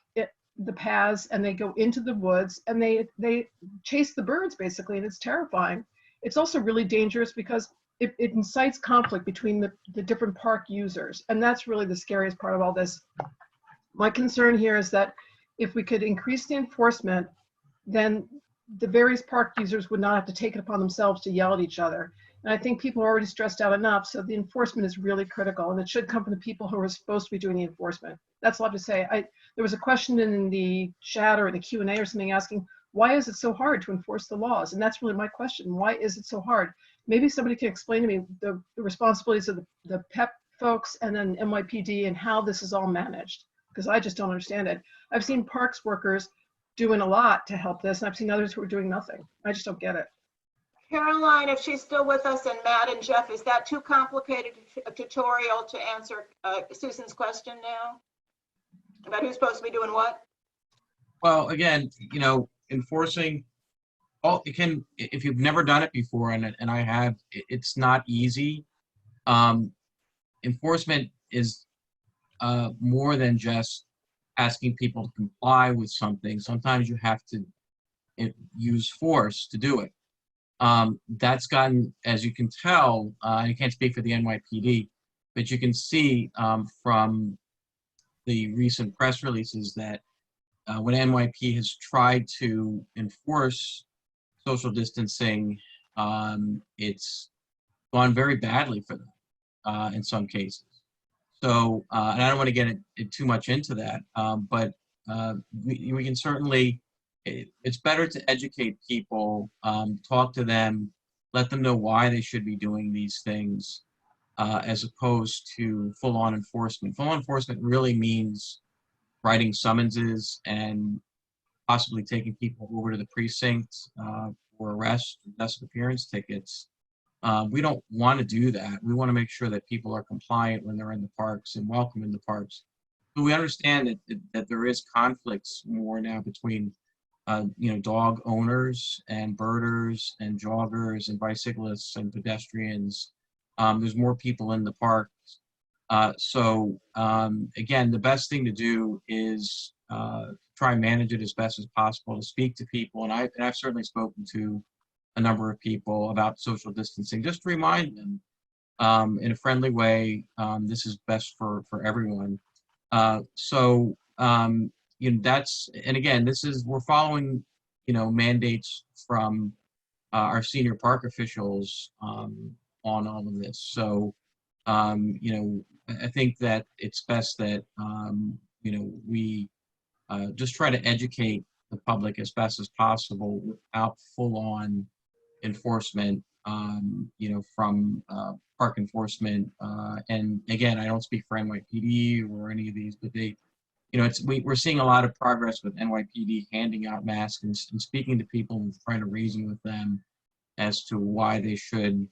the paths and they go into the woods and they chase the birds basically, and it's terrifying. It's also really dangerous because it incites conflict between the different park users, and that's really the scariest part of all this. My concern here is that if we could increase the enforcement, then the various park users would not have to take it upon themselves to yell at each other. And I think people are already stressed out enough, so the enforcement is really critical, and it should come from the people who are supposed to be doing the enforcement. That's all I have to say. There was a question in the chat or in the Q&A or something asking, why is it so hard to enforce the laws? And that's really my question. Why is it so hard? Maybe somebody can explain to me the responsibilities of the PEP folks and then NYPD and how this is all managed, because I just don't understand it. I've seen parks workers doing a lot to help this, and I've seen others who are doing nothing. I just don't get it. Caroline, if she's still with us, and Matt and Jeff, is that too complicated a tutorial to answer Susan's question now? About who's supposed to be doing what? Well, again, you know, enforcing, it can, if you've never done it before, and I have, it's not easy. Enforcement is more than just asking people to comply with something. Sometimes you have to use force to do it. That's gotten, as you can tell, I can't speak for the NYPD, but you can see from the recent press releases that when NYP has tried to enforce social distancing, it's gone very badly for them in some cases. So, and I don't want to get too much into that, but we can certainly, it's better to educate people, talk to them, let them know why they should be doing these things, as opposed to full-on enforcement. Full-on enforcement really means writing summonses and possibly taking people over to the precinct for arrest, desk appearance tickets. We don't want to do that. We want to make sure that people are compliant when they're in the parks and welcome in the parks. But we understand that there is conflicts more now between you know, dog owners and birders and joggers and bicyclists and pedestrians. There's more people in the parks. So again, the best thing to do is try and manage it as best as possible, to speak to people. And I've certainly spoken to a number of people about social distancing, just to remind them in a friendly way, this is best for everyone. So, you know, that's, and again, we're following, you know, mandates from our senior park officials on all of this. So, you know, I think that it's best that, you know, we just try to educate the public as best as possible without full-on enforcement, you know, from park enforcement. And again, I don't speak for NYPD or any of these, but they, you know, we're seeing a lot of progress with NYPD handing out masks and speaking to people and trying to reason with them as to why they should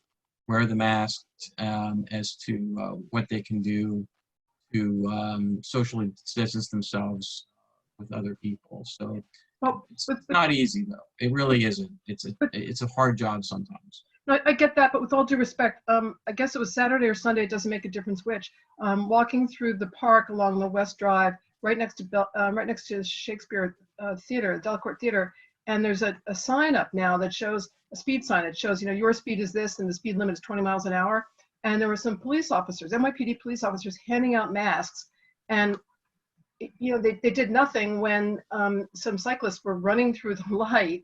wear the mask, as to what they can do to socially distance themselves with other people. So it's not easy, though. It really isn't. It's a hard job sometimes. No, I get that, but with all due respect, I guess it was Saturday or Sunday, it doesn't make a difference which. Walking through the park along the West Drive, right next to the Shakespeare Theater, the Delacorte Theater, and there's a sign up now that shows, a speed sign that shows, you know, your speed is this and the speed limit is 20 miles an hour. And there were some police officers, NYPD police officers, handing out masks. And you know, they did nothing when some cyclists were running through the light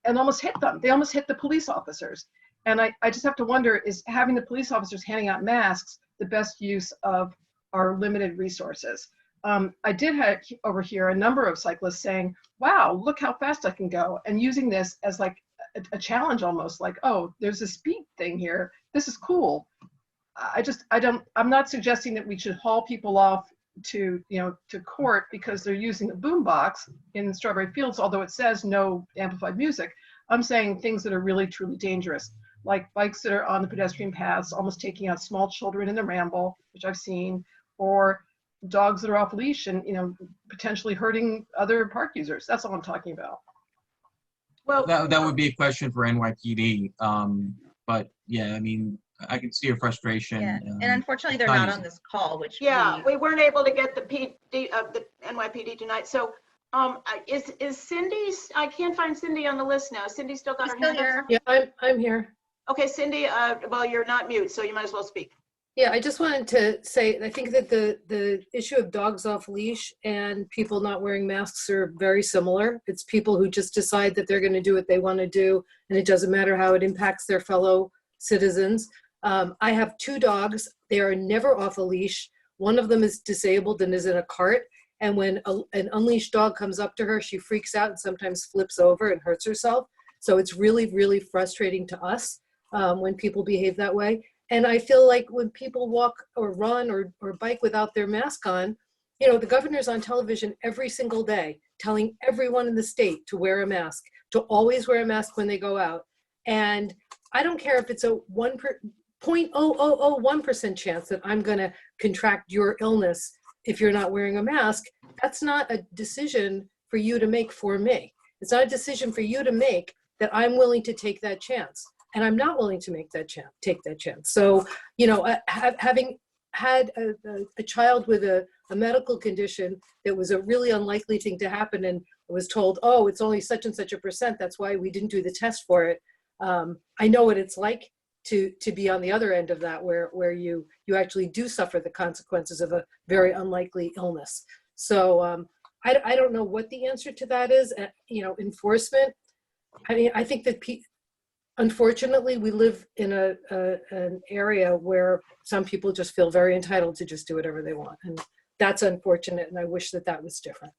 and almost hit them. They almost hit the police officers. And I just have to wonder, is having the police officers handing out masks the best use of our limited resources? I did overhear a number of cyclists saying, wow, look how fast I can go, and using this as like a challenge almost, like, oh, there's a speed thing here. This is cool. I'm not suggesting that we should haul people off to court because they're using a boombox in Strawberry Fields, although it says no amplified music. I'm saying things that are really, truly dangerous, like bikes that are on the pedestrian paths, almost taking out small children in the ramble, which I've seen, or dogs that are off leash and, potentially hurting other park users. That's all I'm talking about. Well, that would be a question for NYPD. But yeah, I mean, I can see your frustration. Yeah. And unfortunately, they're not on this call, which we weren't able to get the NYPD tonight. So is Cindy, I can't find Cindy on the list now. Cindy still got her hand up? Yeah, I'm here. Okay, Cindy, well, you're not mute, so you might as well speak. Yeah, I just wanted to say, I think that the issue of dogs off leash and people not wearing masks are very similar. It's people who just decide that they're going to do what they want to do, and it doesn't matter how it impacts their fellow citizens. I have 2 dogs. They are never off a leash. One of them is disabled and is in a cart. And when an unleashed dog comes up to her, she freaks out and sometimes flips over and hurts herself. So it's really, really frustrating to us when people behave that way. And I feel like when people walk or run or bike without their mask on, the governor's on television every single day telling everyone in the state to wear a mask, to always wear a mask when they go out. And I don't care if it's a 0.0001% chance that I'm going to contract your illness if you're not wearing a mask. That's not a decision for you to make for me. It's not a decision for you to make that I'm willing to take that chance. And I'm not willing to take that chance. So, having had a child with a medical condition that was a really unlikely thing to happen, and was told, oh, it's only such and such a percent, that's why we didn't do the test for it. I know what it's like to be on the other end of that, where you actually do suffer the consequences of a very unlikely illness. So I don't know what the answer to that is. Enforcement. I mean, I think that unfortunately, we live in an area where some people just feel very entitled to just do whatever they want. And that's unfortunate, and I wish that was different.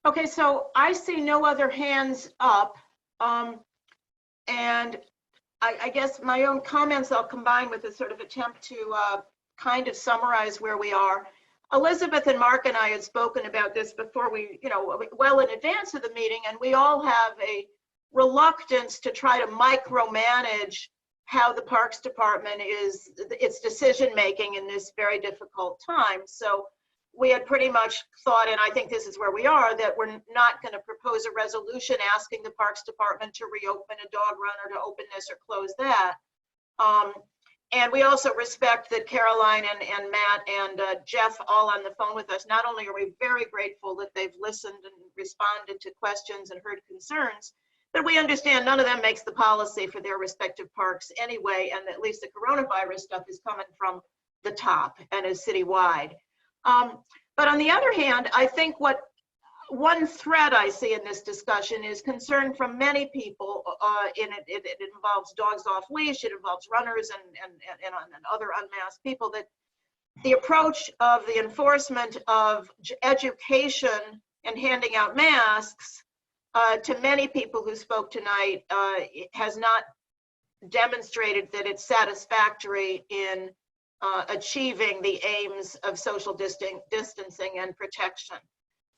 Okay, so I see no other hands up. And I guess my own comments I'll combine with a sort of attempt to kind of summarize where we are. Elizabeth and Mark and I had spoken about this before well in advance of the meeting, and we all have a reluctance to try to micromanage how the Parks Department is, its decision making in this very difficult time. So we had pretty much thought, and I think this is where we are, that we're not going to propose a resolution asking the Parks Department to reopen a dog run or to open this or close that. And we also respect that Caroline and Matt and Jeff all on the phone with us. Not only are we very grateful that they've listened and responded to questions and heard concerns, but we understand none of them makes the policy for their respective parks anyway, and at least the coronavirus stuff is coming from the top and is citywide. But on the other hand, I think one thread I see in this discussion is concern from many people. It involves dogs off leash, it involves runners and other unmasked people, that the approach of the enforcement of education and handing out masks to many people who spoke tonight has not demonstrated that it's satisfactory in achieving the aims of social distancing and protection.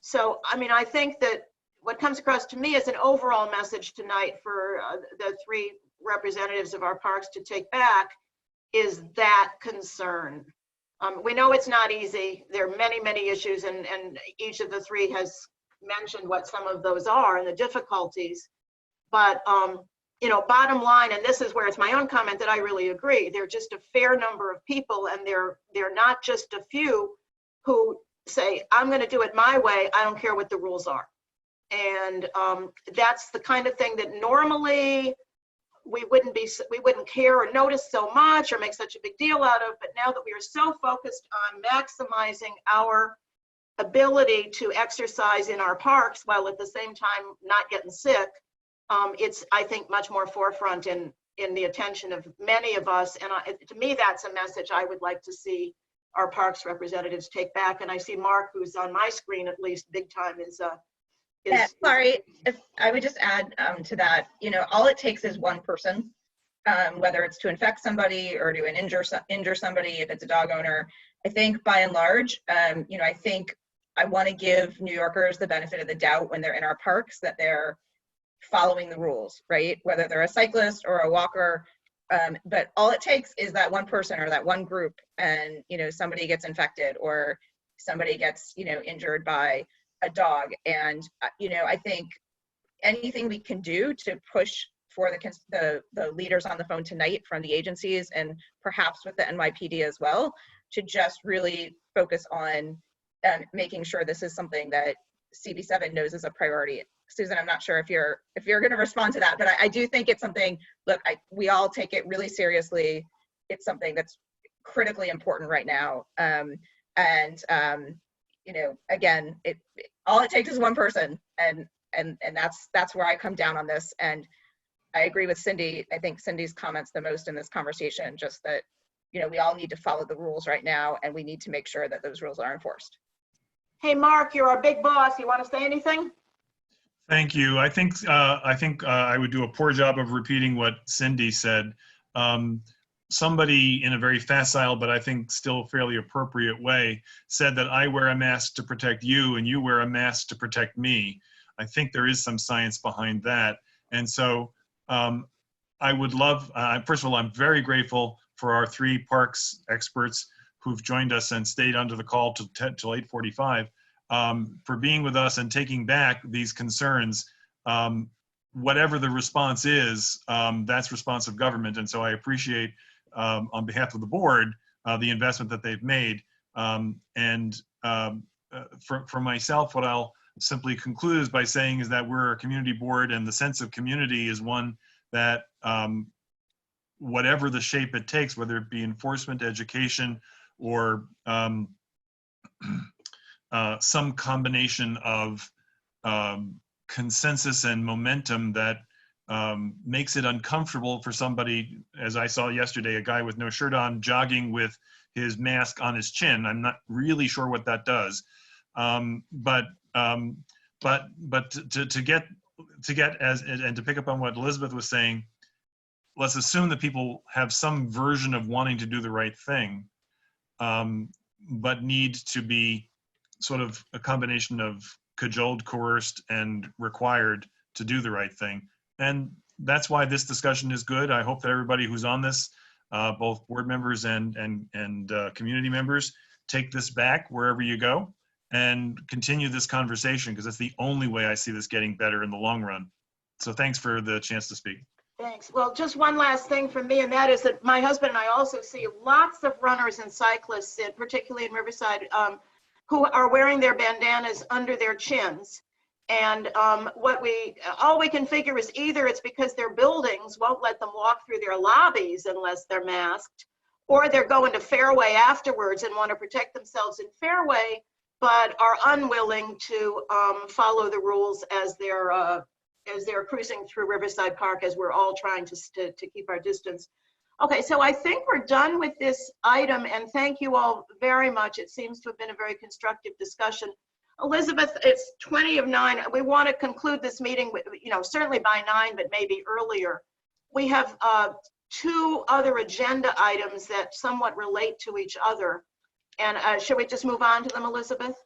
So, I mean, I think that what comes across to me as an overall message tonight for the 3 representatives of our parks to take back is that concern. We know it's not easy. There are many, many issues, and each of the 3 has mentioned what some of those are and the difficulties. But, bottom line, and this is where it's my own comment that I really agree, there are just a fair number of people, and they're not just a few, who say, I'm going to do it my way. I don't care what the rules are. And that's the kind of thing that normally we wouldn't care or notice so much or make such a big deal out of. But now that we are so focused on maximizing our ability to exercise in our parks while at the same time not getting sick, it's, I think, much more forefront in the attention of many of us. And to me, that's a message I would like to see our parks representatives take back. And I see Mark, who's on my screen at least big time, is sorry, if I would just add to that, you know, all it takes is one person, whether it's to infect somebody or to injure somebody, if it's a dog owner. I think by and large, you know, I think I want to give New Yorkers the benefit of the doubt when they're in our parks that they're following the rules, right? Whether they're a cyclist or a walker, but all it takes is that one person or that one group, and, you know, somebody gets infected or somebody gets, you know, injured by a dog. And, you know, I think anything we can do to push for the leaders on the phone tonight from the agencies and perhaps with the NYPD as well, to just really focus on making sure this is something that CB7 knows is a priority. Susan, I'm not sure if you're going to respond to that, but I do think it's something, look, we all take it really seriously. It's something that's critically important right now. You know, again, all it takes is one person, and that's where I come down on this. And I agree with Cindy. I think Cindy's comments the most in this conversation, just that, you know, we all need to follow the rules right now, and we need to make sure that those rules are enforced. Hey, Mark, you're our big boss. You want to say anything? Thank you. I think I would do a poor job of repeating what Cindy said. Somebody in a very facile, but I think still fairly appropriate way, said that I wear a mask to protect you and you wear a mask to protect me. I think there is some science behind that. And so I would love, first of all, I'm very grateful for our 3 parks experts who've joined us and stayed under the call till 8:45. For being with us and taking back these concerns. Whatever the response is, that's response of government. And so I appreciate, on behalf of the board, the investment that they've made. For myself, what I'll simply conclude is by saying is that we're a community board, and the sense of community is one that whatever the shape it takes, whether it be enforcement, education, or some combination of consensus and momentum that makes it uncomfortable for somebody, as I saw yesterday, a guy with no shirt on jogging with his mask on his chin. I'm not really sure what that does, but to get as, and to pick up on what Elizabeth was saying, let's assume that people have some version of wanting to do the right thing, but need to be sort of a combination of cajoled, coerced, and required to do the right thing. And that's why this discussion is good. I hope that everybody who's on this, both board members and community members, take this back wherever you go and continue this conversation, because it's the only way I see this getting better in the long run. So thanks for the chance to speak. Thanks. Well, just one last thing from me, and that is that my husband and I also see lots of runners and cyclists, particularly in Riverside, who are wearing their bandanas under their chins. And all we can figure is either it's because their buildings won't let them walk through their lobbies unless they're masked, or they're going to Fairway afterwards and want to protect themselves in Fairway, but are unwilling to follow the rules as they're cruising through Riverside Park, as we're all trying to keep our distance. Okay, so I think we're done with this item, and thank you all very much. It seems to have been a very constructive discussion. Elizabeth, it's 8:20. We want to conclude this meeting, certainly by 9, but maybe earlier. We have 2 other agenda items that somewhat relate to each other. And should we just move on to them, Elizabeth?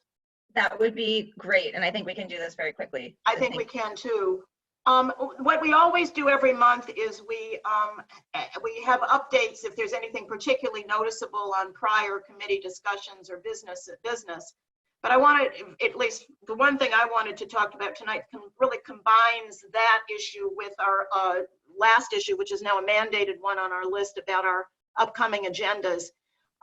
That would be great, and I think we can do this very quickly. I think we can too. What we always do every month is we have updates if there's anything particularly noticeable on prior committee discussions or business. But I wanted, at least the one thing I wanted to talk about tonight really combines that issue with our last issue, which is now a mandated one on our list about our upcoming agendas.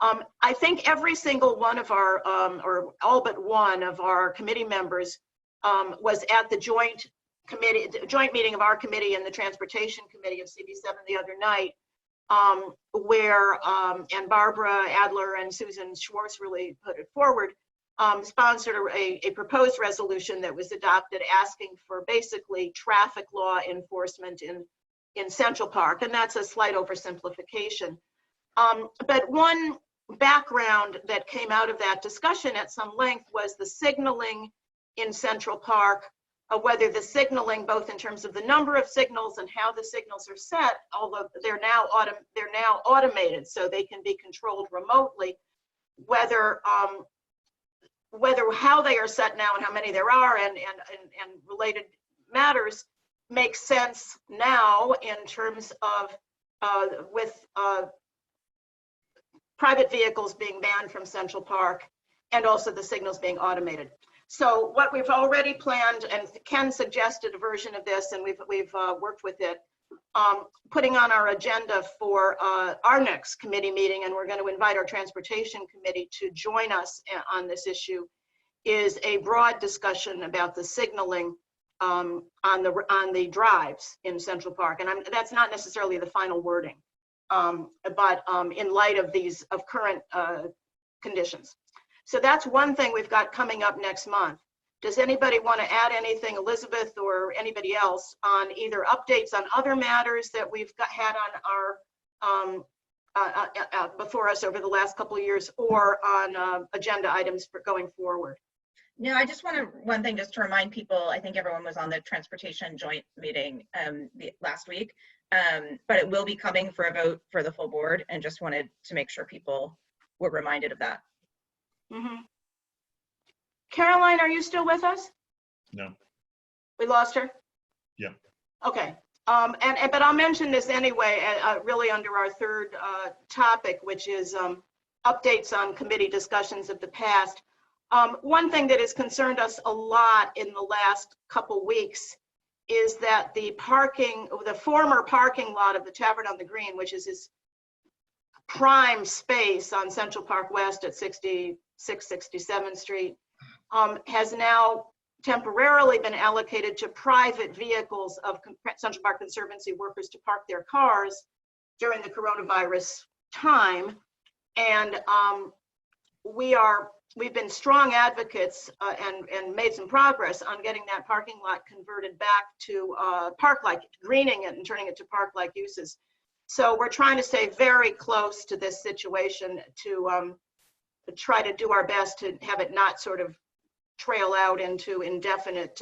I think every single one of our, or all but one of our committee members was at the joint meeting of our committee and the Transportation Committee of CB7 the other night, where, and Barbara Adler and Susan Schwartz really put it forward, sponsored a proposed resolution that was adopted asking for basically traffic law enforcement in Central Park, and that's a slight oversimplification. But one background that came out of that discussion at some length was the signaling in Central Park, whether the signaling, both in terms of the number of signals and how the signals are set, although they're now automated, so they can be controlled remotely, whether how they are set now and how many there are and related matters makes sense now in terms of with private vehicles being banned from Central Park and also the signals being automated. So what we've already planned, and Ken suggested a version of this, and we've worked with it, putting on our agenda for our next committee meeting, and we're going to invite our transportation committee to join us on this issue, is a broad discussion about the signaling on the drives in Central Park. And that's not necessarily the final wording, but in light of these current conditions. So that's one thing we've got coming up next month. Does anybody want to add anything, Elizabeth or anybody else, on either updates on other matters that we've had on our before us over the last couple of years, or on agenda items for going forward? No, I just wanted one thing just to remind people. I think everyone was on the transportation joint meeting last week, but it will be coming for a vote for the full board, and just wanted to make sure people were reminded of that. Mm-hmm. Caroline, are you still with us? No. We lost her? Yeah. Okay. But I'll mention this anyway, really under our third topic, which is updates on committee discussions of the past. One thing that has concerned us a lot in the last couple weeks is that the former parking lot of the Tavern on the Green, which is this prime space on Central Park West at 66, 67th Street, has now temporarily been allocated to private vehicles of Central Park Conservancy workers to park their cars during the coronavirus time. And we've been strong advocates and made some progress on getting that parking lot converted back to park-like, greening it and turning it to park-like uses. So we're trying to stay very close to this situation to try to do our best to have it not sort of trail out into indefinite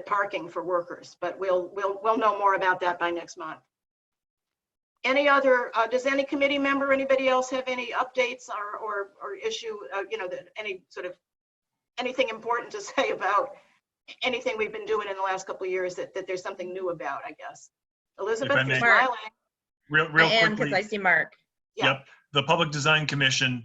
parking for workers. But we'll know more about that by next month. Any other, does any committee member, anybody else have any updates or issue, anything important to say about anything we've been doing in the last couple of years that there's something new about, I guess? Elizabeth, you're smiling. Real I am, quickly. because I see Mark. Yeah. Yep. The Public Design Commission,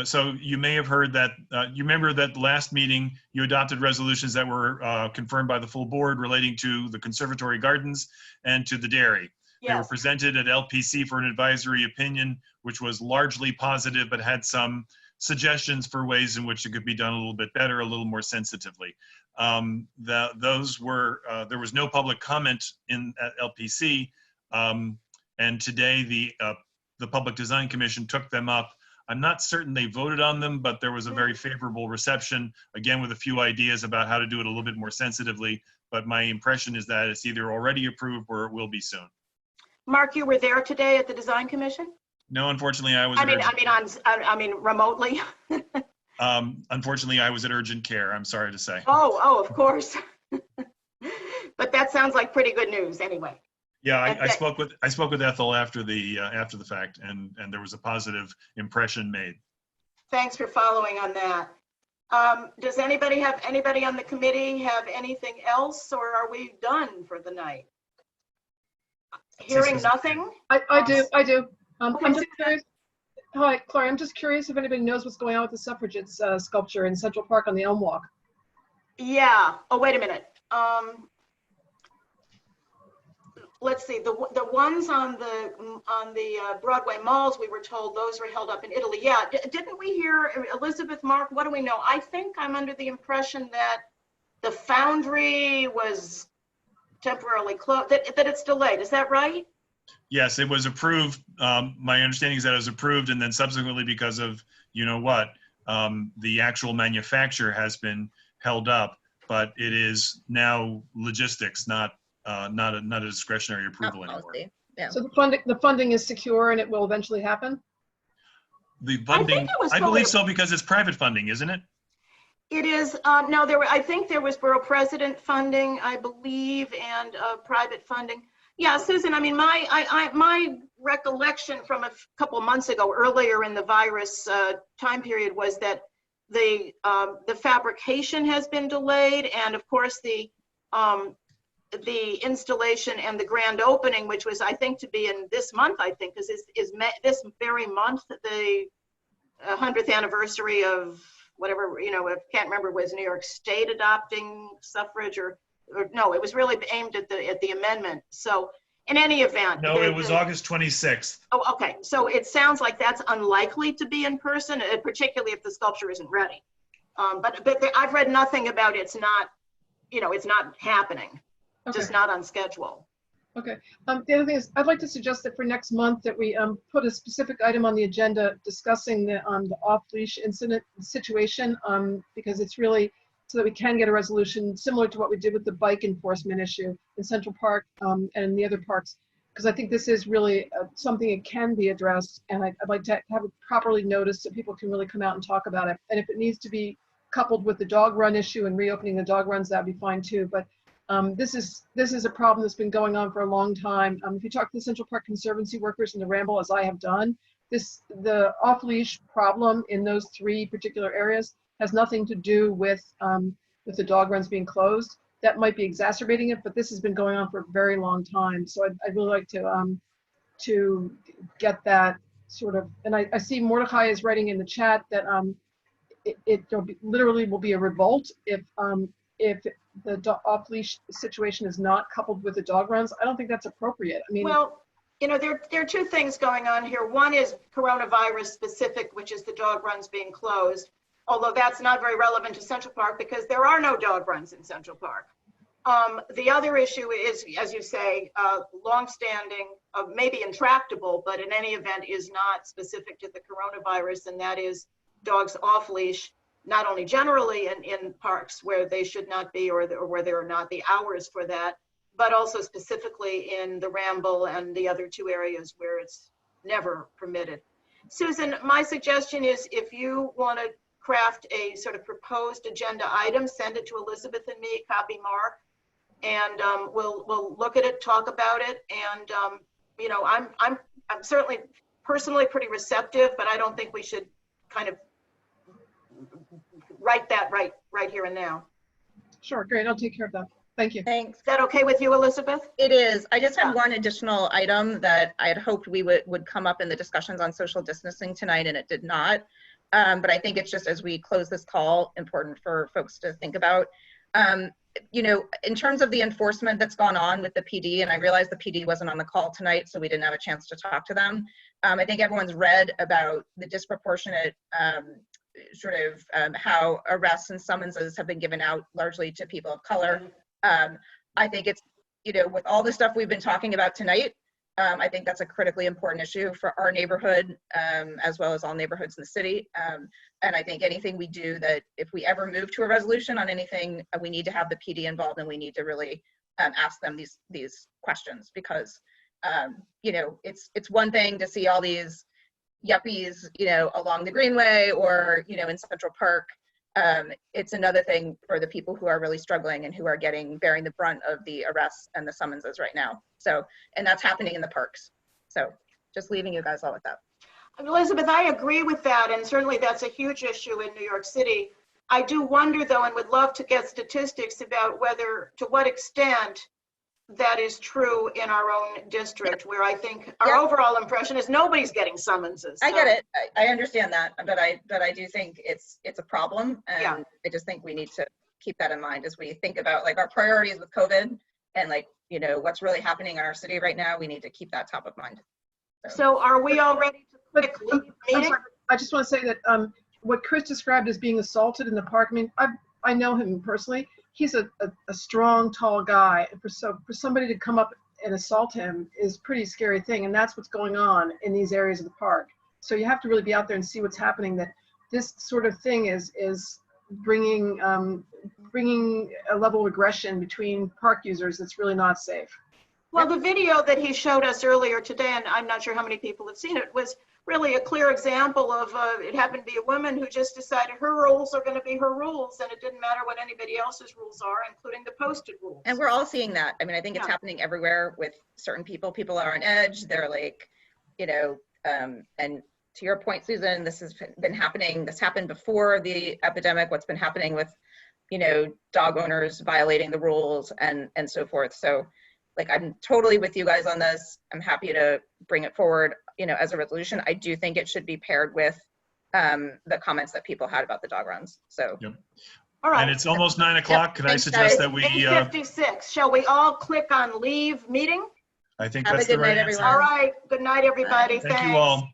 so you may have heard that, you remember that the last meeting, you adopted resolutions that were confirmed by the full board relating to the conservatory gardens and to the dairy. Yes. They were presented at LPC for an advisory opinion, which was largely positive, but had some suggestions for ways in which it could be done a little bit better, a little more sensitively. Those were, there was no public comment at LPC, and today the Public Design Commission took them up. I'm not certain they voted on them, but there was a very favorable reception, again, with a few ideas about how to do it a little bit more sensitively. But my impression is that it's either already approved or it will be soon. Mark, you were there today at the Design Commission? No, unfortunately, I was. I mean, remotely. Unfortunately, I was at urgent care. I'm sorry to say. Oh, of course. But that sounds like pretty good news, anyway. Yeah, I spoke with Ethel after the fact, and there was a positive impression made. Thanks for following on that. Does anybody on the committee have anything else, or are we done for the night? Hearing nothing? I do. I'm just curious. Hi, Clary. I'm just curious if anybody knows what's going on with the suffragettes sculpture in Central Park on the Elm Walk. Yeah. Oh, wait a minute. Let's see. The ones on the Broadway malls, we were told those were held up in Italy. Yeah. Didn't we hear, Elizabeth, Mark? What do we know? I think I'm under the impression that the Foundry was temporarily closed, that it's delayed. Is that right? Yes, it was approved. My understanding is that it was approved, and then subsequently, because of you know what, The actual manufacture has been held up, but it is now logistics, not a discretionary approval anymore. Yeah. So the funding is secure and it will eventually happen? The funding, I believe so, because it's private funding, isn't it? It is, no, I think there was borough president funding, I believe, and private funding. Yeah, Susan, I mean, my recollection from a couple months ago, earlier in the virus time period, was that the fabrication has been delayed, and of course the installation and the grand opening, which was, I think, to be in this month, I think, because is this very month, the 100th anniversary of whatever, you know, I can't remember, was New York State adopting suffrage or no, it was really aimed at the amendment. So in any event. No, it was August 26th. Oh, okay. So it sounds like that's unlikely to be in person, particularly if the sculpture isn't ready. But I've read nothing about it's not, you know, it's not happening, just not on schedule. Okay. The other thing is, I'd like to suggest that for next month that we put a specific item on the agenda discussing the off-leash incident situation, because it's really so that we can get a resolution similar to what we did with the bike enforcement issue in Central Park and in the other parks, because I think this is really something that can be addressed, and I'd like to have it properly noticed so people can really come out and talk about it. And if it needs to be coupled with the dog run issue and reopening the dog runs, that'd be fine too. But this is a problem that's been going on for a long time. If you talk to the Central Park Conservancy workers in the Ramble, as I have done, the off-leash problem in those three particular areas has nothing to do with the dog runs being closed. That might be exacerbating it, but this has been going on for a very long time. So I'd really like to get that sort of, and I see Mordecai is writing in the chat that literally will be a revolt if the off-leash situation is not coupled with the dog runs. I don't think that's appropriate. I mean, well, you know, there are two things going on here. One is coronavirus specific, which is the dog runs being closed, although that's not very relevant to Central Park because there are no dog runs in Central Park. The other issue is, as you say, longstanding, maybe intractable, but in any event is not specific to the coronavirus, and that is dogs off-leash, not only generally in parks where they should not be or where there are not the hours for that, but also specifically in the Ramble and the other two areas where it's never permitted. Susan, my suggestion is if you want to craft a sort of proposed agenda item, send it to Elizabeth and me, copy Mark, and we'll look at it, talk about it, and you know, I'm certainly personally pretty receptive, but I don't think we should kind of write that right here and now. Sure, great. I'll take care of that. Thank you. Thanks. Is that okay with you, Elizabeth? It is. I just have one additional item that I had hoped we would come up in the discussions on social distancing tonight, and it did not. But I think it's just, as we close this call, important for folks to think about. You know, in terms of the enforcement that's gone on with the PD, and I realize the PD wasn't on the call tonight, so we didn't have a chance to talk to them. I think everyone's read about the disproportionate sort of how arrests and summonses have been given out largely to people of color. I think it's, you know, with all the stuff we've been talking about tonight, I think that's a critically important issue for our neighborhood, as well as all neighborhoods in the city. And I think anything we do, that if we ever move to a resolution on anything, we need to have the PD involved, and we need to really ask them these questions, because you know, it's one thing to see all these yuppies, you know, along the Greenway or, you know, in Central Park. It's another thing for the people who are really struggling and who are bearing the brunt of the arrests and the summonses right now. So, and that's happening in the parks. So just leaving you guys all with that. Elizabeth, I agree with that, and certainly that's a huge issue in New York City. I do wonder, though, and would love to get statistics about to what extent that is true in our own district, where I think our overall impression is nobody's getting summonses. I get it. I understand that, but I do think it's a problem, and I just think we need to keep that in mind as we think about like our priorities with COVID and like, you know, what's really happening in our city right now. We need to keep that top of mind. So are we all ready to quickly meeting? I just want to say that what Chris described as being assaulted in the park, I mean, I know him personally. He's a strong, tall guy. For somebody to come up and assault him is a pretty scary thing, and that's what's going on in these areas of the park. So you have to really be out there and see what's happening. That this sort of thing is bringing bringing a level of aggression between park users that's really not safe. Well, the video that he showed us earlier today, and I'm not sure how many people have seen it, was really a clear example of it happened to be a woman who just decided her rules are going to be her rules, and it didn't matter what anybody else's rules are, including the posted rules. And we're all seeing that. I mean, I think it's happening everywhere with certain people. People are on edge. They're like, you know, and to your point, Susan, this has been happening. This happened before the epidemic. What's been happening with, you know, dog owners violating the rules and so forth. So, like, I'm totally with you guys on this. I'm happy to bring it forward, you know, as a resolution. I do think it should be paired with the comments that people had about the dog runs. So. Yep. All right. And it's almost 9 o'clock. Could I suggest that we? 8:56. Shall we all click on leave meeting? I think Have that's a good the right night, answer. everyone. All right. Good night, everybody. Thank Thanks. you all.